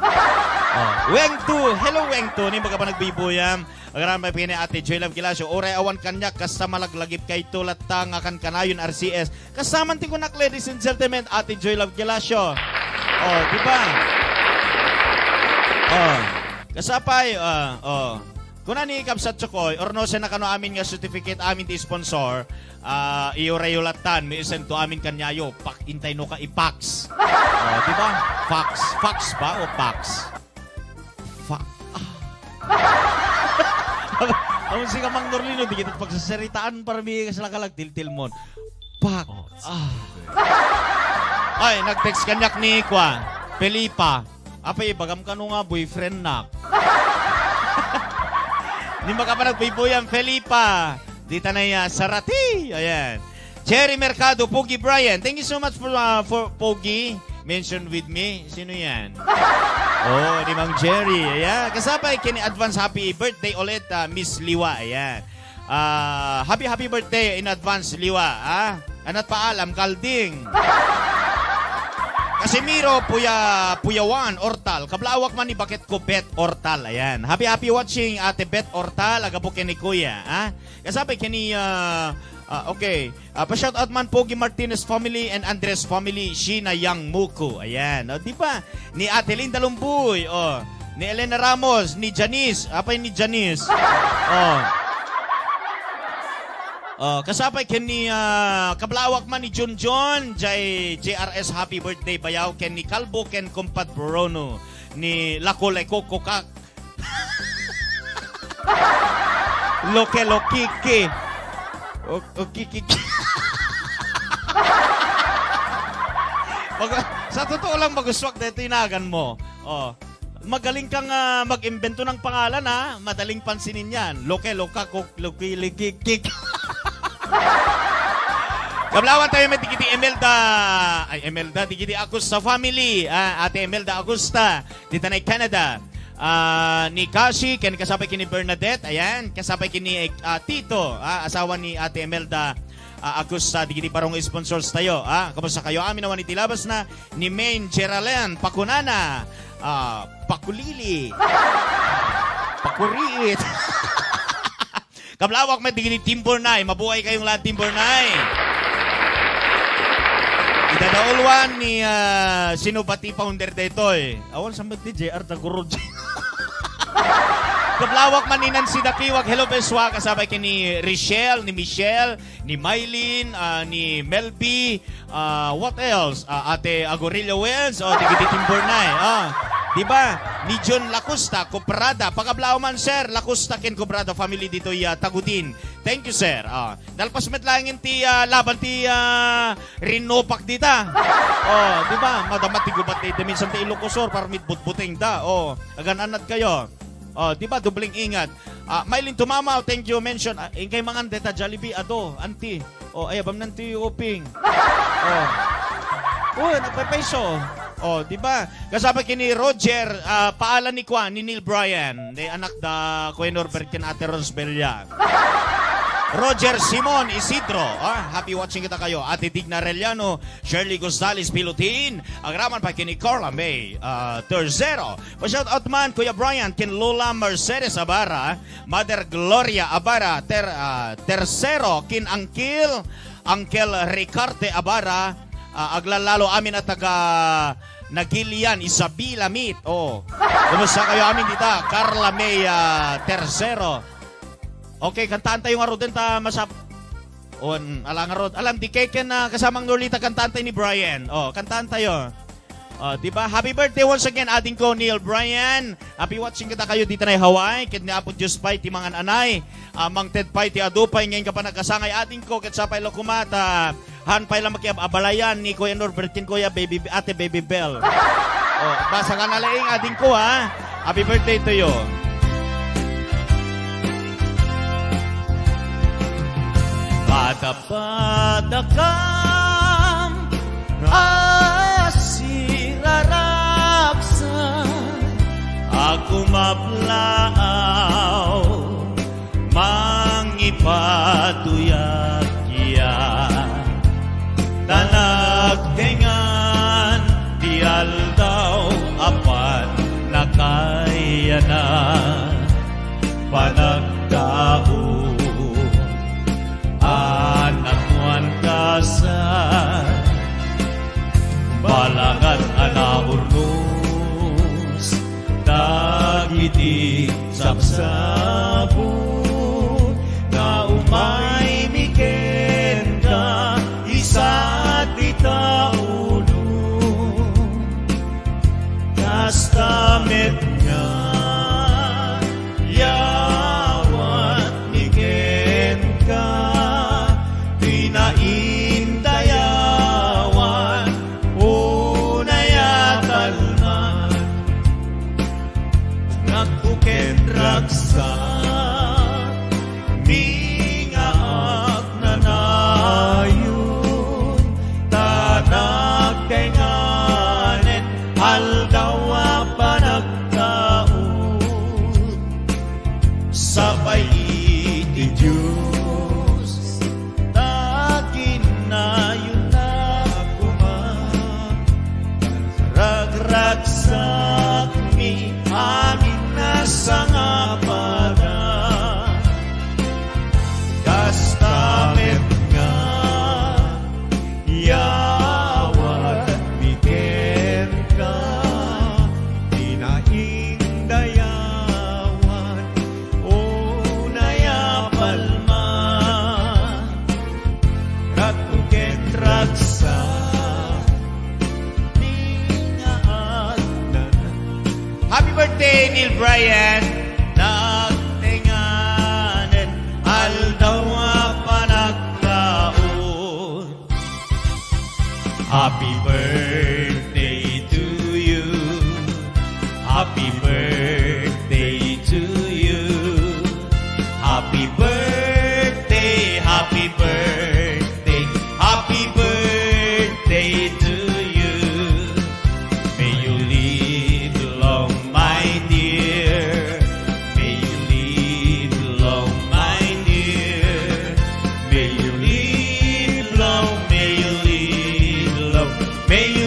Weng Tu, hello Weng Tu, ni baga pa nagbibuyam. Agaran may pini Ate Joy Love Gilasio. Oray awan kanyak kasama malaglagip kay tulat ta nga kan kanayon RCS. Kasaman ti kunak ladies and gentlemen Ate Joy Love Gilasio. Di ba? Kasapay kuna ni Kapsat Chokoy, or no siya na kano amin nga certificate amin ti sponsor, iurayulatan, may isend to amin kanyayo, intay no ka i-fax. Diba? Fax ba o fax? Amun si Kamang Norlino, di kita pagsasaritaan para may kasala tiltil mo. Fax. Ay, nag-text kanyak ni Felipa. Apay, bagam ka no nga, boyfriend na. Hindi ba ka pa nagbibuyan, Felipa? Dita na Sarati. Ayan. Cherry Mercado, Pogi Brian. Thank you so much for Pogi. Mention with me. Sino yan? Ni Mang Jerry. Ayan. Kasabay, kini advance happy birthday ulit, Miss Liwa. Ayan. Happy birthday in advance, Liwa. Anat paalam, Kalding. Casimiro, Puyawan, Ortal. Kablawak man ni Bakit ko, Bet Ortal. Ayan. Happy watching, Ate Bet Ortal. Agabukin ni Kuya. Kasabay kini, okay. Pa-shout out man Pogi Martinez family and Andres family. Sheena Yang Muko. Ayan. Di ba? Ni Ate Linda Lumbuy. Ni Elena Ramos. Ni Janice. Apay ni Janice. Kasapay ken ni kablawak man ni Junjon JRS happy birthday bayaw ken ni Kalbo ken Kompad Bruno ni Lakole Kokokak Lokiki sa totoo lang maguswak dito inagan mo. Magaling kang mag-imbento ng pangalan madaling pansinin yan. Lokikik. Kablawan tayo may digiti Emelda, digiti Agusta family. Ate Emelda Agusta, dito na Canada. Ni Kashi, kasabay kini Bernadette, ayan, kasabay kini Tito, asawa ni Ate Emelda Agusta, digiti parang sponsors tayo. Kamusta kayo? Amin naman itilabas na ni Maine Geraldine Pakunana, Pakulili, Pakuriit. Kablawak may digini Timburnay. Mabuhay kayong lahat Timburnay. Idadaulwan ni sinubati founder dito Awan sa mag-DJ Arta Gurod. kablawak maninan si Dakiwag. Hello, Beswa. Kasabay ka ni Richelle, ni Michelle, ni Mylene, ni Melby. What else? Ate Agorillo Wells. Tigiti Timburnay. Diba? Ni John Lacusta, Coprada. Pagkablaw man, sir. Lacusta ken Coprada family dito Tagudin. Thank you, sir. Dalpas met langin ti laban ti Rinopak dita. Diba? Madamat ti gubat ti minsan ti Ilocosor para mitbutbuting da. Agananad kayo. Diba? Dubling ingat. Mylene Tumamaw, thank you. Mention. Kay mga deta Jollibee, auntie. Ayabam nanti uping. Nagpapaiso. Diba? Kasama kini Roger, paalan ni Kwan, ni Neil Bryan, ni anak da Kuya Norbert ken Ate Rosbelia. Roger Simon Isidro, happy watching kita kayo. Ate Digna Reliano, Shirley Gonzales Pilutin, agraman pa kini Carla May Tercero. Pa-shout out man Kuya Brian ken Lola Mercedes Abara, Mother Gloria Abara, Tercero kin Uncle Ricarte Abara, aglalalo amin at taga Nagilian, Isabela Meet. Kumusta kayo amin dita? Carla May Tercero. Okay, kantaan tayo nga rodin ta masap. Alam, di kay na kasamang Norlita kantaan tayo ni Brian. Kantaan tayo. Diba? Happy birthday once again, ating ko, Neil Bryan. Happy watching kita kayo dito na Hawaii. Kit ni Apo Diyos Pai, ti mga anay. Mang Ted Pai, ti Adupay. Ngayon ka pa nagkasangay ating ko. Kit sa Pai Lokumata. Han Pai lang makiab abalayan ni Kuya Norbertin, Kuya Ate Baby Bell. Basa ka nalaing ating ko, ha. Happy birthday to you. Padapadakam asiraraksan ako maplaaw mangipaduyak iya tanagtengan dialdaw apan nakayanan panagdao anakwan kasan balangan anaurnos dagiti sapsabon na umay miken ka isa't itauno kastamet nga yawan miken ka inaindayawan unayatalman nakuken raksa mingaak nanayon tanagtenganen aldawa panagtaon sabay iti Diyos taginayon na kuman ragraksak mi amin na sangapada kastamet nga yawat miken ka tinaindayawan unayapalman ratuken raksa Happy birthday, Neil Bryan. Nagtinganen, aldawa panagkaon. Happy birthday to you. Happy birthday to you. Happy birthday, happy birthday, happy birthday to you. May you live long, my dear. May you live long, my dear. May you live long, may you live long, may you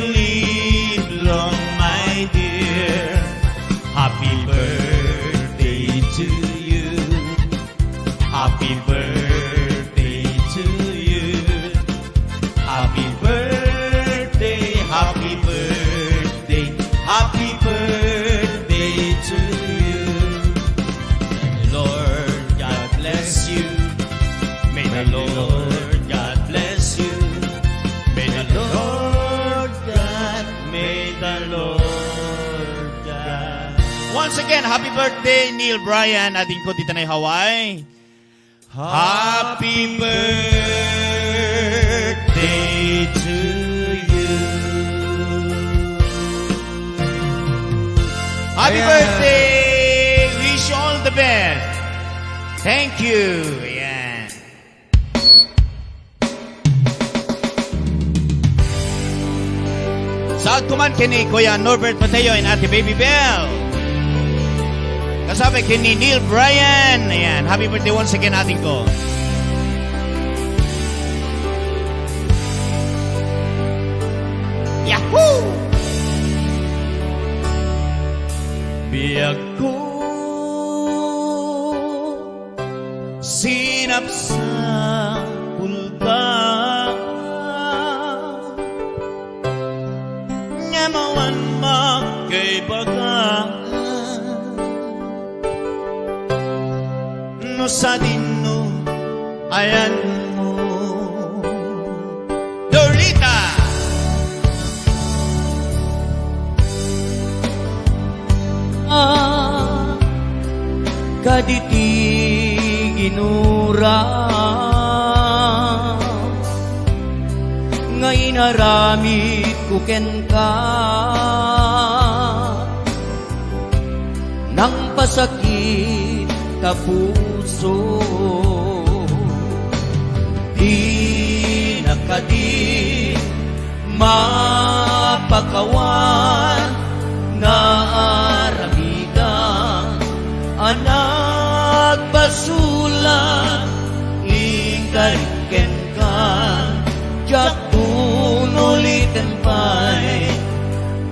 Lord God bless you. May the Lord God, may the Lord God. Once again, happy birthday, Neil Bryan. Ating ko dito na Hawaii. Happy birthday to you. Happy Ayan. birthday! Wish you all the best. Thank you. Ayan. Sa kuman kini Kuya Norbert Mateo and Ate Baby Bell. Kasama kini Neil Bryan. Ayan. Happy birthday once again ating ko. Yahoo! Biyag ko sinap sa pulga ngamawan makay baga no sa dino ayan mo Dorita kaditi ginura ngay naramit ko ken ka nang pasakit ka puso di nakadi mapakawan na aramidan anak basulan ingkariken ka jatun ulitin pa'y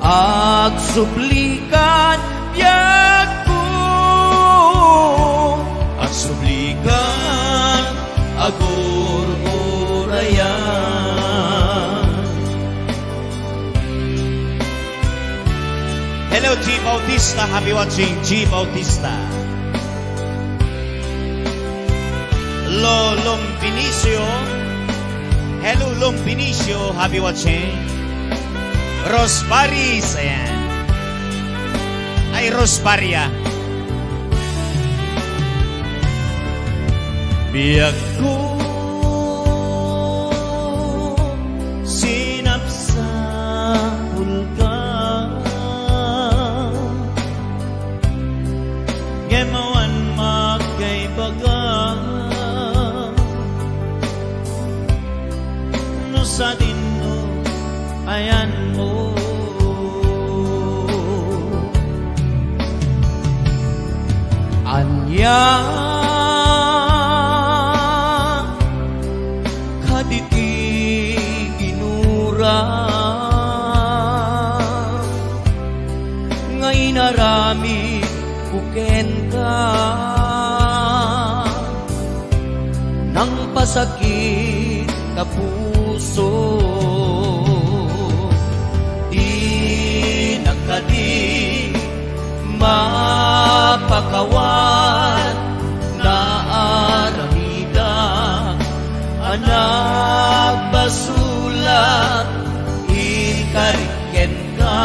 agsublikan biag ko agsublikan agur-urayan. Hello, G. Bautista. Happy watching, G. Bautista. Lolong Vinicio. Hello, Long Vinicio. Happy watching. Rosparis. Ayan. Ay, Rosparia. Biag ko sinap sa pulga gemawan makay baga no sa dino ayan mo anya kaditi ginura ngay narami kuken ka nang pasakit ka puso di nakadi mapakawan na aramida anak basulat ikariken ka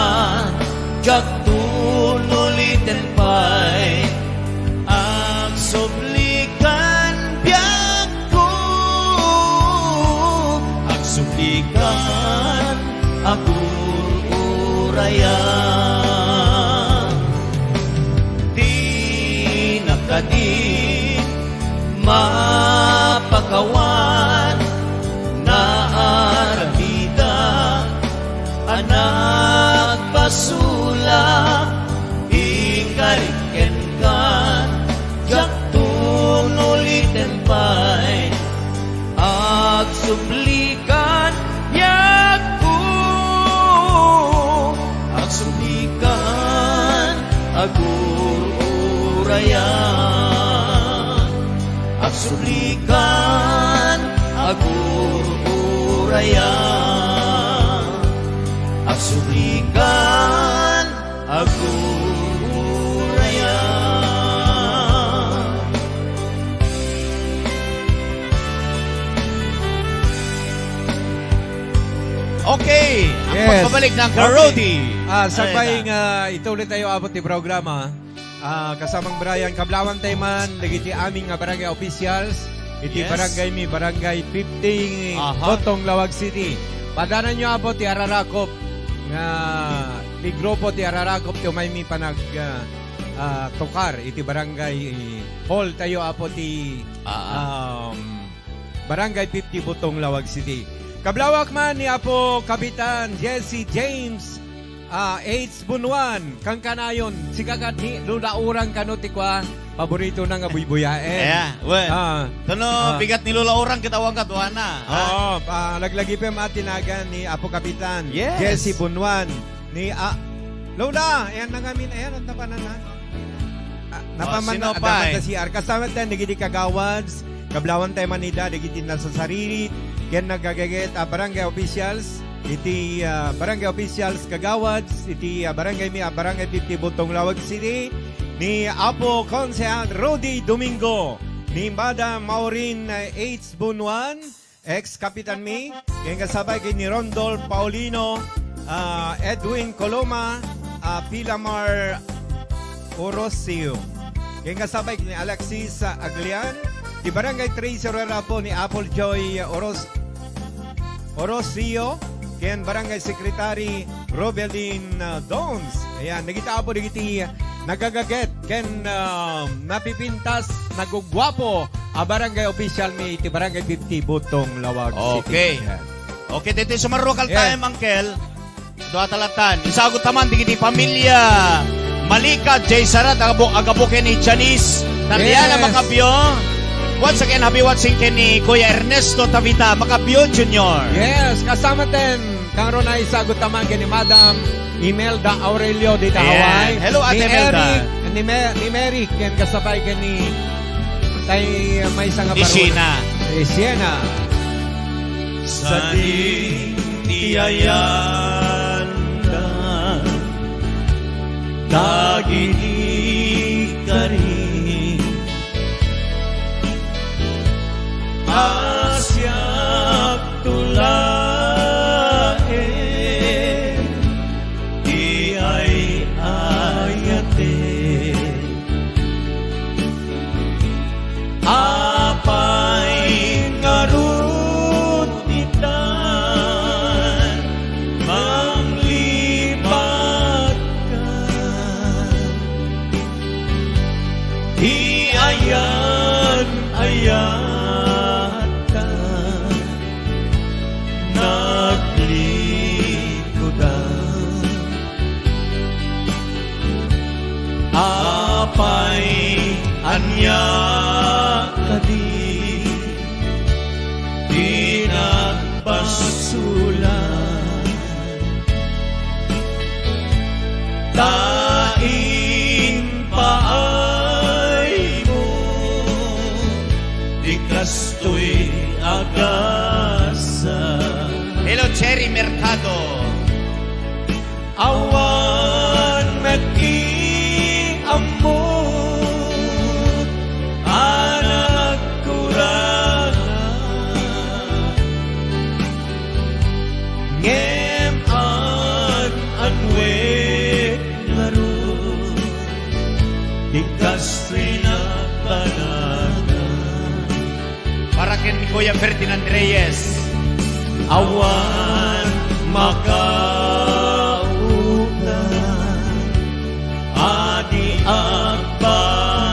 jagtun ulitin pa'y agsublikan biag ko agsublikan agur-urayan di nakadi mapakawan na arabida anak basula ikariken kan jaktun ulitin pa'y agsublikan biag ko agsublikan agur-urayan agsublikan agur-urayan agsublikan agur-urayan Okay, ang Yes. pagbabalik ng Karodi. Sabay nga ito ulit tayo abot ni programa. Kasamang Brian Kablawan Tayman, nagiti aming nga barangay officials. Iti Yes. barangay mi, barangay 50, Aha. Botong Lawag City. Padanan nyo abot ti Ararakop. Nga, ti grupo ti Ararakop, ti umay mi panag tukar. Iti barangay hall tayo abot ti barangay 50, Botong Lawag City. Kablawak man ni Apo Kapitan Jesse James AIDS Bunuan kang kanayon si kagat ni lulaurang kanuti kwa paborito na nga buybuyaen. Yeah, well. Tono, bigat ni Lula Orang kitawang katuana. Oo, laglagi pa matinagan ni Apo Kapitan Yes. Jesse Bunuan ni Lola, ayan na ngamin, ayan ang tapanan na. Sino pa? Napaman si Ar. Kasama tayo, nagiti kagawads, kablawan tayo manida, nagiti nasa sarili, yan nagagaget barangay officials, iti barangay officials kagawads, iti barangay 50 Botong Lawag City, ni Apo Konsehal Rodi Domingo, ni Madam Maureen H. Bunuan, ex-kapitan mi, yan kasabay kay ni Rondol Paulino, Edwin Coloma, Pilamar Orosio. Yan kasabay ni Alexis Aglian, di Barangay 3 Rapo ni Apple Joy Orosio, ken Barangay Secretary Robelin Dons. Ayan, nagitapo nagiti nagagaget ken napipintas nagugwapo a barangay official mi iti Barangay 50 Botong Lawag Okay. City. Ayan. Okay, dito sa Marrocal Yeah. time, Uncle. Doa talatan. Isagot naman, digiti pamilya. Malika, Jay Sarat, agabukin ni Janice. Taliana Yes. Macabio. Once again, happy watching ni Kuya Ernesto Tavita, Macabio Jr. Yes, kasama din kang ron ay sagot naman kay ni Madam Imelda Aurelio dito Ayan. Hawaii. Hello, Ate ni Imelda. Eric, ni Mary ken kasabay kay ni tay may isang Di Siena. Siena. Sa di tiyayanda dagiti kari asyak tulae di ay ayate apay ngarutitan manglibat ka di ayan-ayata naglikodan apay anya kadi di nagpasulan tain paay mo di kastoy agasa. Hello, Cherry Mercado. Awan mag-iamot anak kurangan ngem anwet laro di kastoy na panagan. Para ken ni Kuya Ferdinand Reyes. Awan makautan adi agbayan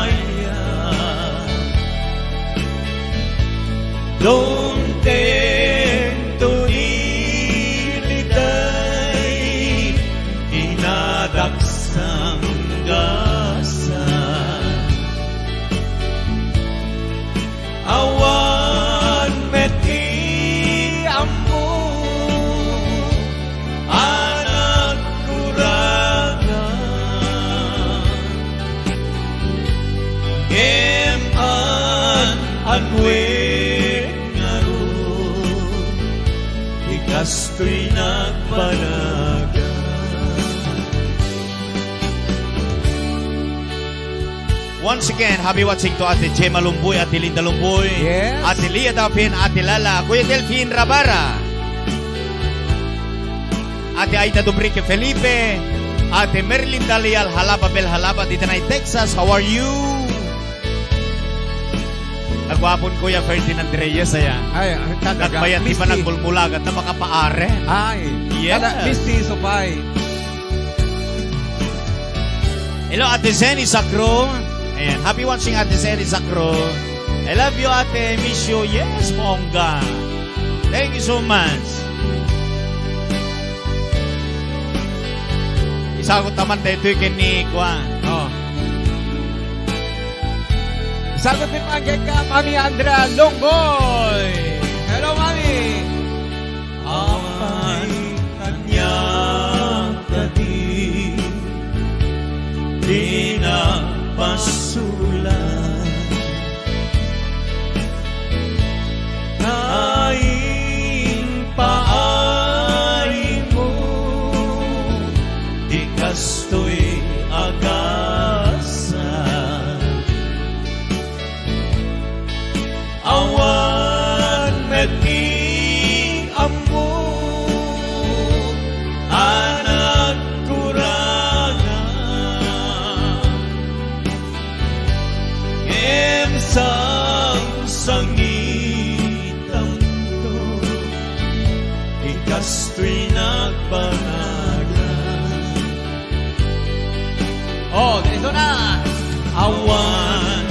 donten tuniliday inadaksang gasan awan meti ammo anak kurangan geman anwe ngaro ikastoy nagpanagan. Once again, happy watching to Ate Gemma Lumboy, Ate Linda Lumboy, Yes. Ate Lia Dapin, Ate Lala, Kuya Delphine Rabara, Ate Aida Dubrique Felipe, Ate Merlin Dalial Halaba Bel Halaba, dito na Texas. How are you? Nagwapon Kuya Ferdinand Reyes, aya. Ay, talaga. Nagbayat di ba Misty. nagbulbulagat na makapaare? Ay, Yes. Misty Supay. Hello, Ate Zenny Sacro. Ayan, happy watching Ate Zenny Sacro. I love you, Ate. Miss you. Yes, Mongga. Thank you so much. Isagot naman dito yung kini Kwan. Oh. Sagot din mga ka, Mami Andrea Longgoy. Hello, Mami. Amay kanyang kadi di na pasulan kain paay mo di kastoy agasa awan meti amo anak kurangan sang sangitan to ikasto'y nagpanagan. Oh, ito na. Awan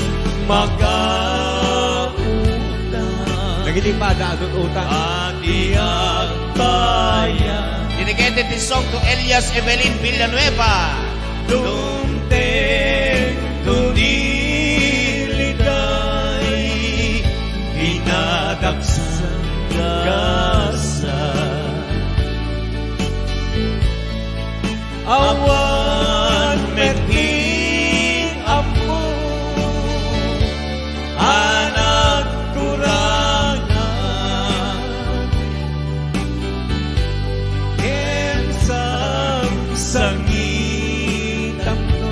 mag-autang Nagilimada doon utang. at iagbayan Dedicated this song to Elias Evelyn Villanueva. Dumteng kudiligay hinadaksan gasa awan meting amo anak kurangan ensang sangitan to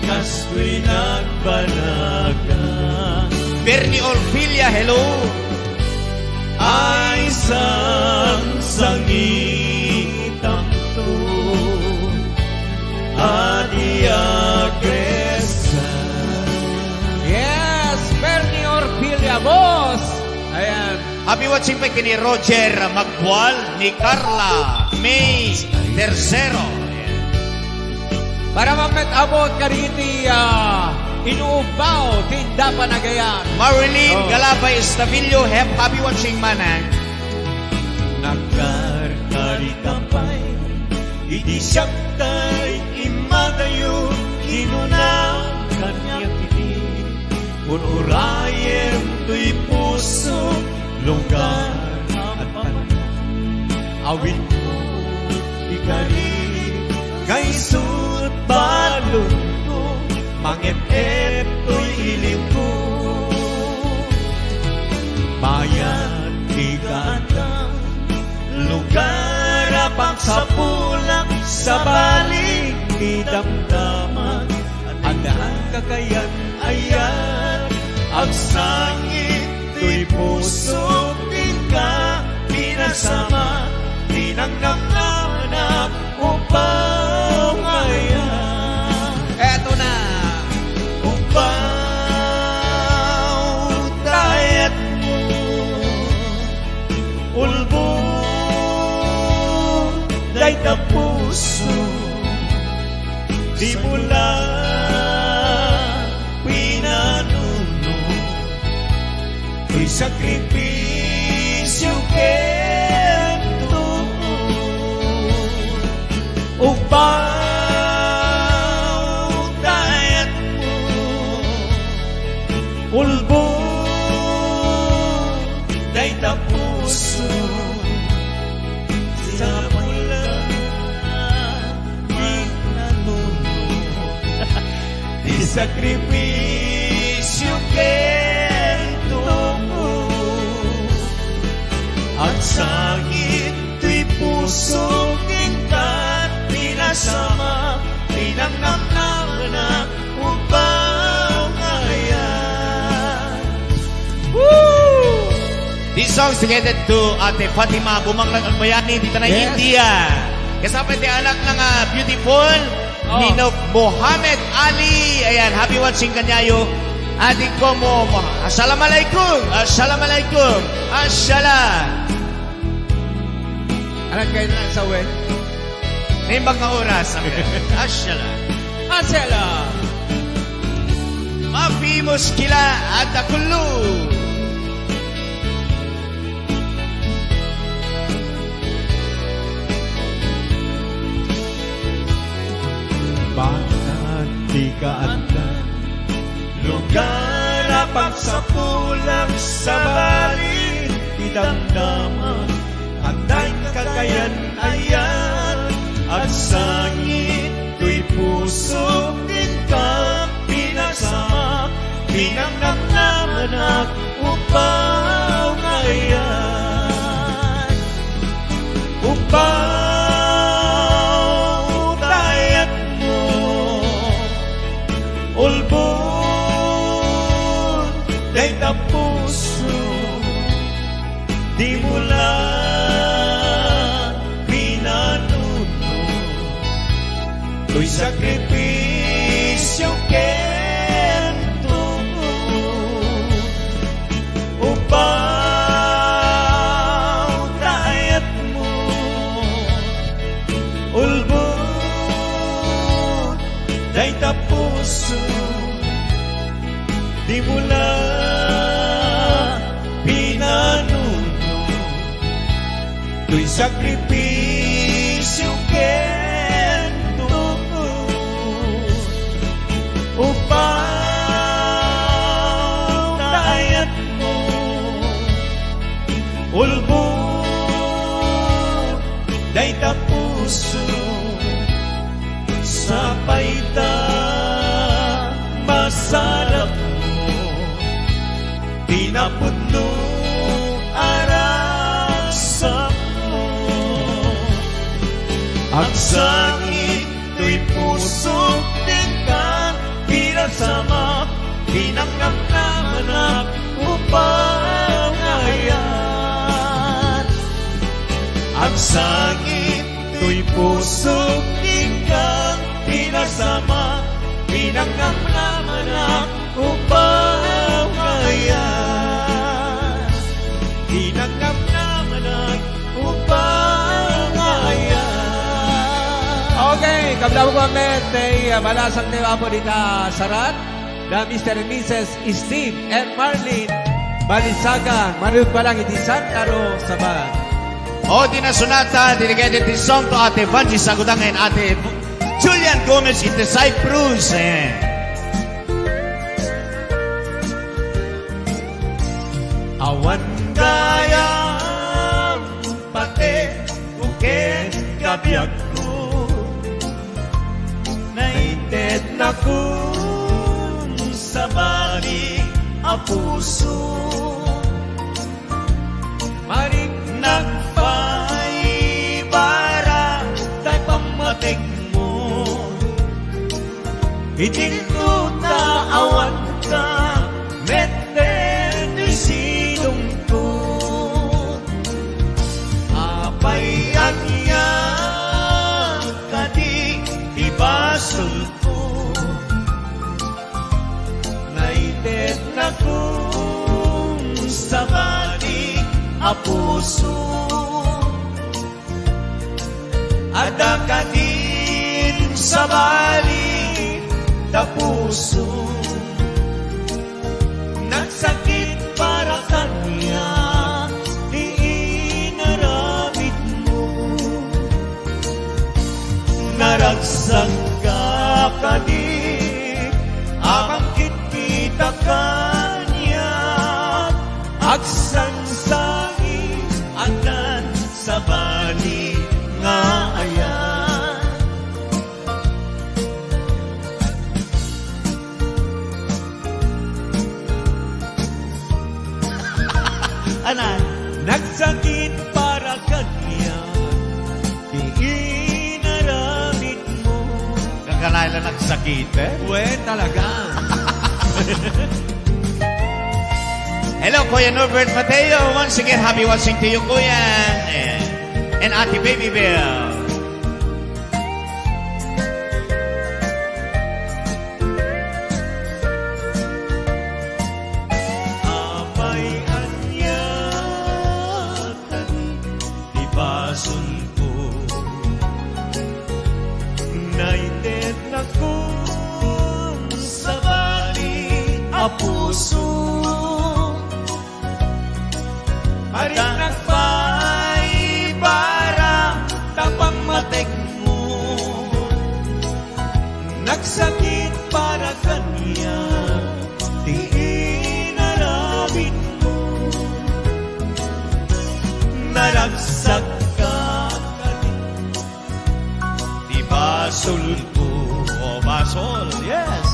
kasto'y nagbanaga Bernie Orfilia, hello. ay sangitan to adiagresa Yes, Bernie Orpilia, boss. Ayan. Happy watching pa kini Roger Magbual ni Carla May Tercero. Ayan. Para mamet abot kariti inuubaw tinda pa na gayan. Marilyn Oh. Galabay Estavillo, happy watching manang. Nagkarkari kampay Idi siyagtay imadayo Kinunang kanya kini Unurayem to'y puso Lugar at panahon Awit mo ikari Kay sut balon ko Mangep-ep to'y ilim ko Bayan bigatang lugar apang sa pulang sa baling idamdaman andaan kakayan ayan ang sangit to'y puso ka pinasama pinangnanglanak upang ayan Eto na. upaw tayat mo ulbo day na puso di mula pinanuno ko'y sakripisyo kento upaw tayat mo ulbo day na puso sa mula pinanuno di sakripisyo kento at sangit to'y puso kinkat pinasama pinangnanglanak upang ayan. Woo! This song is dedicated to Ate Fatima Bumanglang Agbayani dito na Yes. India. Kasama iti anak ng beautiful Ninok Mohamed Ali. Ayan, happy watching kanyayo. Ating ko mo. Assalamualaikum. Assalamualaikum. Alam kayo na sa wet? Nimbang nga oras. Ashala. Asela. Mafi muskila at akulu. Bakit di ka andan? Lugar apang sa pulang sa bali idamdaman Anday kagayan ayan At sangit to'y puso din ka pinasama Pinangnamnaman at upaw ngayon Upaw tayat mo Ulbon Day na puso Di mo lang pinanuno To'y sakripisyo kento Upaw tayat mo Ulbon Day na puso Di mo lang pinanuno To'y sakripisyo kento Upaw tayat mo Ulbon Day ta puso Sa paita Masarap Pinapuno arasa mo Ang sangit to'y puso din ka pinasama Pinangnamnaman at upang ayan Ang sangit to'y puso din ka pinasama Pinangnamnaman at upang ayan Pinangnamnaman at upang ayan Okay, kabla ko kami tay balasang tewa po dita sarat na Mr. and Mrs. Steve and Marlene Balisaga Marut Balang iti San Caro Sabat. O di na sonata, dedicated this song to Ate Vanji Sagudang and Ate Julian Gomez in the Cyprus. Awan gayang pati Uken kabiyak ko Naited na kung sa balik a puso Maring nagpaibara Tay pamatik mo Itinluta awan ka Meten isinungkot Apayan niya Kadi ibasol ko Naited na kung sa balik a puso Ada ka din sa balik na puso Nagsakit para kanya Iinaramid mo Naragsak ka din Amangkit kita kanya Agsansangi Anan sa bali nga ayan Anan nagsakit para kanya Iinaramid mo Kakalaila nagsakit We talaga. Hello, Kuya Norbert Mateo. Once again, happy watching to you, Kuya. And Ate Baby Bell. Apay anyatan, ibason ko. Naited na kung sa bali a puso. Maring nagpay para tapang matek mo. Nagsakit para kanya, di inarabin mo. Naragsak ka kanin, Di basol ko. O basol, yes.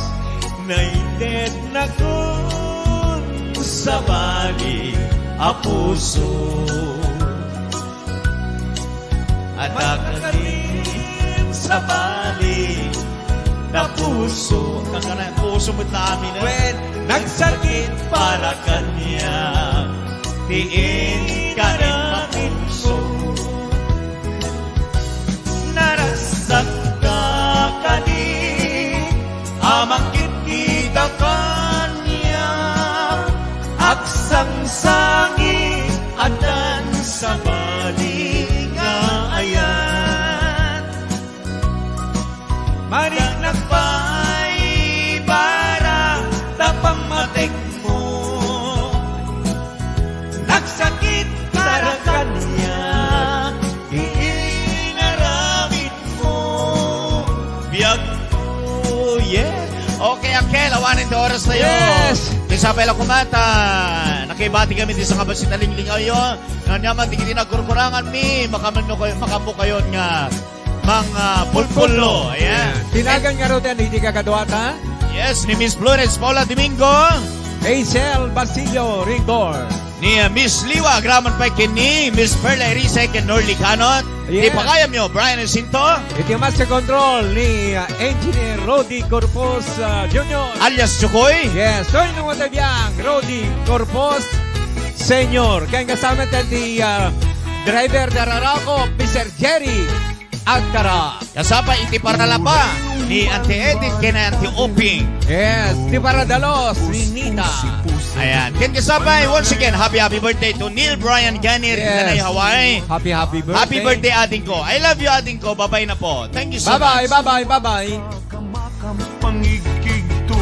naited na kung sa bali a puso. At Nakatin sa bali na puso. Ang puso mo't na amin. When nagsakit para kanya, Diin ka rin mapuso. narasak ka kanin, amangkit kita kanya, aksang sangi adan sa bali nga ayan. Maring nagpay para tapang matek mo. Nagsakit para kanya, iinaramid mo. Biyag ko, yes. Okay, Angkel, awanin to oras na yun. Yes. Sa pela kumata, nakibati kami din sa kabasit alingling ayo. Nanyaman, di kiti nagkurkurangan mi, makamu kayo nga mga pulpulo. Ayan. Tinagan nga ro din, hindi ka kaduata. Yes, ni Miss Flores Paula Domingo, Hazel Basilio Ringor. ni Miss Liwa Graman Paikin, ni Miss Perla Erisa ken Norly Canot. Di Yeah. pa kaya nyo, Brian Jacinto, Iti yung master control ni Engineer Rodi Corpus Jr. alias Chukoy. Yes, soy nung matabiyang Rodi Corpus Senior. Kaya kasama tayo ni driver na Rarako, Mr. Jerry Alcara. Kasapa iti para pa ni Ante Edith ken Ante Oping. Yes, di para dalos ni Nita. Ayan. Ken kasabay, once again, happy birthday to Neil Brian Ganir, Yes. Nanay Hawaii. Happy birthday. Happy birthday, ating ko. I love you, ating ko. Bye-bye na po. Thank you so Bye-bye, much. bye-bye, bye-bye. Kamakam pangigig to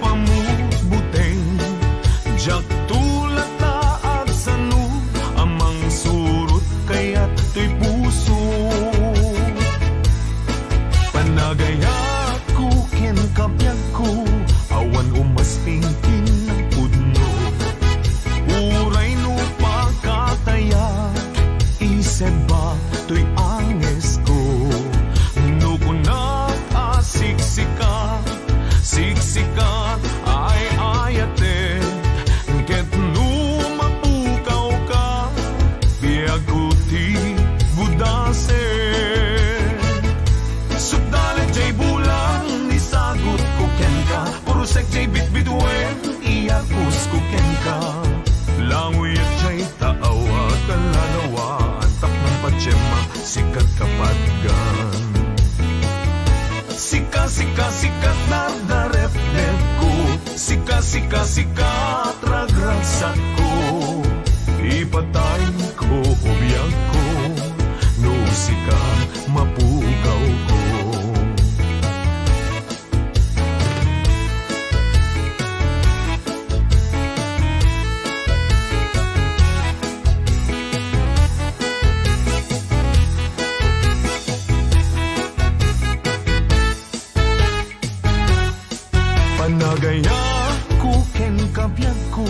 pamubuteng, jak tulad na agsanu, amang surut kaya't to'y puso. Panagaya ko ken kapyag ko, awan umasting kinapudno. Uray no pagkataya, isip ba to'y anges ko. Nukunak siksikat ay ayate, ket numapukaw ka, biyaguti budase. Sugdalit jay bulang, nisagot ko ken ka, purusek jay bitbitwen, iyakus ko ken ka. Langwit jay taawa, kalalawa, antak ng patsema, sikat kapatgan. Sikat na darep-dep ko, sikat ragragsak ko. Ipatay ko, ubiyag ko, no sikat mapugaw ko. Panagaya ko ken kapyag ko,